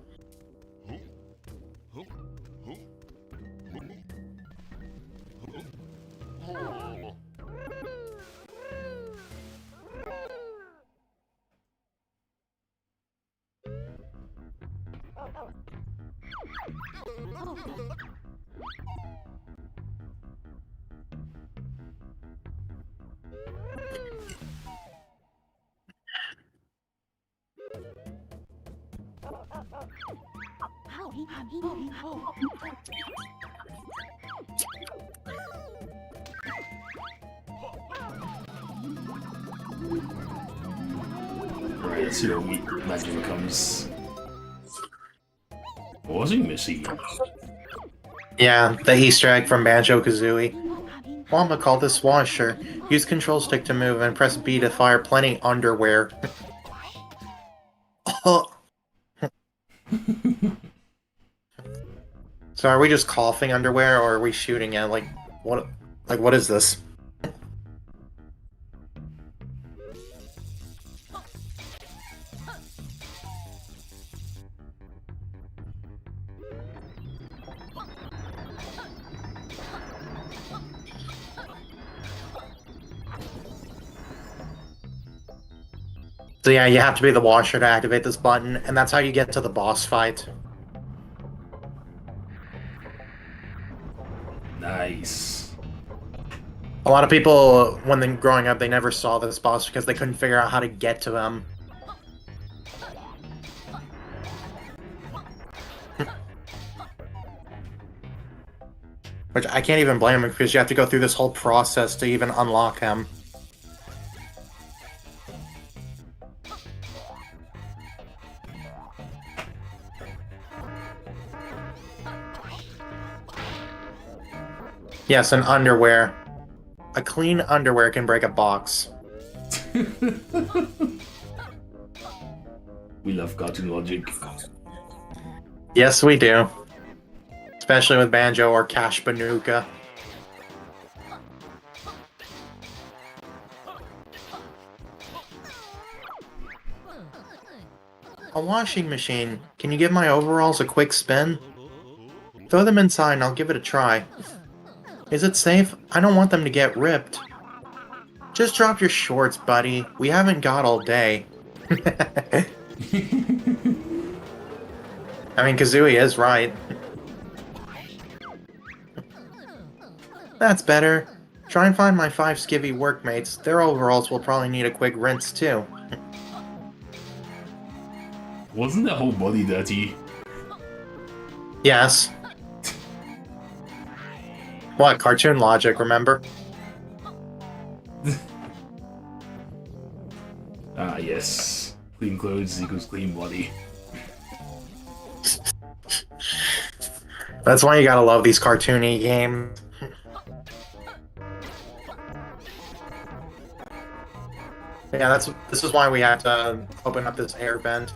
Right, let's see what Legend comes. Washing machine. Yeah, the Easter egg from Banjo-Kazooie. Well, I'm gonna call this washer. Use control stick to move and press B to fire plenty underwear. Oh. So are we just coughing underwear, or are we shooting it? Like, what is this? So yeah, you have to be the washer to activate this button, and that's how you get to the boss fight. Nice. A lot of people, when they're growing up, they never saw this boss because they couldn't figure out how to get to him. Which I can't even blame him because you have to go through this whole process to even unlock him. Yes, an underwear. A clean underwear can break a box. We love cartoon logic. Yes, we do. Especially with Banjo or Cash Banuka. A washing machine. Can you give my overalls a quick spin? Throw them inside and I'll give it a try. Is it safe? I don't want them to get ripped. Just drop your shorts, buddy. We haven't got all day. I mean, Kazooie is right. That's better. Try and find my 5 skivvy workmates. Their overalls will probably need a quick rinse, too. Wasn't that whole body dirty? Yes. What? Cartoon logic, remember? Ah, yes. Clean clothes equals clean body. That's why you gotta love these cartoony games. Yeah, this is why we had to open up this air vent.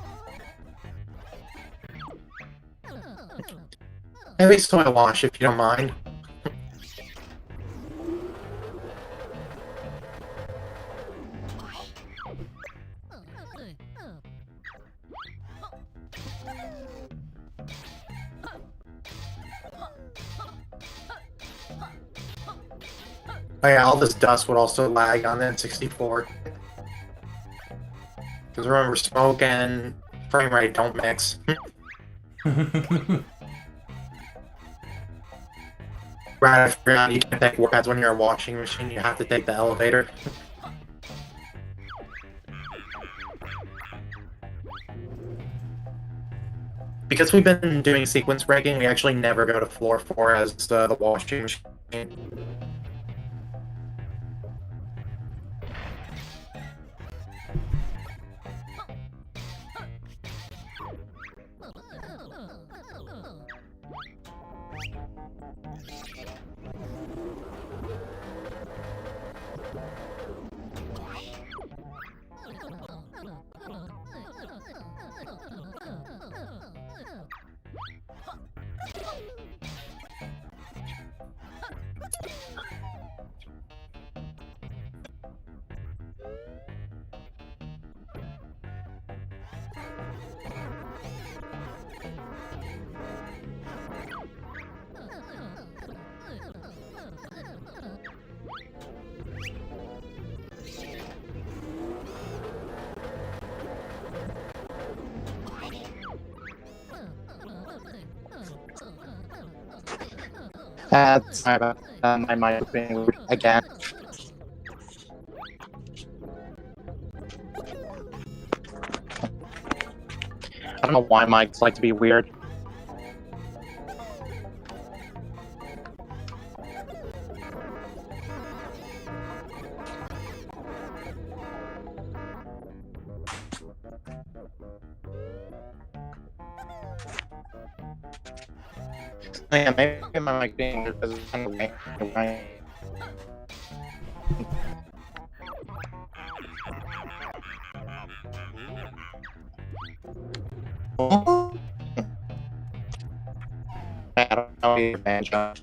Maybe soil wash if you don't mind. Oh yeah, all this dust would also lag on the N64. Because remember, smoke and frame rate don't mix. Right, I forgot you can take workouts when you're a washing machine, you have to take the elevator. Because we've been doing sequence breaking, we actually never go to floor 4 as the washing machine. Sorry about my mic being weird again. I don't know why mics like to be weird. Yeah, maybe my mic being weird because it's kind of weird. I don't know your Banjo.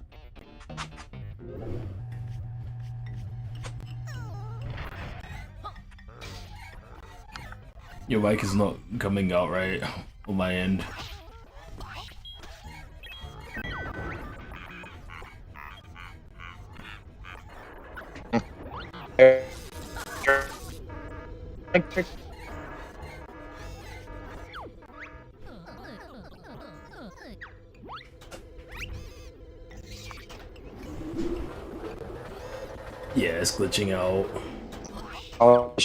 Your mic is not coming out right on my end. it's glitching out. Oh,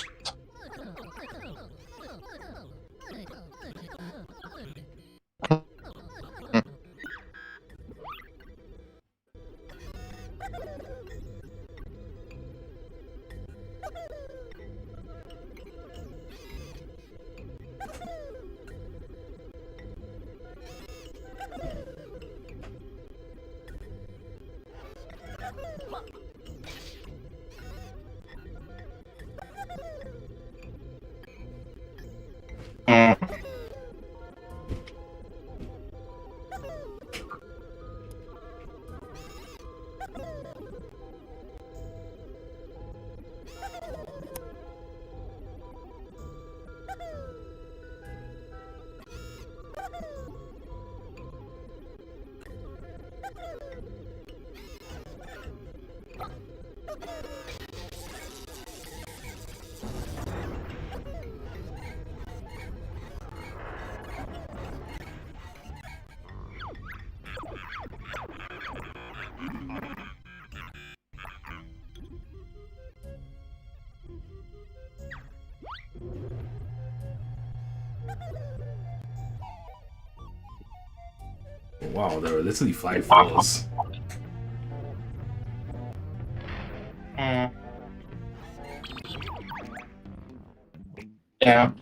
Wow, there are literally 5 floors. Yeah. Yeah.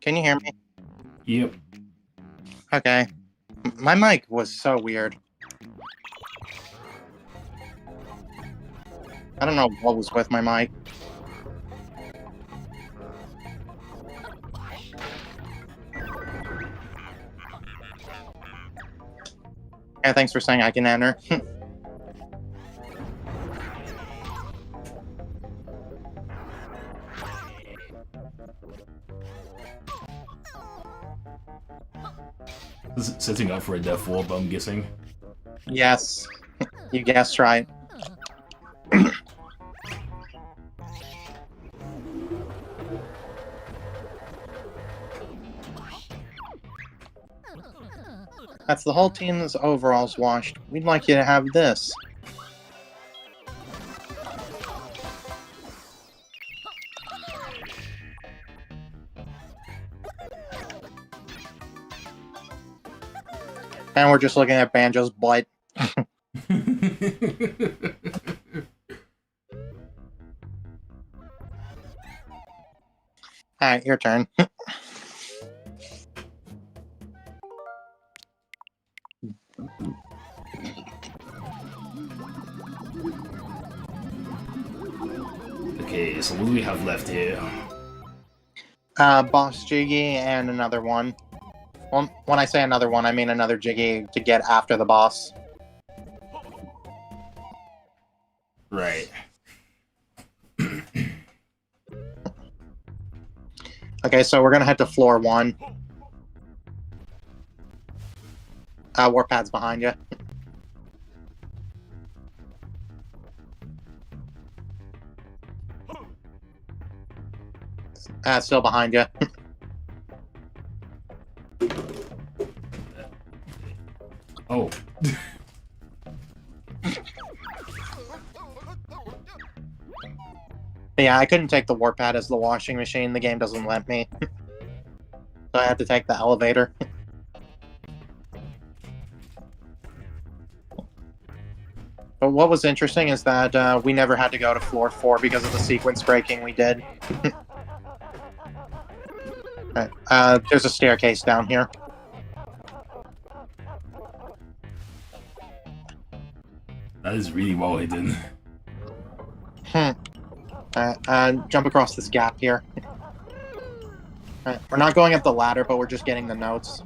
Can you hear me? Yep. Okay. My mic was so weird. I don't know what was with my mic. Yeah, thanks for saying I can enter. This is setting up for a death warp, I'm guessing. Yes. You guessed right. That's the whole team's overalls washed. We'd like you to have this. And we're just looking at Banjo's butt. Alright, your turn. Okay, so what do we have left here? Boss Jiggy and another one. Well, when I say another one, I mean another Jiggy to get after the boss. Right. Okay, so we're gonna head to floor 1. Warpad's behind you. Still behind you. Oh. Yeah, I couldn't take the warpad as the washing machine. The game doesn't let me. So I had to take the elevator. But what was interesting is that we never had to go to floor 4 because of the sequence breaking we did. Right, there's a staircase down here. That is really well hidden. Jump across this gap here. We're not going up the ladder, but we're just getting the notes.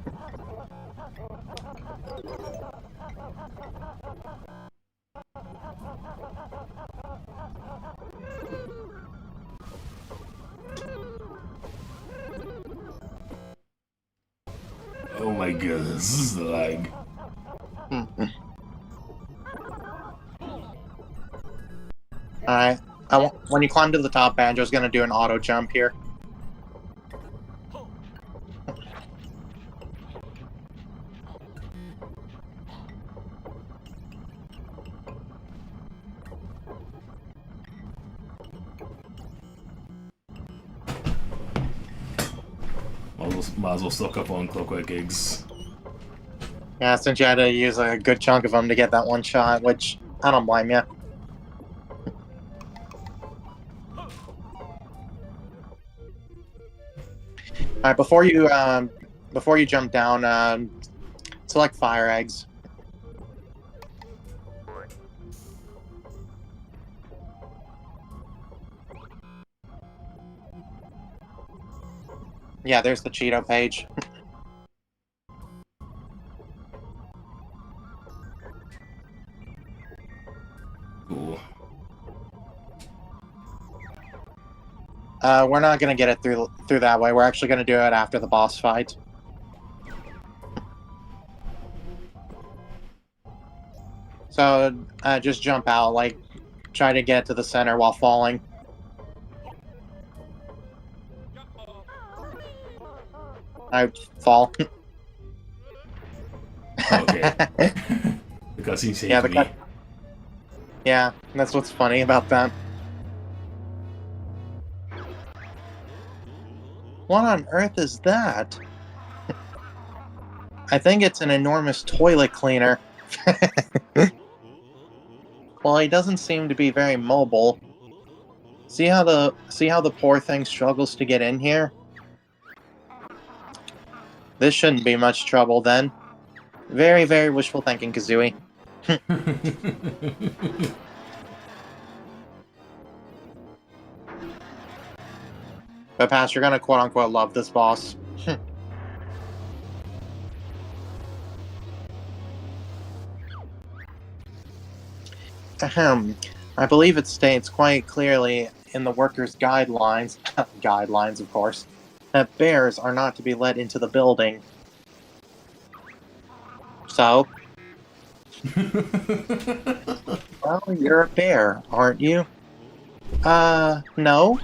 Oh my goodness, this is the lag. Alright, when you climb to the top, Banjo's gonna do an auto jump here. Might as well stock up on clockwork eggs. Yeah, since you had to use a good chunk of them to get that one shot, which I don't blame you. All right, before you jump down, select fire eggs. Yeah, there's the Cheeto page. Cool. We're not gonna get it through that way. We're actually gonna do it after the boss fight. So just jump out, like try to get to the center while falling. I fall. Okay. The cutscene saved Yeah, me. Yeah, that's what's funny about that. What on earth is that? I think it's an enormous toilet cleaner. Well, he doesn't seem to be very mobile. See how the poor thing struggles to get in here? This shouldn't be much trouble then. Very, very wishful thinking, Kazooie. But Pass, you're gonna quote-unquote love this boss. Ahem. I believe it states quite clearly in the workers' guidelines, guidelines of course, that bears are not to be let into the building. So? Well, you're a bear, aren't you? No?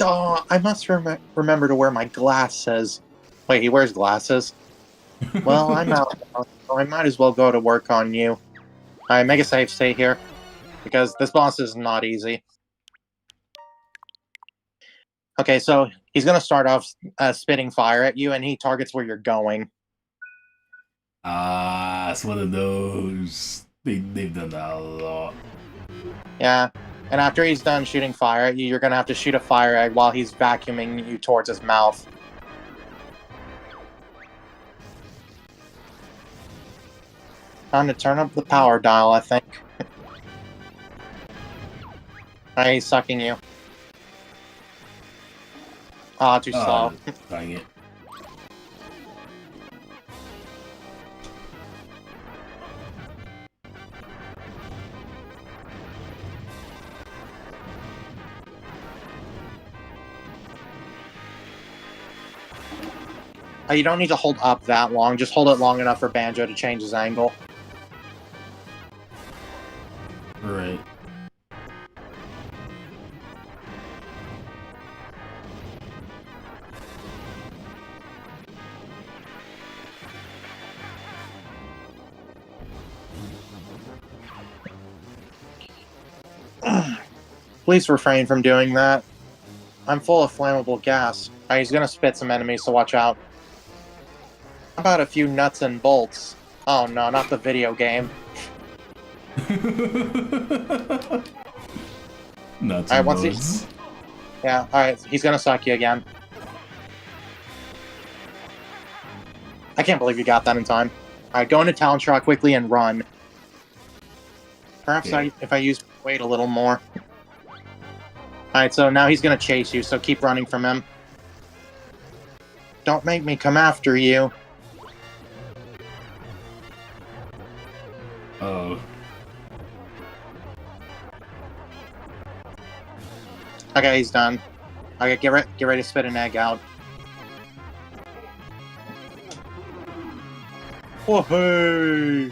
Oh, I must remember to wear my glasses. Wait, he wears glasses? Well, I'm out now, so I might as well go to work on you. Alright, make a safe stay here, because this boss is not easy. Okay, so he's gonna start off spitting fire at you, and he targets where you're going. It's one of those. They've done that a lot. Yeah, and after he's done shooting fire at you, you're gonna have to shoot a fire egg while he's vacuuming you towards his mouth. Time to turn up the power dial, I think. Alright, he's sucking you. Ah, too slow. Dang it. You don't need to hold up that long, just hold it long enough for Banjo to change his angle. Right. Please refrain from doing that. I'm full of flammable gas. He's gonna spit some enemies, so watch out. How about a few nuts and bolts? Oh no, not the video game. Nuts Alright, and once bolts. Yeah, alright, he's gonna suck you again. I can't believe you got that in time. Alright, go into Talon Shot quickly and run. Perhaps Okay. if I use weight a little more. Alright, so now he's gonna chase you, so keep running from him. Don't make me come after you. Oh. Okay, he's done. Okay, get ready to spit an egg out. Oh, hey!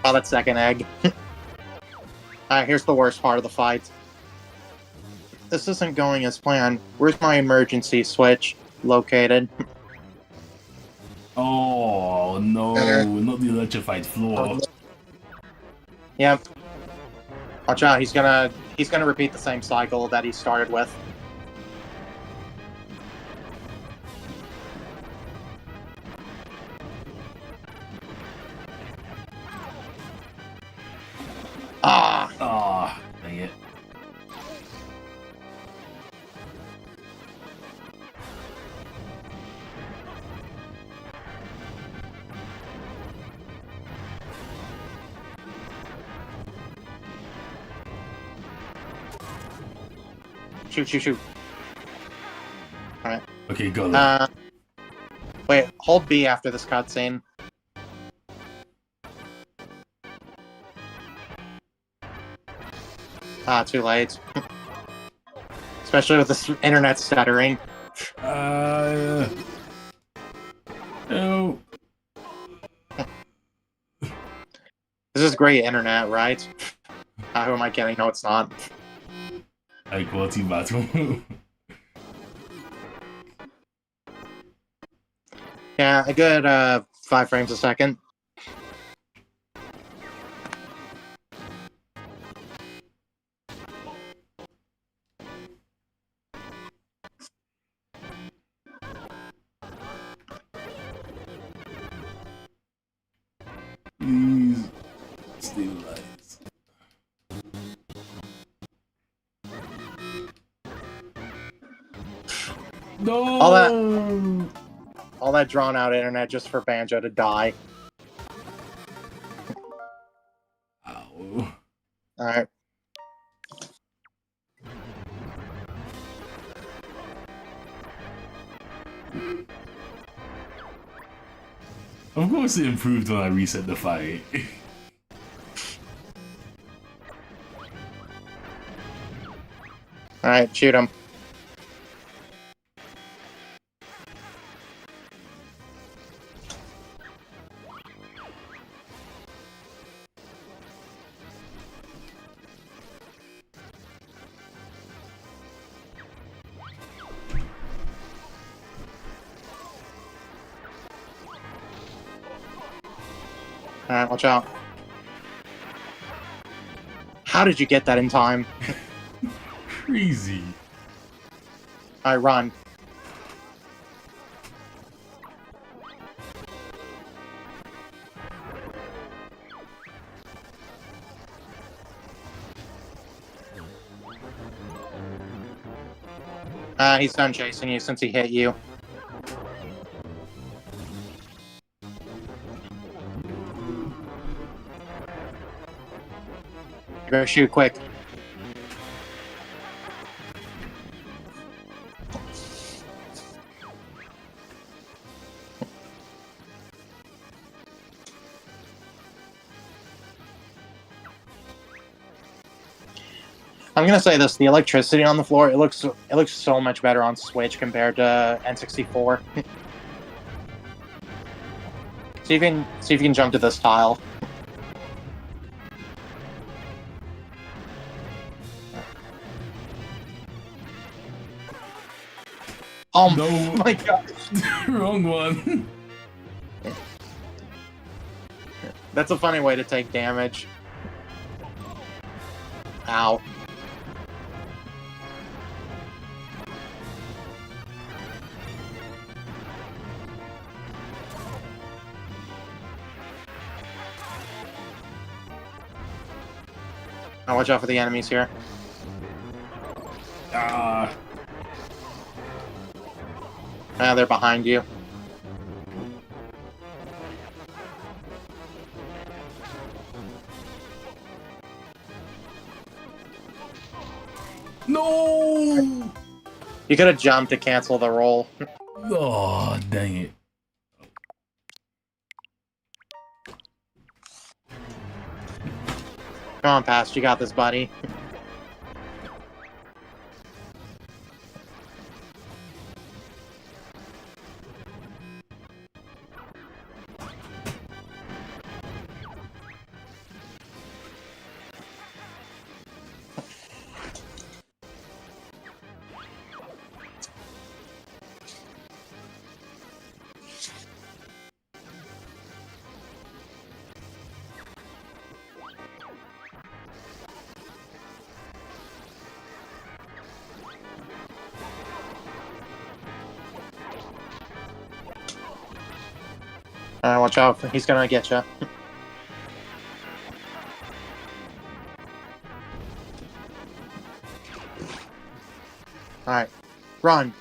Oh, that second egg. Alright, here's the worst part of the fight. This isn't going as planned. Where's my emergency switch located? Oh no, not the electrified floor. Yep. Watch out, he's gonna repeat the same cycle that he started with. Ah! Ah, dang it. Shoot, shoot, shoot. Alright. Okay, go there. Wait, hold B after this cutscene. Ah, too late. Especially with this internet stuttering. No. This is great internet, right? Who am I kidding? No, it's not. High quality battle. Yeah, a good 5 frames a second. Please stabilize. No. All that drawn out internet just for Banjo to die. Ow. Alright. Of course it improved when I reset the fight. Alright, shoot him. Alright, watch out. How did you get that in time? Crazy. Alright, run. He's done chasing you since he hit you. You better shoot quick. I'm gonna say this: the electricity on the floor, it looks so much better on Switch compared to N64. See if you can jump to this tile. Oh No. my god! Wrong one. That's a funny way to take damage. Ow. Now watch out for the enemies here. Ah. They're behind you. No. You could have jumped to cancel the roll. Oh, dang it. Come on, Past, you got this, buddy. Watch out. He's gonna get you. Alright. Run.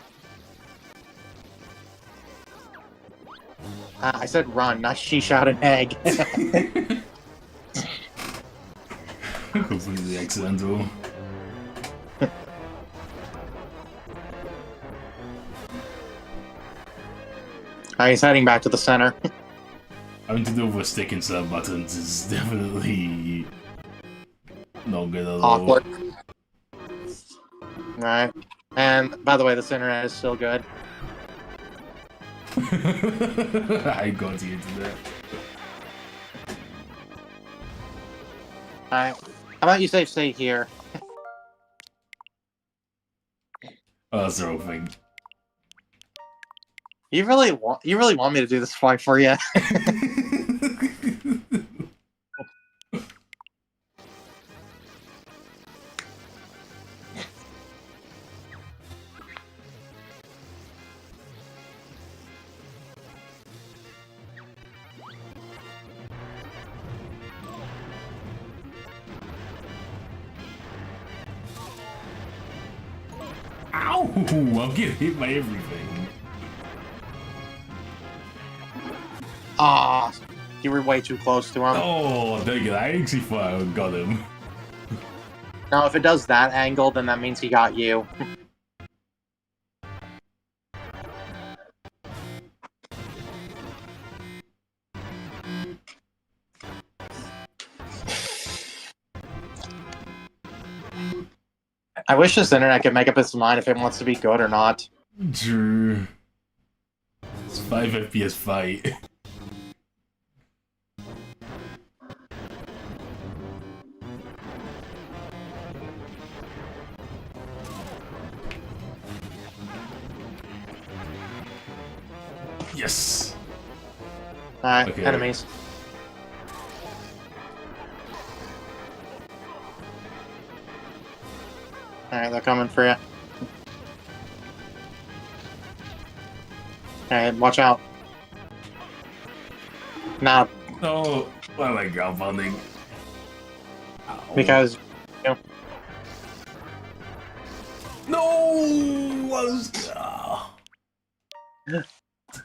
I said run, not she shot an egg. Completely accidental. Alright, he's heading back to the center. Having to do with stick and sub buttons is definitely not good at all. Awkward. Alright. And, by the way, this internet is still good. I got the internet. Alright. How about you stay here? Oh, that's the wrong thing. You really want me to do this fight for you? Ow! I'm getting hit by everything. Ah, you were way too close to him. Oh, dang it. I actually thought I got him. Now, if it does that angle, then that means he got you. I wish this internet could make up its mind if it wants to be good or not. True. It's 5 FPS fight. Yes! Alright, Okay. enemies. Alright, they're coming for you. Alright, watch out. Nah, Oh, why am I ground pounding? Ow. because... No! What was...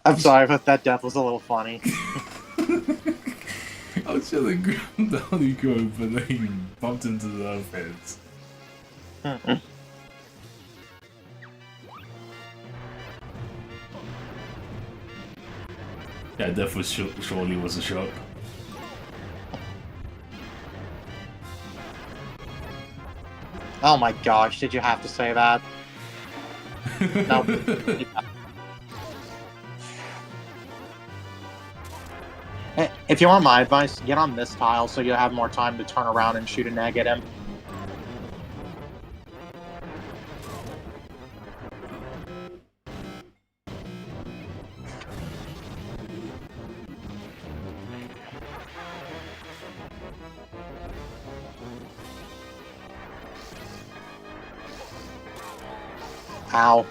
I'm sorry, but that death was a little funny. I was trying to grab the honeycomb, but then he bumped into the other fence. Yeah, death was surely was a shock. Oh my gosh, did you have to say that? No. If you want my advice, get on this tile so you have more time to turn around and shoot an egg at him. Ow.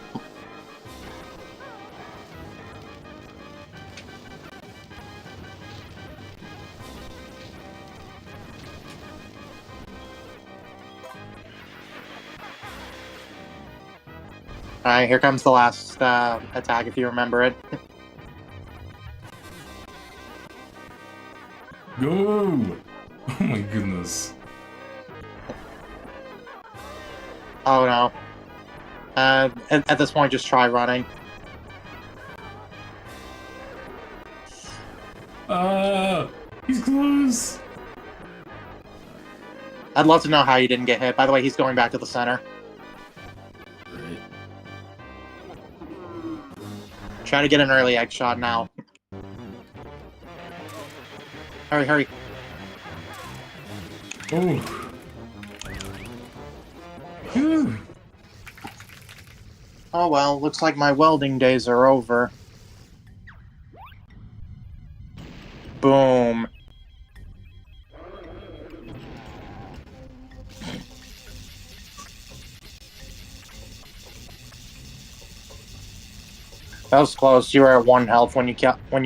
Alright, here comes the last attack, if you remember it. Go! Oh my goodness. Oh no. At this point, just try running. He's close! I'd love to know how you didn't get hit. By the way, he's going back to the center. Right. Try to get an early egg shot now. Hurry, hurry. Oh! Phew. Oh well, looks like my welding days are over. Boom. That was close. You were at 1 health when you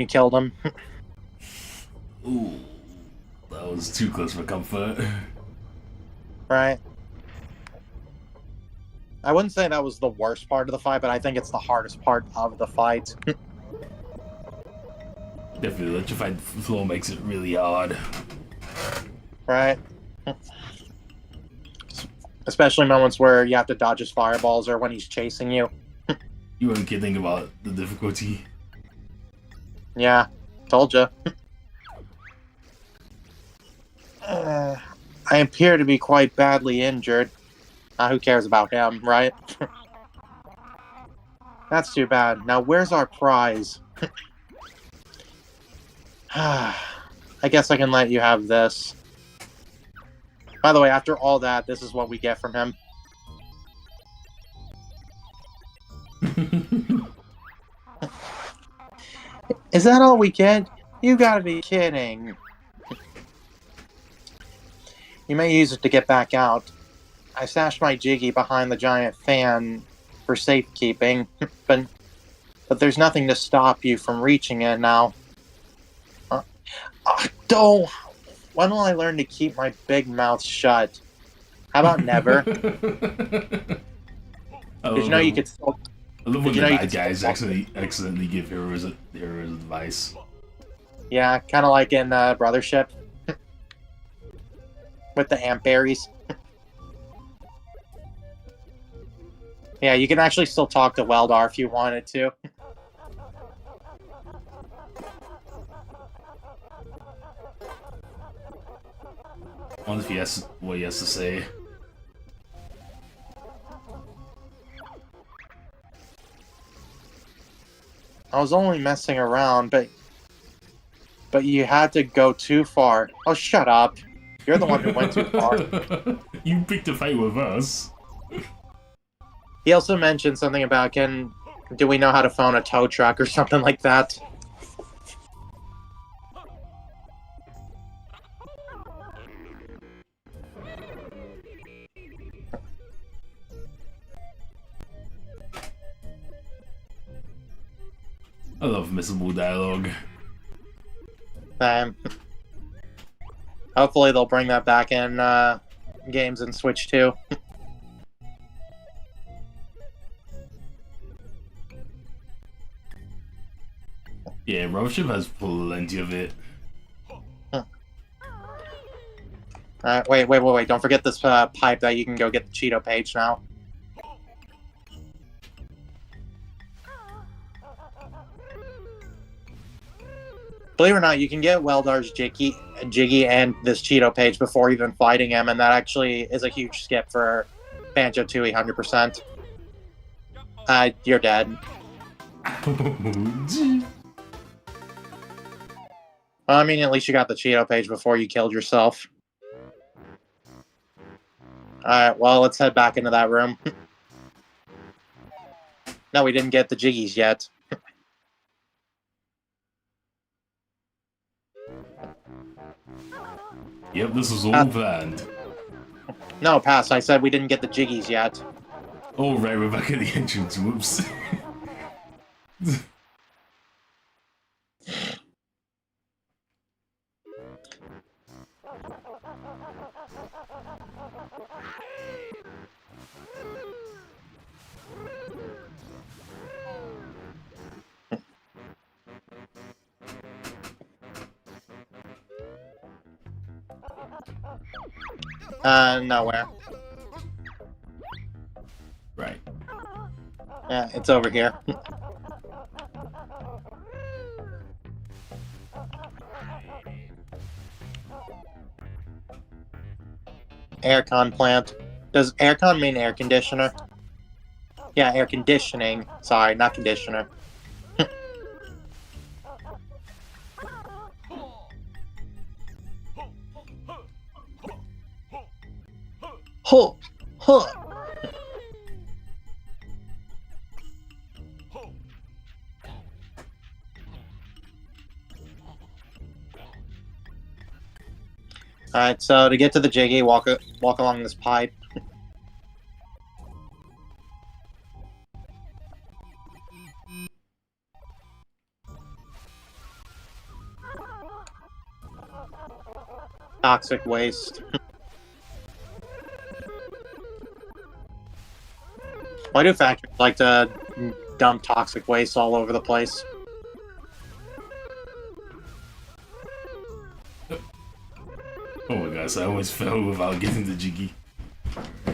killed him. Ooh, that was too close for comfort. Right? I wouldn't say that was the worst part of the fight, but I think it's the hardest part of the fight. Definitely, electrified flow makes it really hard. Right? Especially moments where you have to dodge his fireballs or when he's chasing you. You weren't kidding about the difficulty. Yeah, told you. I appear to be quite badly injured. Who cares about him, right? That's too bad. Now, where's our prize? I guess I can let you have this. By the way, after all that, this is what we get from him. Is that all we get? You gotta be kidding. You may use it to get back out. I stashed my Jiggy behind the giant fan for safekeeping, but there's nothing to stop you from reaching it now. Don't. Why don't I learn to keep my big mouth shut? How about never? I Did you love know you when, could still? I love Did when you the know you bad could still? guys accidentally give heroes advice. Yeah, kind of like in Brothership with the ant berries. Yeah, you can actually still talk to Weldar if you wanted to. I wonder if he has what he has to say. I was only messing around, but you had to go too far. Oh, shut up! You're the one who went too far. You picked a fight with us. He also mentioned something about do we know how to phone a tow truck or something like that? I love missable dialogue. Hopefully they'll bring that back in games and Switch too. Yeah, Roship has plenty of it. Wait. Don't forget this pipe that you can go get the Cheeto page now. Believe it or not, you can get Weldar's Jiggy and this Cheeto page before even fighting him, and that actually is a huge skip for Banjo Tooie 100%. You're dead. Well, I mean, at least you got the Cheeto page before you killed yourself. Alright, well, let's head back into that room. No, we didn't get the Jiggies yet. Yep, this was all planned. No, pass. I said we didn't get the Jiggies yet. Oh, right, we're back at the entrance. Whoops. Nowhere. Right. Yeah, it's over here. Aircon plant. Does aircon mean air conditioner? Yeah, air conditioning. Sorry, not conditioner. Huh. Huh. Alright, so to get to the Jiggy, walk along this pipe. toxic waste. Why do factories like to dump toxic waste all over the place? Oh my gosh, I almost fell without getting the jiggy.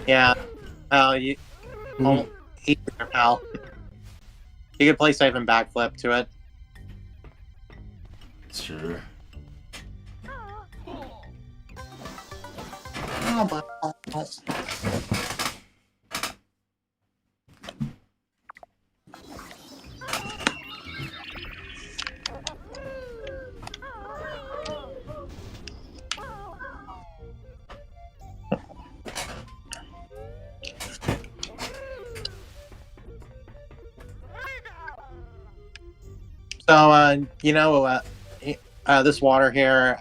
Yeah. You Ooh, eat your pal. You could play save and backflip to it. sure. So, this water here,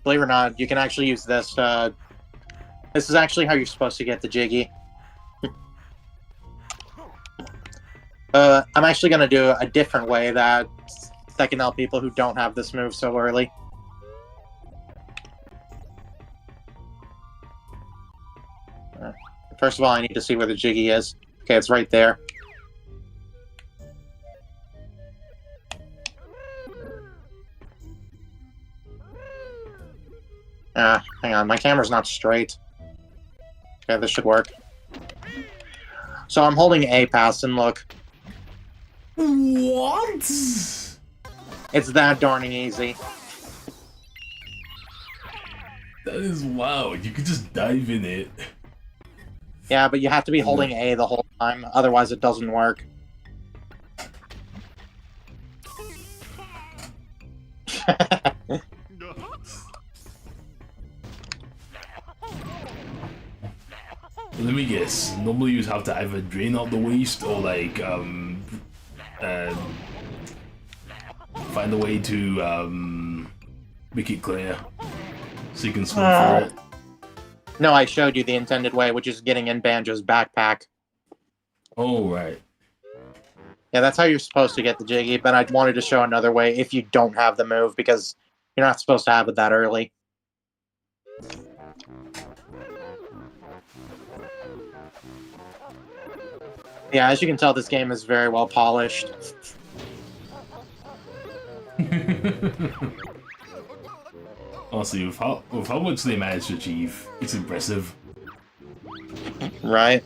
believe it or not, you can actually use this. This is actually how you're supposed to get the jiggy. I'm actually going to do a different way that can help people who don't have this move so early. First of all, I need to see where the jiggy is. Okay, it's right there. Hang on, my camera's not straight. Okay, this should work. So I'm holding A pass, and look. What? It's that darning easy. That is wild. You could just dive in it. Yeah, but you have to be holding A the whole time, otherwise it doesn't work. Let me guess. Normally you'd have to either drain out the waste or like find a way to make it clear so you can swim through it. No, I showed you the intended way, which is getting in Banjo's backpack. Oh right. Yeah, that's how you're supposed to get the jiggy, but I wanted to show another way if you don't have the move, because you're not supposed to have it that early. Yeah, as you can tell, this game is very well polished. Honestly, with how much they managed to achieve, it's impressive. Right?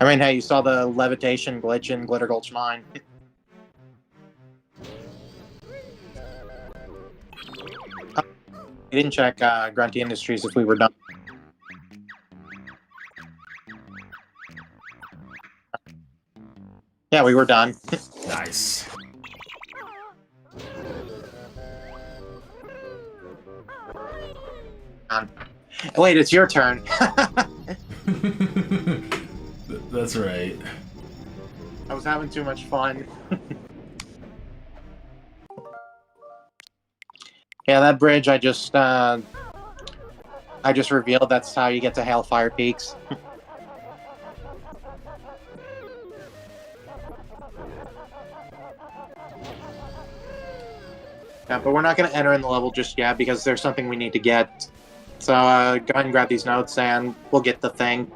I mean, hey, you saw the levitation glitch in Glitter Gulch Mine. We didn't check Grunty Industries if we were done. Yeah, we were done. Nice. Wait, it's your turn. That's right. I was having too much fun. Yeah, that bridge I just revealed that's how you get to Hailfire Peaks. Yeah, but we're not going to enter in the level just yet because there's something we need to get. So go ahead and grab these notes and we'll get the thing.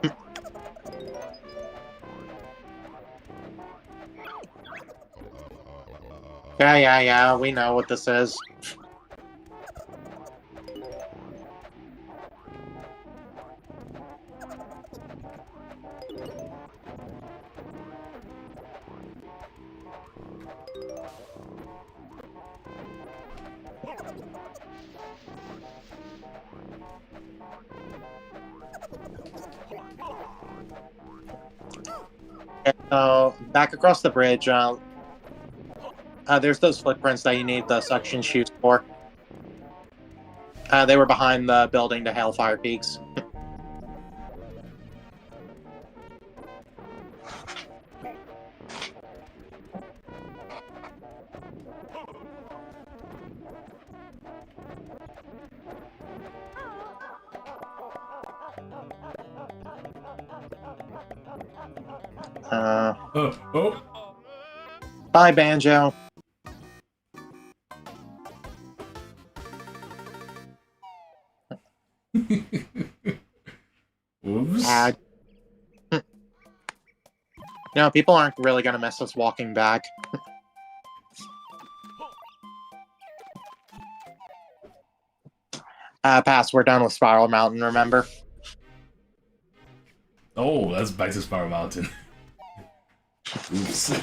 Yeah, we know what this is. So, back across the bridge, there's those footprints that you need the suction shoes for. They were behind the building to Hailfire Peaks. Oh. Bye, Banjo. Whoops. No, people aren't really gonna miss us walking back. Pass, we're done with Spiral Mountain, remember? Oh, that's back to Spiral Mountain. Oops.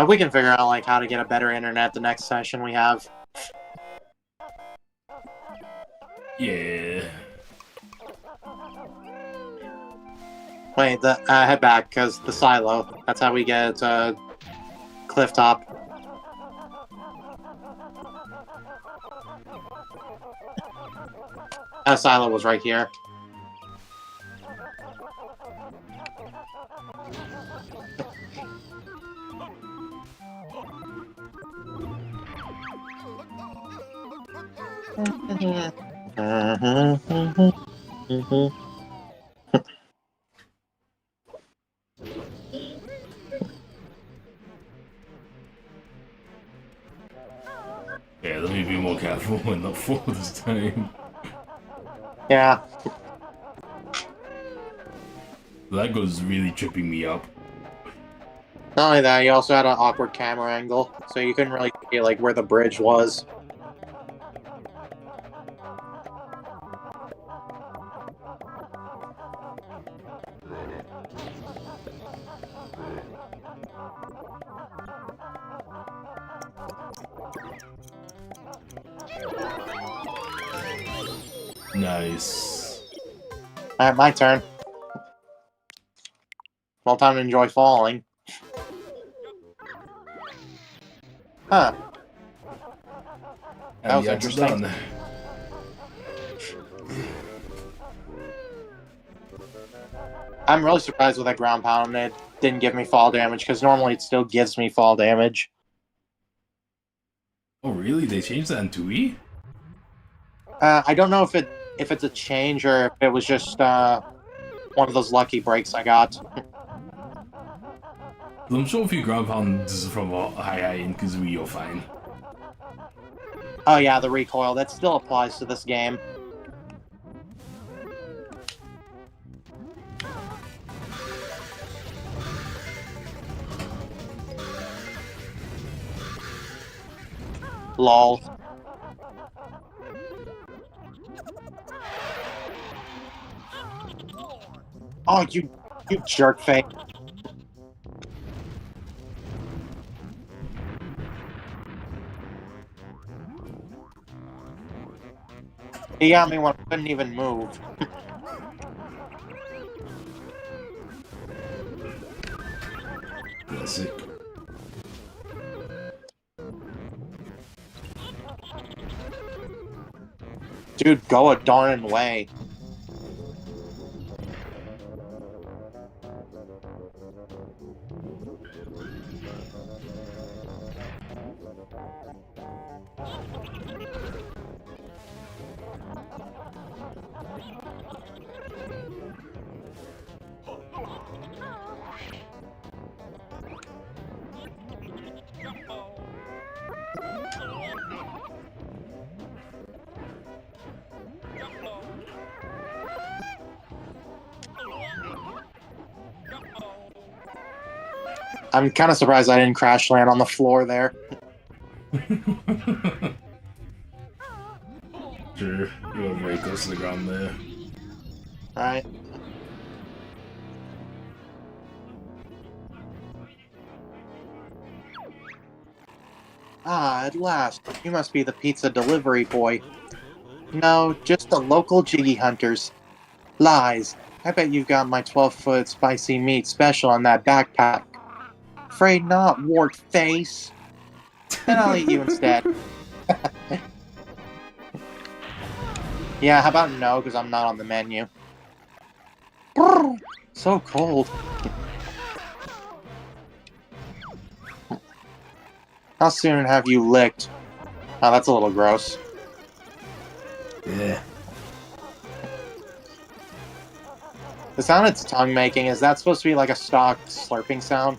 We can figure out like how to get a better internet the next session we have. Yeah. Wait, head back, because the silo. That's how we get cliff top. Silo was right here. Yeah, let me be more careful and not fall this time. Yeah. That goes really tripping me up. Not only that, you also had an awkward camera angle, so you couldn't really see like where the bridge was. Nice. Alright, my turn. Well, time to enjoy falling. Huh. That was interesting. Done. I'm really surprised with that ground pound it didn't give me fall damage, because normally it still gives me fall damage. Oh really? They changed that in Tooie? I don't know if it's a change or if it was just one of those lucky breaks I got. I'm sure if you ground pound this is from a high in Kazooie, you're fine. Oh yeah, the recoil. That still applies to this game. Lol. Oh, you jerk face. He got me when I couldn't even move. That's it. Dude, go a darn way. I'm kind of surprised I didn't crash land on the floor there. Sure, you were very close to the ground there. Alright. Ah, at last. You must be the pizza delivery boy. No, just the local jiggy hunters. Lies. I bet you've got my 12-foot spicy meat special in that backpack. Afraid not, wart face. Then I'll eat you instead. Yeah, how about no, because I'm not on the menu. Brrr, so cold. How soon have you licked? Oh, that's a little gross. Yeah. The sound it's tongue making, is that supposed to be like a stock slurping sound?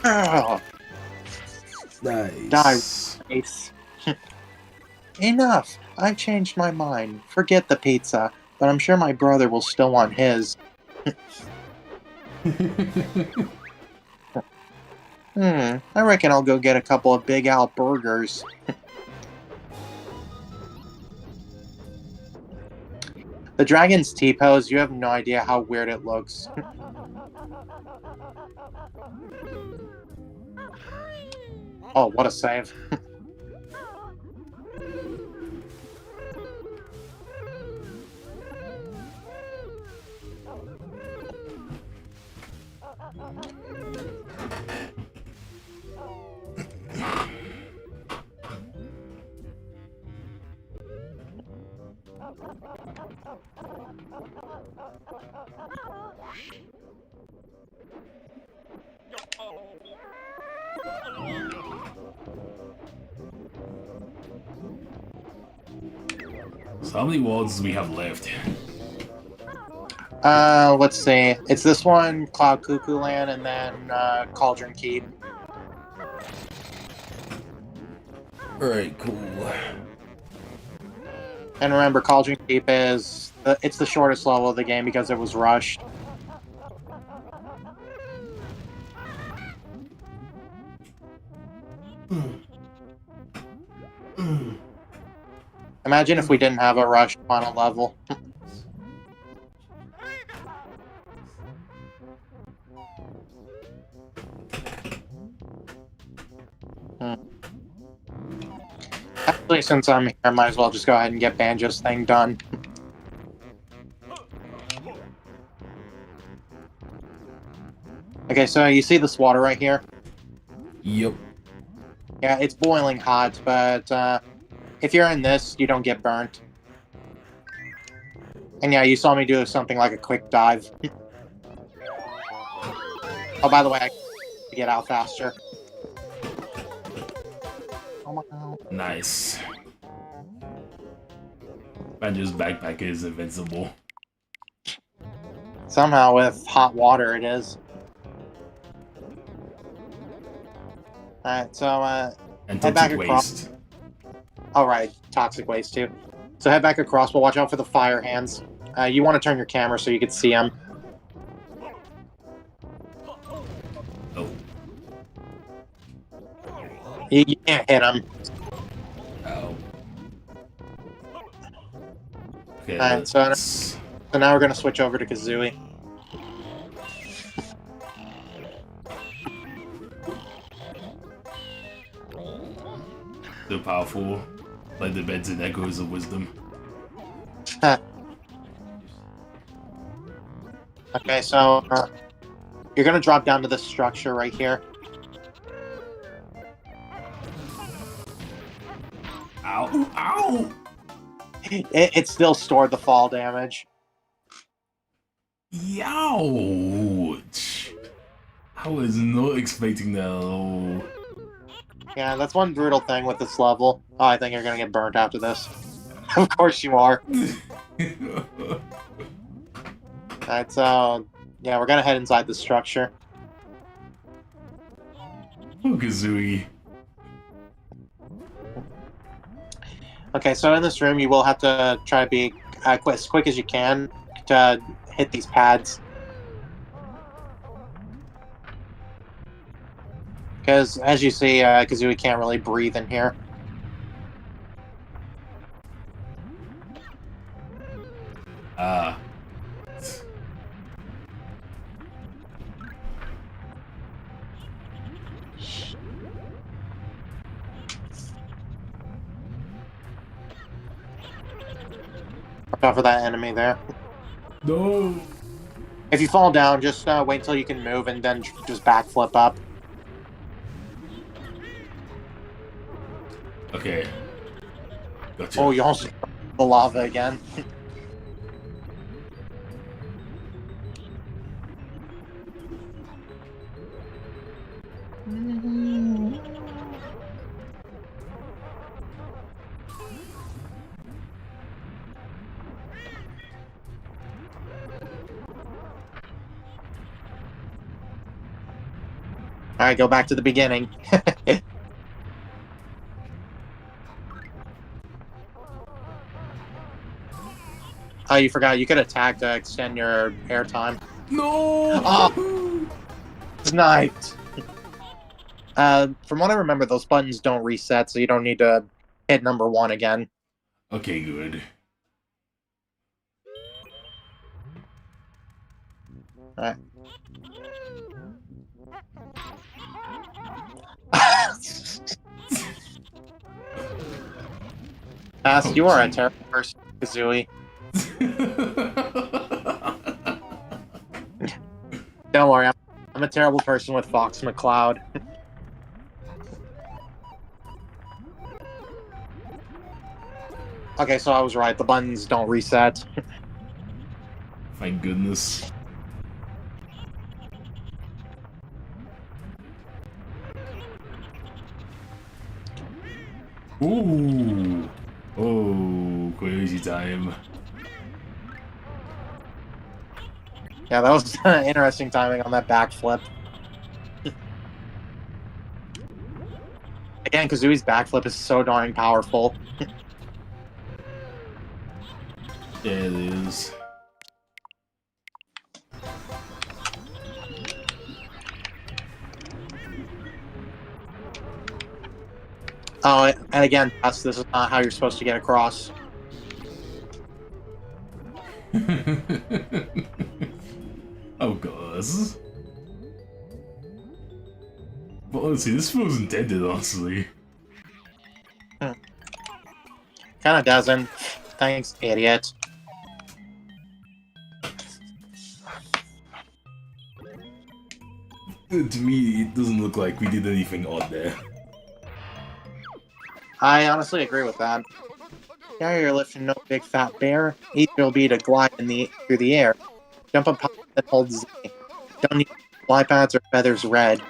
Yeah. Die, Nice. Race. Enough! I've changed my mind. Forget the pizza, but I'm sure my brother will still want his. I reckon I'll go get a couple of Big Al burgers. The dragon's T-pose, you have no idea how weird it looks. Oh, what a save. So how many worlds do we have left? Let's see. It's this one, Cloud Cuckoo Land, and then Cauldron Keep. Alright, cool. And remember, Cauldron Keep is it's the shortest level of the game because it was rushed. Imagine if we didn't have a rush final level. Actually, since I'm here, I might as well just go ahead and get Banjo's thing done. Okay, so you see this water right here? Yep. Yeah, it's boiling hot, but if you're in this, you don't get burnt. And yeah, you saw me do something like a quick dive. Oh, by the way, I can get out faster. Oh my god. Nice. Banjo's backpack is invincible. Somehow with hot water it is. Alright, so And head back toxic across. waste. Alright, toxic waste too. So head back across, but watch out for the fire hands. You want to turn your camera so you can see them. Oh. You can't hit them. Oh. Okay, Alright, so now we're going to switch over to Kazooie. so powerful. Like the beds and echoes of wisdom. Okay, so you're going to drop down to this structure right here. Ow! Ow! It still stored the fall damage. Youch! I was not expecting that at all. Yeah, that's one brutal thing with this level. Oh, I think you're going to get burnt after this. Of course you are. Alright, so yeah, we're going to head inside the structure. Oh, Kazooie. Okay, so in this room, you will have to try to be as quick as you can to hit these pads. Because, as you see, Kazooie can't really breathe in here. Watch out for that enemy there. No. If you fall down, just wait until you can move and then just backflip up. Okay. Gotcha. Oh, you almost the lava again. All right, go back to the beginning. Oh, you forgot. You could attack to extend your airtime. No. Oh, sniped. From what I remember, those buttons don't reset, so you don't need to hit number 1 again. Okay, good. All right. Ass, you are a terrible person, Kazooie. Don't worry, I'm a terrible person with Fox McCloud. Okay, so I was right. The buttons don't reset. Thank goodness. Ooh. Oh, crazy time. Yeah, that was interesting timing on that backflip. Again, Kazooie's backflip is so darn powerful. Yeah, it is. Oh, and again, this is not how you're supposed to get across. Oh, gosh. But honestly, this feels intended, honestly. Kind of doesn't. Thanks, idiot. To me, it doesn't look like we did anything odd there. I honestly agree with that. Now you're lifting no big fat bear. Easy will be to glide through the air. Jump up and hold Z. Don't need fly pads or feathers red.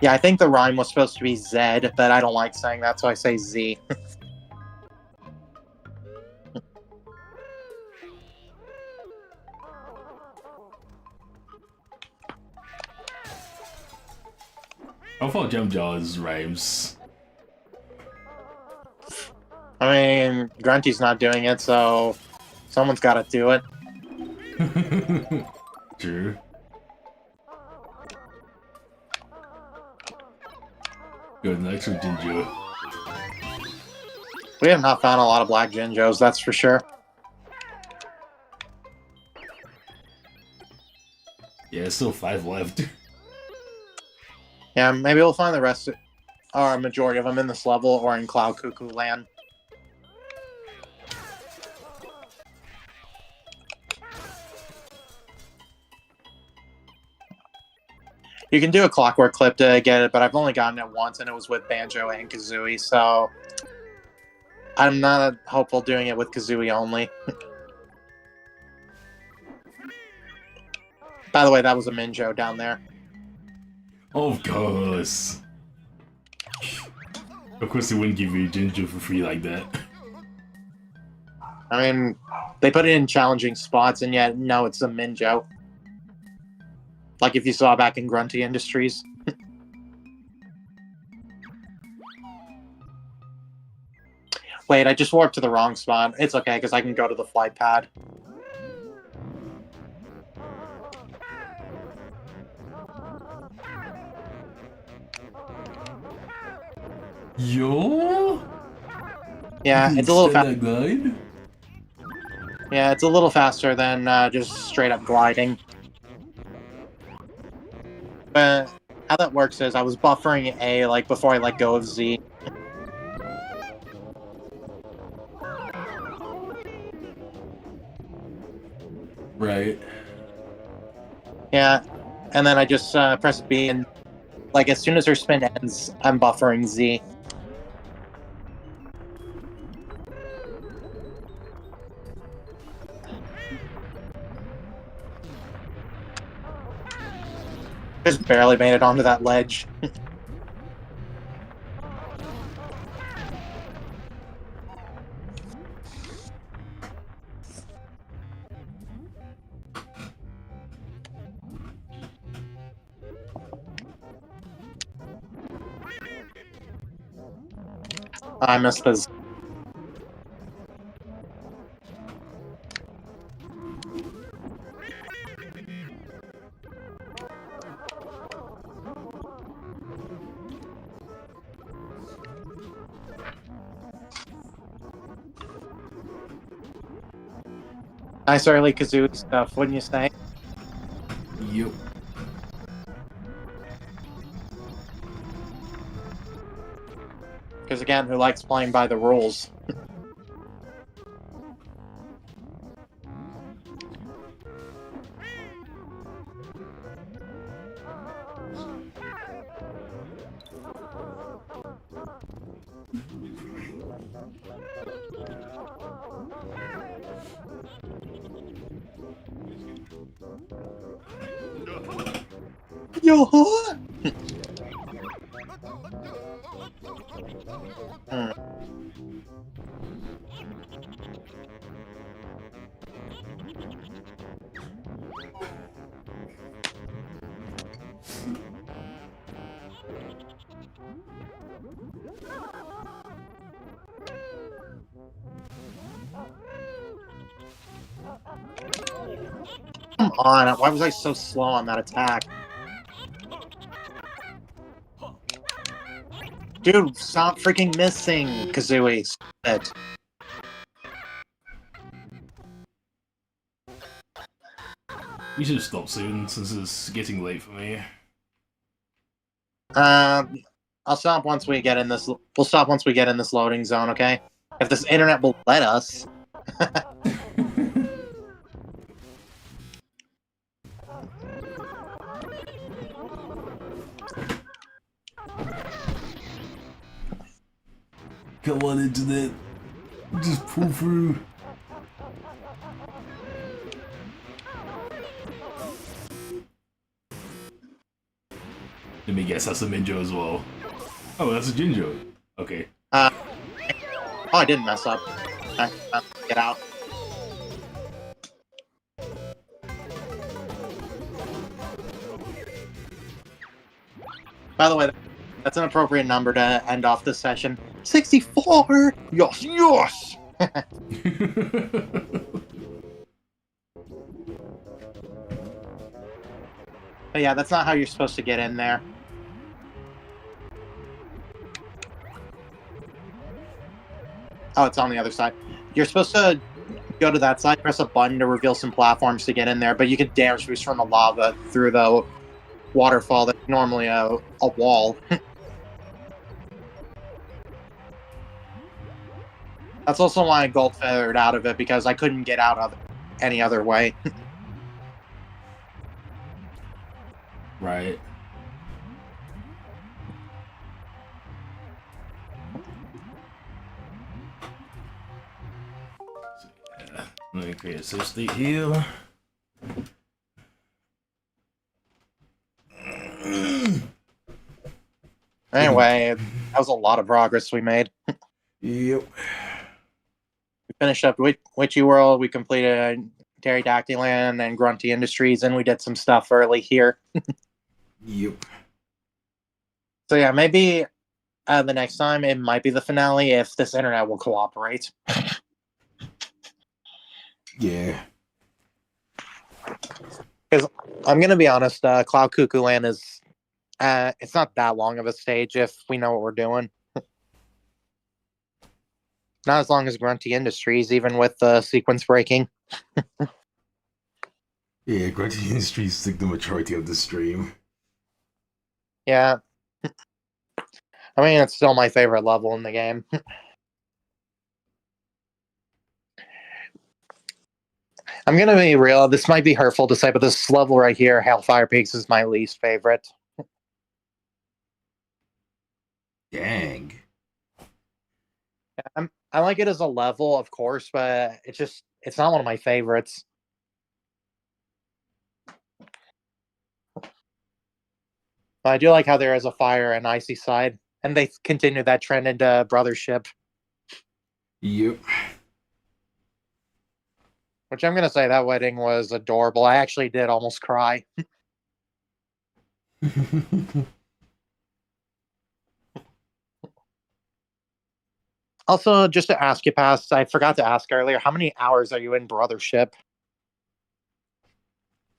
Yeah, I think the rhyme was supposed to be Zed, but I don't like saying that, so I say Z. How far Jump Jaws rhymes? I mean, Grunty's not doing it, so someone's got to do it. True. Good, an extra Jinjo. We have not found a lot of black Jinjos, that's for sure. Yeah, still 5 left. Yeah, maybe we'll find the rest, or a majority of them in this level or in Cloud Cuckoo Land. You can do a clockwork clip to get it, but I've only gotten it once, and it was with Banjo and Kazooie, so I'm not hopeful doing it with Kazooie only. By the way, that was a Minjo down there. Of course. Of course they wouldn't give you Jinjo for free like that. I mean, they put it in challenging spots, and yet, no, it's a Minjo. Like if you saw back in Grunty Industries. Wait, I just warped to the wrong spot. It's okay, because I can go to the flight pad. Yo? Yeah, it's a little faster. Glide? Yeah, it's a little faster than just straight up gliding. But how that works is I was buffering A like before I let go of Z. Right. Yeah, and then I just press B, and like as soon as her spin ends, I'm buffering Z. Just barely made it onto that ledge. I missed this. Nice early Kazooie stuff, wouldn't you say? Yep. Because again, who likes playing by the rules? Yo! Come on, why was I so slow on that attack? Dude, stop freaking missing, Kazooie. Stop it. We should stop soon since it's getting late for me. I'll stop once we get in this. We'll stop once we get in this loading zone, okay? If this internet will let us. Come on, internet. Just pull through. Let me guess, that's a Minjo as well. Oh, that's a Jinjo. Okay. Oh, I didn't mess up. Get out. By the way, that's an appropriate number to end off this session. 64! Yes, yes! But yeah, that's not how you're supposed to get in there. Oh, it's on the other side. You're supposed to go to that side, press a button to reveal some platforms to get in there, but you can damage boost from the lava through the waterfall that's normally a wall. That's also why I gold feathered out of it, because I couldn't get out of it any other way. Right. So, yeah. Let me create a save state here. Anyway, that was a lot of progress we made. Yep. We finished up Witchy World, we completed Pterodactyland and Grunty Industries, and we did some stuff early here. Yep. So yeah, maybe the next time it might be the finale if this internet will cooperate. Yeah. Because I'm gonna be honest, Cloud Cuckoo Land is it's not that long of a stage if we know what we're doing. Not as long as Grunty Industries, even with sequence breaking. Yeah, Grunty Industries took the majority of the stream. Yeah. I mean, it's still my favorite level in the game. I'm gonna be real. This might be hurtful to say, but this level right here, Hellfire Peaks, is my least favorite. Dang. I like it as a level, of course, but it's not one of my favorites. But I do like how there is a fire and icy side, and they continue that trend into Brothership, Yep. which I'm gonna say that wedding was adorable. I actually did almost cry. Also, just to ask you, Pass, I forgot to ask earlier, how many hours are you in Brothership?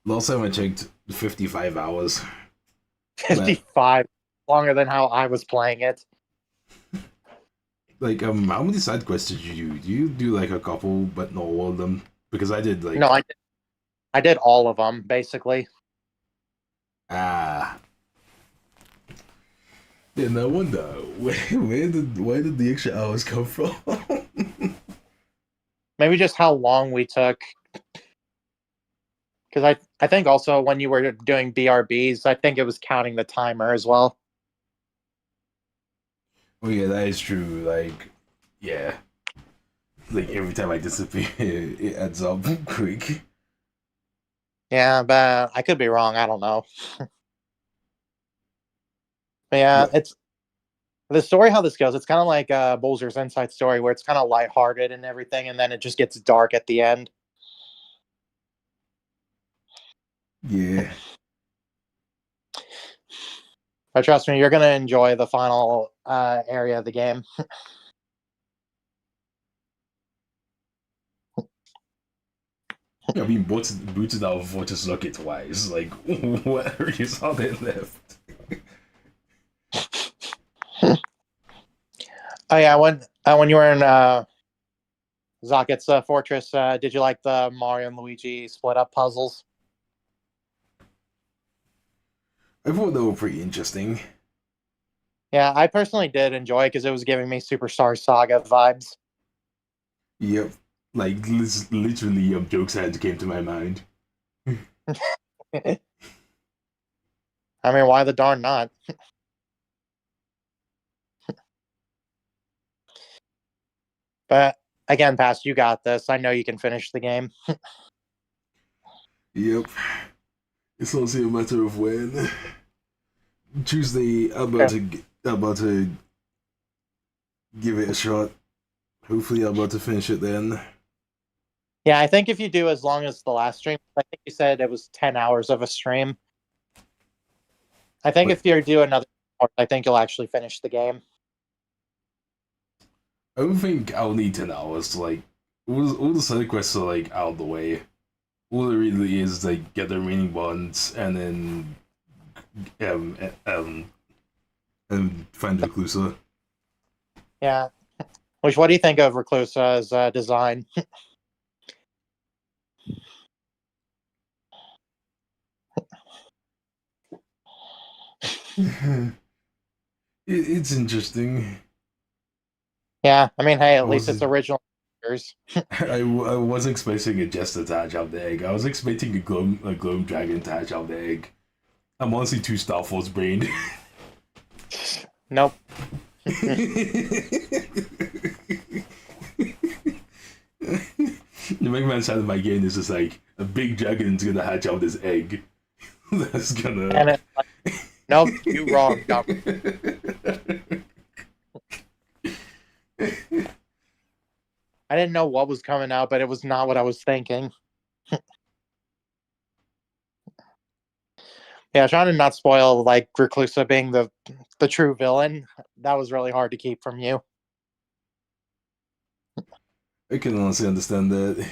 Last time I checked, 55 hours. 55, longer than how I was playing it. Like, how many side quests did you do? Do you do like a couple, but not all of them? Because I did like. No, I did all of them basically. Ah. Yeah, no wonder. Where did the extra hours come from? Maybe just how long we took. Because I think also when you were doing BRBs, I think it was counting the timer as well. Oh yeah, that is true. Like, yeah. Like every time I disappear, it adds up quick. Yeah, but I could be wrong. I don't know. But yeah, Yeah. it's the story how this goes. It's kind of like Bowser's Inside Story, where it's kind of lighthearted and everything, and then it just gets dark at the end. Yeah. But trust me, you're gonna enjoy the final area of the game. I mean, booted out for just look it twice. Like, what areas are there left? Oh yeah, when you were in Zocket's Fortress, did you like the Mario and Luigi split up puzzles? I thought they were pretty interesting. Yeah, I personally did enjoy it because it was giving me Superstar Saga vibes. Yep. Like, literally, jokes that came to my mind. I mean, why the darn not? But again, Pass, you got this. I know you can finish the game. Yep. It's also a matter of when. Tuesday, about to give it a shot. Hopefully, I'm about to finish it then. Yeah, I think if you do as long as the last stream, I think you said it was 10 hours of a stream. I think if you do another, I think you'll actually finish the game. I don't think I'll need 10 hours to like. All the side quests are like out of the way. All it really is like get the remaining bonds and then um um and find Reclusa. Yeah. Which, what do you think of Reclusa's design? It's interesting. Yeah, I mean, hey, at I least it's wasn't- original. I wasn't expecting a jester to hatch out the egg. I was expecting a gloam dragon to hatch out the egg. I'm honestly too Star Force brained. Nope. The Mega Man side of my game is just like a big dragon's gonna hatch out this egg. That's gonna. And it's like, nope, you wrong, dumb. I didn't know what was coming out, but it was not what I was thinking. Yeah, trying to not spoil like Reclusa being the true villain. That was really hard to keep from you. I can honestly understand that.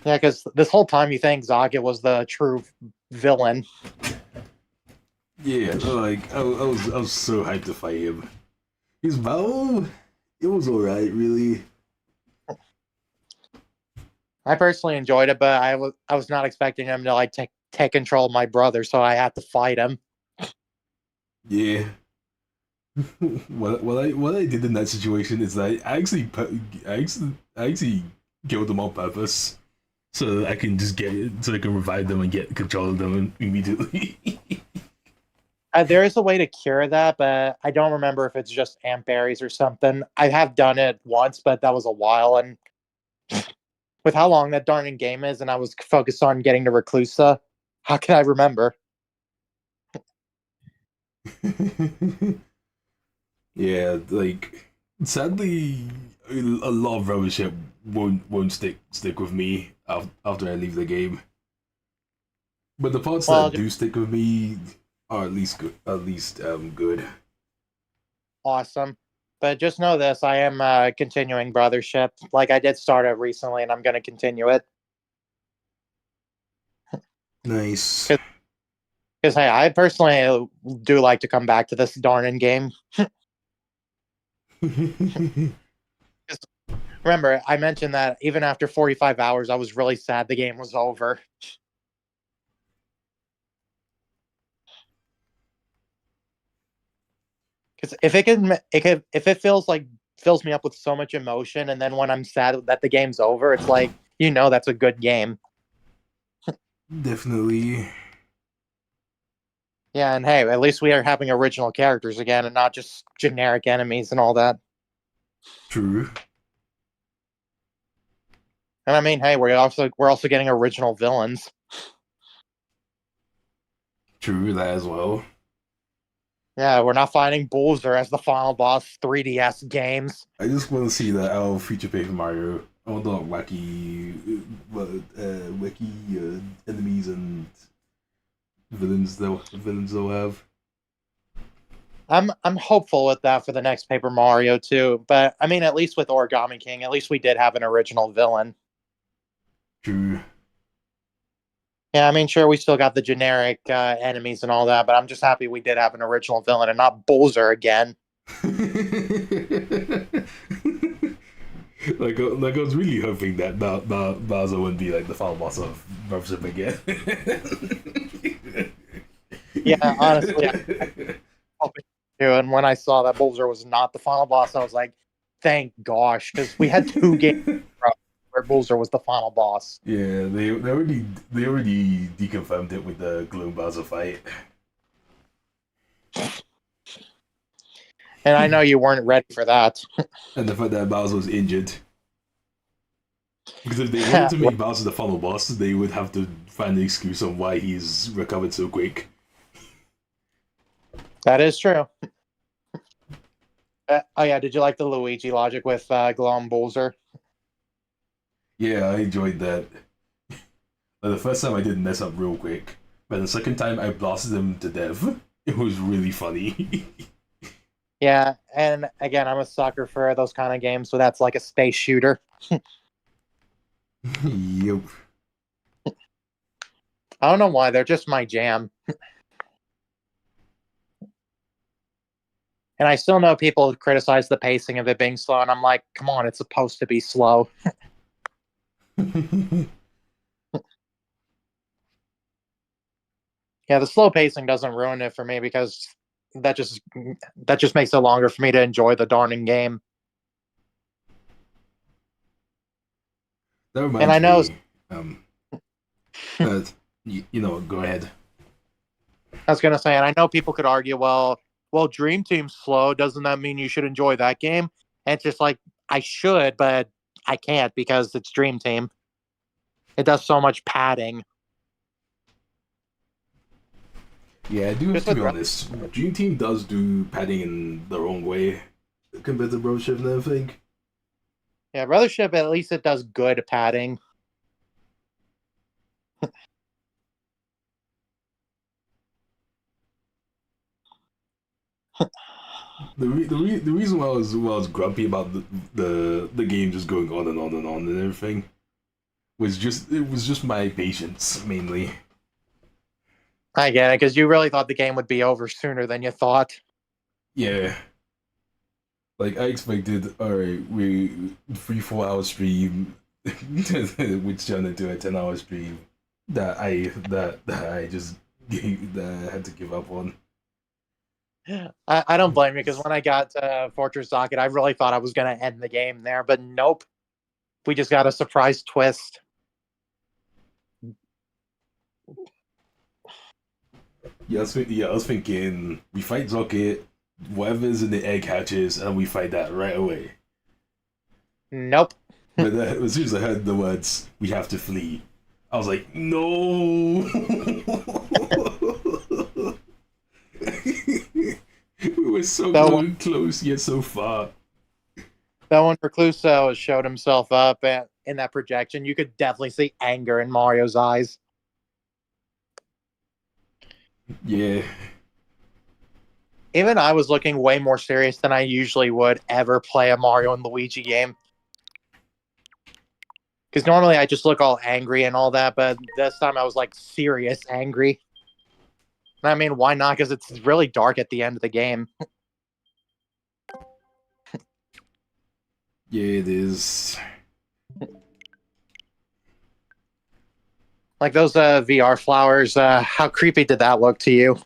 Yeah, because this whole time you think Zagat was the true villain. Yeah, like I was so hyped to fight him. His battle, it was alright, really. I personally enjoyed it, but I was not expecting him to like take control of my brother, so I had to fight him. Yeah. What I did in that situation is I actually killed him on purpose. so I can just get it, so I can revive them and get control of them immediately. There is a way to cure that, but I don't remember if it's just ant berries or something. I have done it once, but that was a while. And with how long that darn game is, and I was focused on getting to Reclusa, how can I remember? Yeah, like sadly, a lot of rubbish shit won't stick with me after I leave the game. But the parts Well, that do stick with me are at least good. At least good. awesome. But just know this: I am continuing Brothership. Like I did start it recently, and I'm going to continue it. Nice. Because hey, I personally do like to come back to this darn game. Remember, I mentioned that even after 45 hours, I was really sad the game was over. Because if it fills me up with so much emotion, and then when I'm sad that the game's over, it's like that's a good game. Definitely. Yeah, and hey, at least we are having original characters again, and not just generic enemies and all that. True. And I mean, hey, we're also getting original villains. True that as well. Yeah, we're not fighting Bowser as the final boss 3DS games. I just want to see the L feature Paper Mario. I want the wacky enemies and villains they'll have. I'm hopeful with that for the next Paper Mario too. But I mean, at least with Origami King, at least we did have an original villain. True. Yeah, I mean, sure, we still got the generic enemies and all that, but I'm just happy we did have an original villain and not Bowser again. Like I was really hoping that Bowser wouldn't be like the final boss of Brothership again. Yeah, honestly, I hoping too. And when I saw that Bowser was not the final boss, I was like, thank gosh, because we had 2 games where Bowser was the final boss. Yeah, they already deconfirmed it with the Gloom Bowser fight. And I know you weren't ready for that. And the fact that Bowser was injured. Because if they wanted to make Bowser the final boss, they would have to find an excuse on why he's recovered so quick. That is true. Oh yeah, did you like the Luigi logic with Glom Bowser? Yeah, I enjoyed that. The first time I did mess up real quick, but the second time I blasted him to death. It was really funny. Yeah, and again, I'm a sucker for those kind of games, so that's like a space shooter. Yep. I don't know why, they're just my jam. And I still know people criticize the pacing of it being slow, and I'm like, come on, it's supposed to be slow. Yeah, the slow pacing doesn't ruin it for me because that just that just makes it longer for me to enjoy the darning game. That And I reminds know, me. But go ahead. I was gonna say, and I know people could argue, well, Dream Team's slow. Doesn't that mean you should enjoy that game? And it's just like I should, but I can't because it's Dream Team. It does so much padding. Yeah, I do have Just to with be honest. Dream Team does do padding in their own way compared to Brothership and everything. yeah, Brothership at least it does good padding. The reason why I was grumpy about the game just going on and on and on and everything was just my patience mainly. I get it because you really thought the game would be over sooner than you thought. Yeah, like I expected. All right, we 3 4 hour stream, which turned into a 10 hour stream that I just that I had to give up on. I don't blame you because when I got Fortress Socket, I really thought I was going to end the game there, but nope. We just got a surprise twist. Yeah, I was thinking we fight Rocket, whatever's in the egg hatches, and we fight that right away. Nope. But as soon as I heard the words, we have to flee, I was like, no! We were so close, yet so far. So when Recluso showed himself up in that projection, you could definitely see anger in Mario's eyes. Yeah. Even I was looking way more serious than I usually would ever play a Mario and Luigi game. Because normally I just look all angry and all that, but this time I was like serious angry. I mean, why not? Because it's really dark at the end of the game. Yeah, it is. Like those VR flowers, how creepy did that look to you?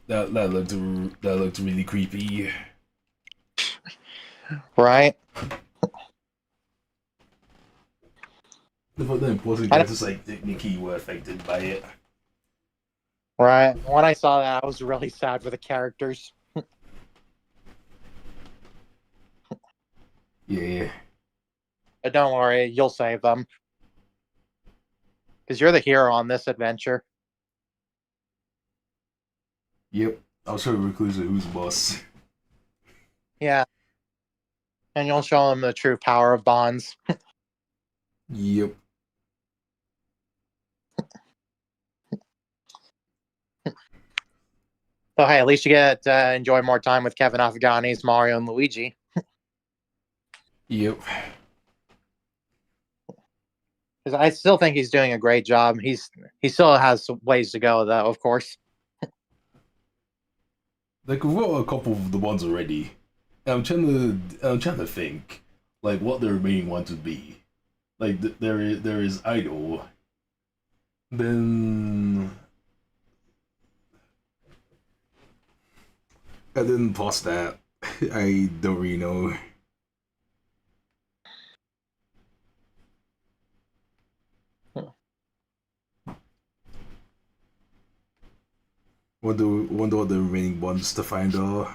That looked really creepy. Right? The important characters like Nikki were affected by it. Right. When I saw that, I was really sad for the characters. Yeah. But don't worry, you'll save them. Because you're the hero on this adventure. Yep. I'll show Reclusa who's boss. Yeah. And you'll show them the true power of bonds. Yep. So hey, at least you get to enjoy more time with Kevin Afghani's Mario and Luigi. Yep. Because I still think he's doing a great job. He still has some ways to go, though, of course. Like we've got a couple of the ones already. I'm trying to think like what the remaining ones would be. Like there is Idol. Then I didn't pause that. I don't really know. Wonder what the remaining ones to find are.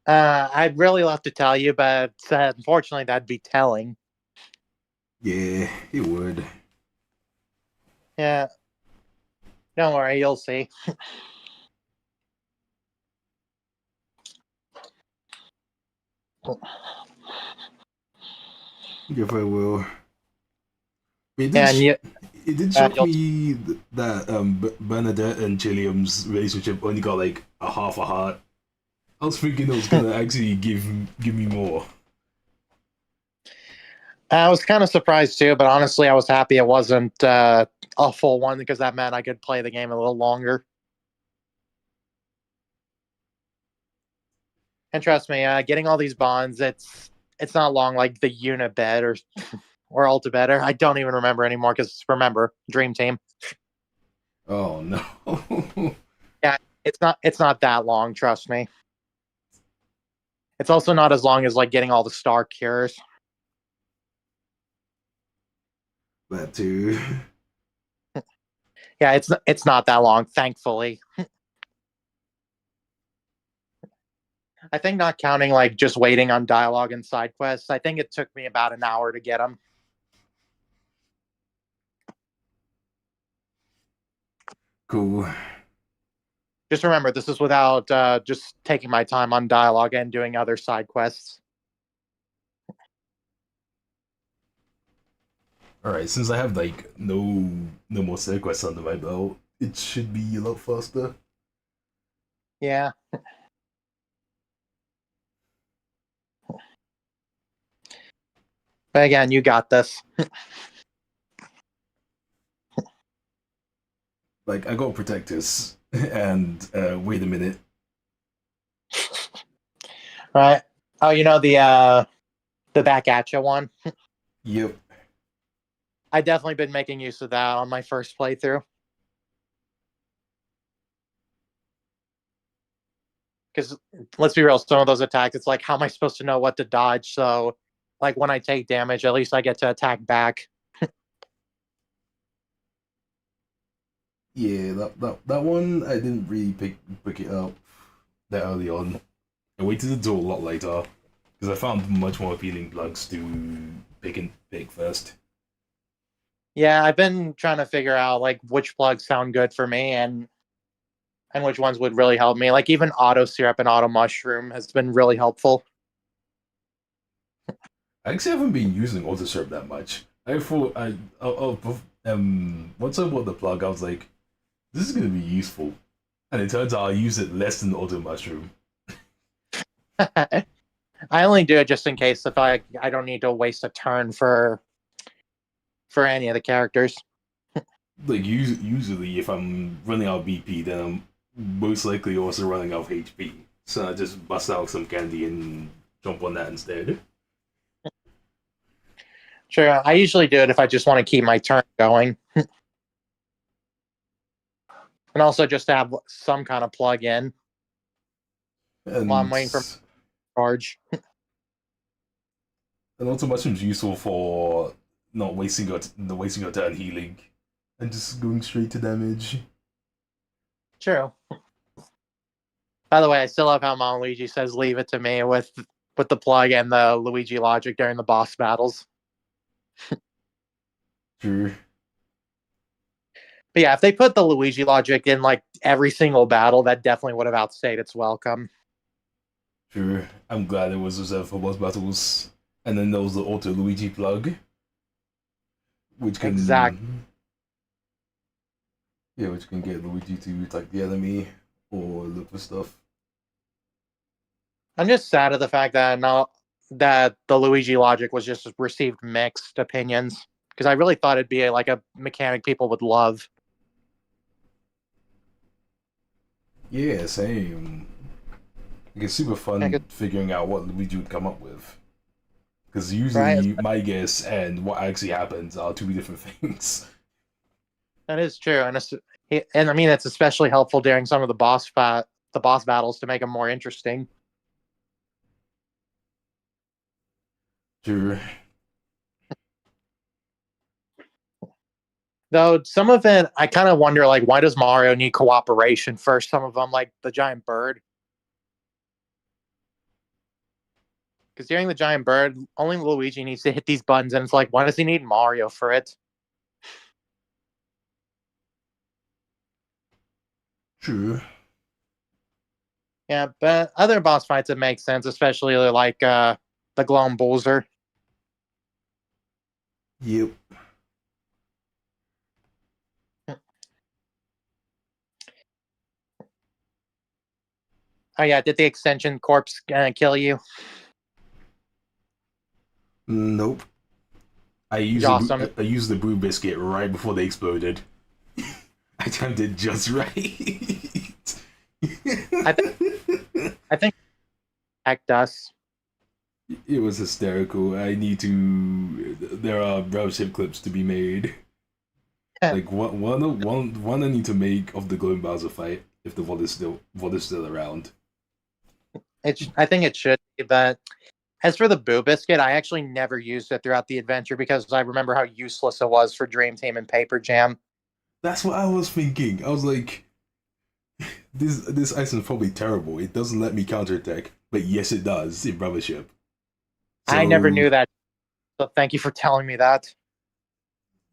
I'd really love to tell you, but unfortunately, that'd be telling. Yeah, it would. Yeah. Don't worry, you'll see. If I will. And you, It did shock me that Bernadette and Chilliam's relationship only got like a half a heart. I was thinking it was gonna actually give me more. I was kind of surprised too, but honestly, I was happy it wasn't a full one because that meant I could play the game a little longer. And trust me, getting all these bonds, it's not long like the unit bed or Ulta better. I don't even remember anymore because remember, Dream Team. Oh no. Yeah, it's not that long, trust me. It's also not as long as like getting all the star cures. That too. Yeah, it's not that long, thankfully. I think not counting like just waiting on dialogue and side quests, I think it took me about an hour to get them. Cool. Just remember, this is without just taking my time on dialogue and doing other side quests. Alright, since I have like no more side quests under my belt, it should be a lot faster. Yeah. But again, you got this. Like I gotta protect this and wait a minute. Right. Oh, you know the back at you one? Yep. I definitely been making use of that on my first playthrough. Because let's be real, some of those attacks, it's like, how am I supposed to know what to dodge? So, like, when I take damage, at least I get to attack back. Yeah, that one I didn't really pick it up that early on. I waited until a lot later because I found much more appealing plugs to pick first. Yeah, I've been trying to figure out like which plugs sound good for me and which ones would really help me. Like even auto syrup and auto mushroom has been really helpful. I actually haven't been using auto syrup that much. I thought once I bought the plug, I was like, this is gonna be useful, and it turns out I use it less than auto mushroom. I only do it just in case if I don't need to waste a turn for any of the characters. Like usually, if I'm running out of BP, then I'm most likely also running out of HP. So I just bust out some candy and jump on that instead. Sure, I usually do it if I just want to keep my turn going. And also just to have some kind of plug in while I'm And waiting for charge. and auto mushroom's useful for not wasting your turn healing and just going straight to damage. True. By the way, I still love how Mom Luigi says "leave it to me" with the plug and the Luigi logic during the boss battles. Sure. But yeah, if they put the Luigi logic in like every single battle, that definitely would have outstayed its welcome. Sure. I'm glad it was reserved for boss battles. And then there was the auto Luigi plug, which can which can get Luigi to attack the enemy or look for stuff. I'm just sad at the fact that that the Luigi logic was just received mixed opinions because I really thought it'd be like a mechanic people would love. Yeah, same. Like, it's super fun figuring out what Luigi would come up with. Because usually my guess and what actually happens are two different things. That is true, and I mean it's especially helpful during some of the boss battles to make them more interesting. Sure. Though some of it, I kind of wonder, like, why does Mario need cooperation for some of them, like the giant bird? Because during the giant bird, only Luigi needs to hit these buttons, and it's like, why does he need Mario for it? True. Yeah, but other boss fights, it makes sense, especially like the Glowing Bowser. Yep. Oh yeah, did the extension corpse kill you? Nope. I used Awesome. I used the brew biscuit right before they exploded. I timed it just right. I think heck does. It was hysterical. I need to. There are browsership clips to be made. Like one I need to make of the Glowing Bowser fight if the VOD is still around. I think it should be, but as for the Boo Biscuit, I actually never used it throughout the adventure because I remember how useless it was for Dream Team and Paper Jam. That's what I was thinking. I was like, this item is probably terrible. It doesn't let me counterattack, but yes, it does in Brothership. So, I never knew that, so thank you for telling me that.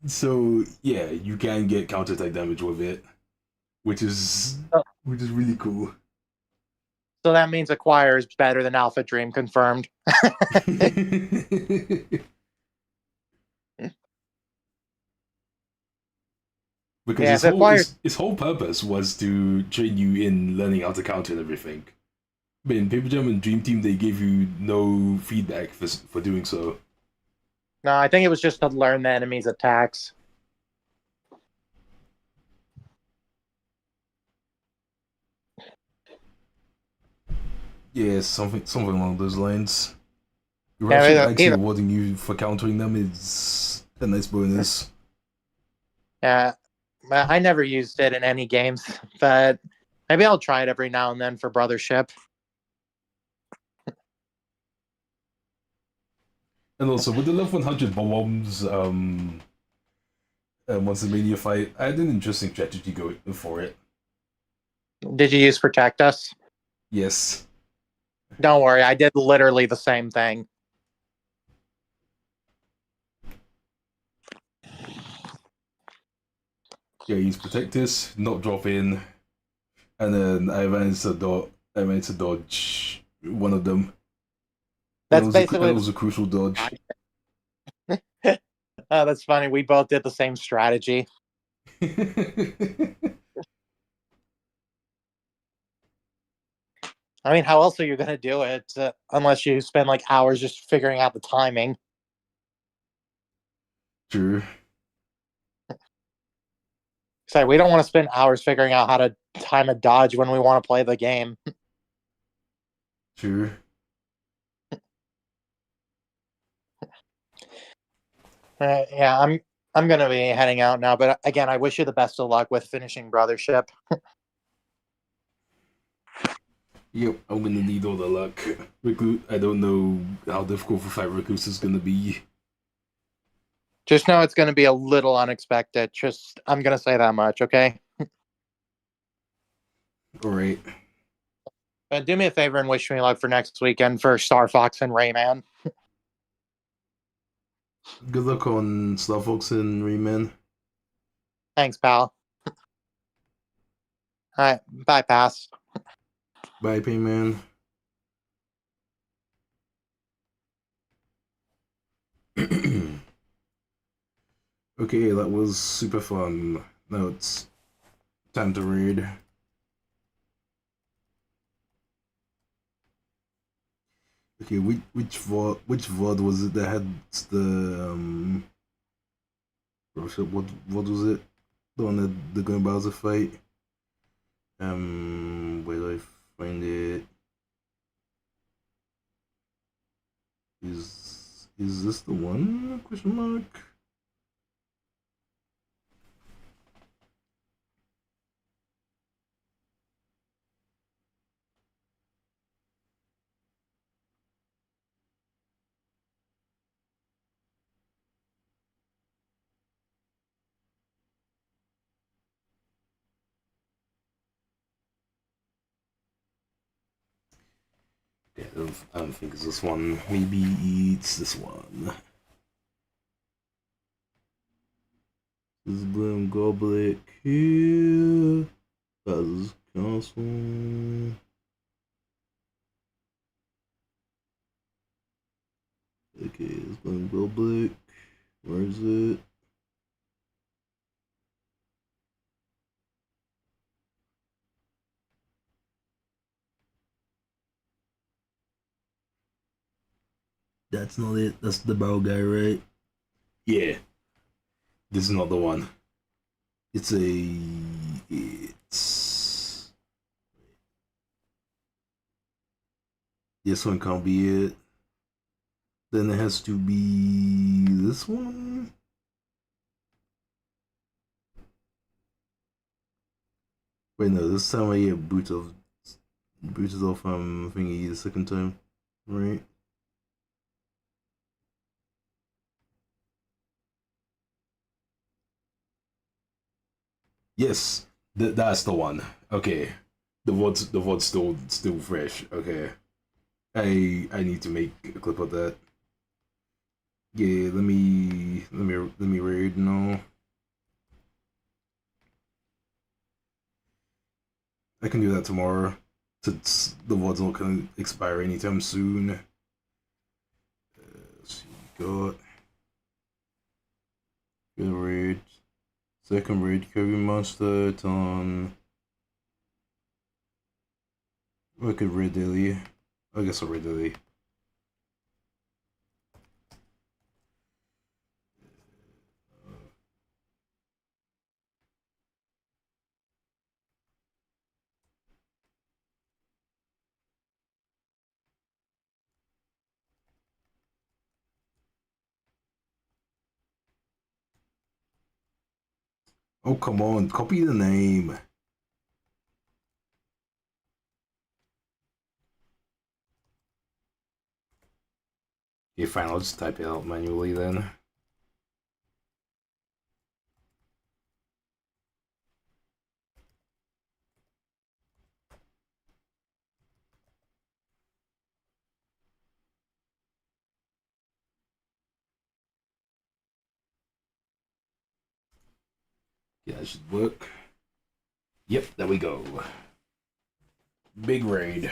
So yeah, you can get counterattack damage with it, which is really cool. So that means Acquire is better than Alpha Dream, confirmed. Because yeah, his whole purpose was to train you in learning how to counter and everything. But in Paper Jam and Dream Team, they gave you no feedback for doing so. No, I think it was just to learn the enemy's attacks. Yeah, something along those lines. You're Yeah, actually rewarding you for countering them is a nice bonus. Yeah, I never used it in any games, but maybe I'll try it every now and then for Brothership. And also with the level 100 bombs, once the mania fight, I had an interesting strategy going for it. Did you use Protect Us? Yes. Don't worry, I did literally the same thing. Yeah, use Protectus, not drop in, and then I managed to dodge one of them. That's And basically it was a crucial dodge. Oh, that's funny. We both did the same strategy. I mean, how else are you going to do it unless you spend like hours just figuring out the timing? True. So we don't want to spend hours figuring out how to time a dodge when we want to play the game. True. Yeah, I'm gonna be heading out now. But again, I wish you the best of luck with finishing Brothership. Yep, I'm gonna need all the luck. Recruit. I don't know how difficult for fight recruits is gonna be. Just know it's gonna be a little unexpected. Just I'm gonna say that much, okay? All right. Do me a favor and wish me luck for next weekend for Star Fox and Rayman. Good luck on Star Fox and Rayman. Thanks, pal. All right, bye, pass. Bye, Payman. Okay, that was super fun. Now it's time to raid. Okay, which VOD was it that had the what was it? The one that the Gun Bowser fight? Where do I find it? Is this the one? Question mark. Yeah, I don't think it's this one. Maybe it's this one. This is Bloom Goblet here. Bowser's Castle. Okay, it's Bloom Goblet. Where is it? That's not it. That's the bow guy, right? Yeah. This is not the one. It's this one can't be it. Then it has to be this one. Wait, no, this time I get boots off thingy the second time. Right? Yes, that's the one. Okay, the VOD's still fresh. Okay, I need to make a clip of that. Yeah, let me raid now. I can do that tomorrow, since the VOD's not gonna expire anytime soon. So you got raid. Second raid Kirby Monster. It's on. I could raid daily. I guess I'll raid daily. Oh, come on, copy the name. Okay, fine, I'll just type it out manually then. Yeah, that should work. Yep, there we go. Big raid.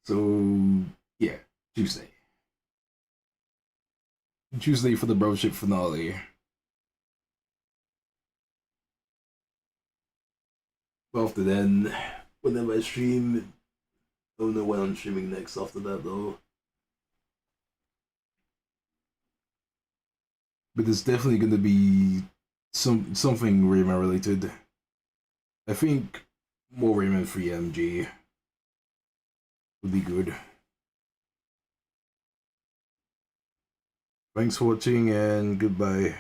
So, yeah, Tuesday. Tuesday for the Broship finale. After then, whenever I stream, I don't know when I'm streaming next after that though. But it's definitely gonna be something Rayman related. I think more Rayman 3 MG would be good. Thanks for watching and goodbye.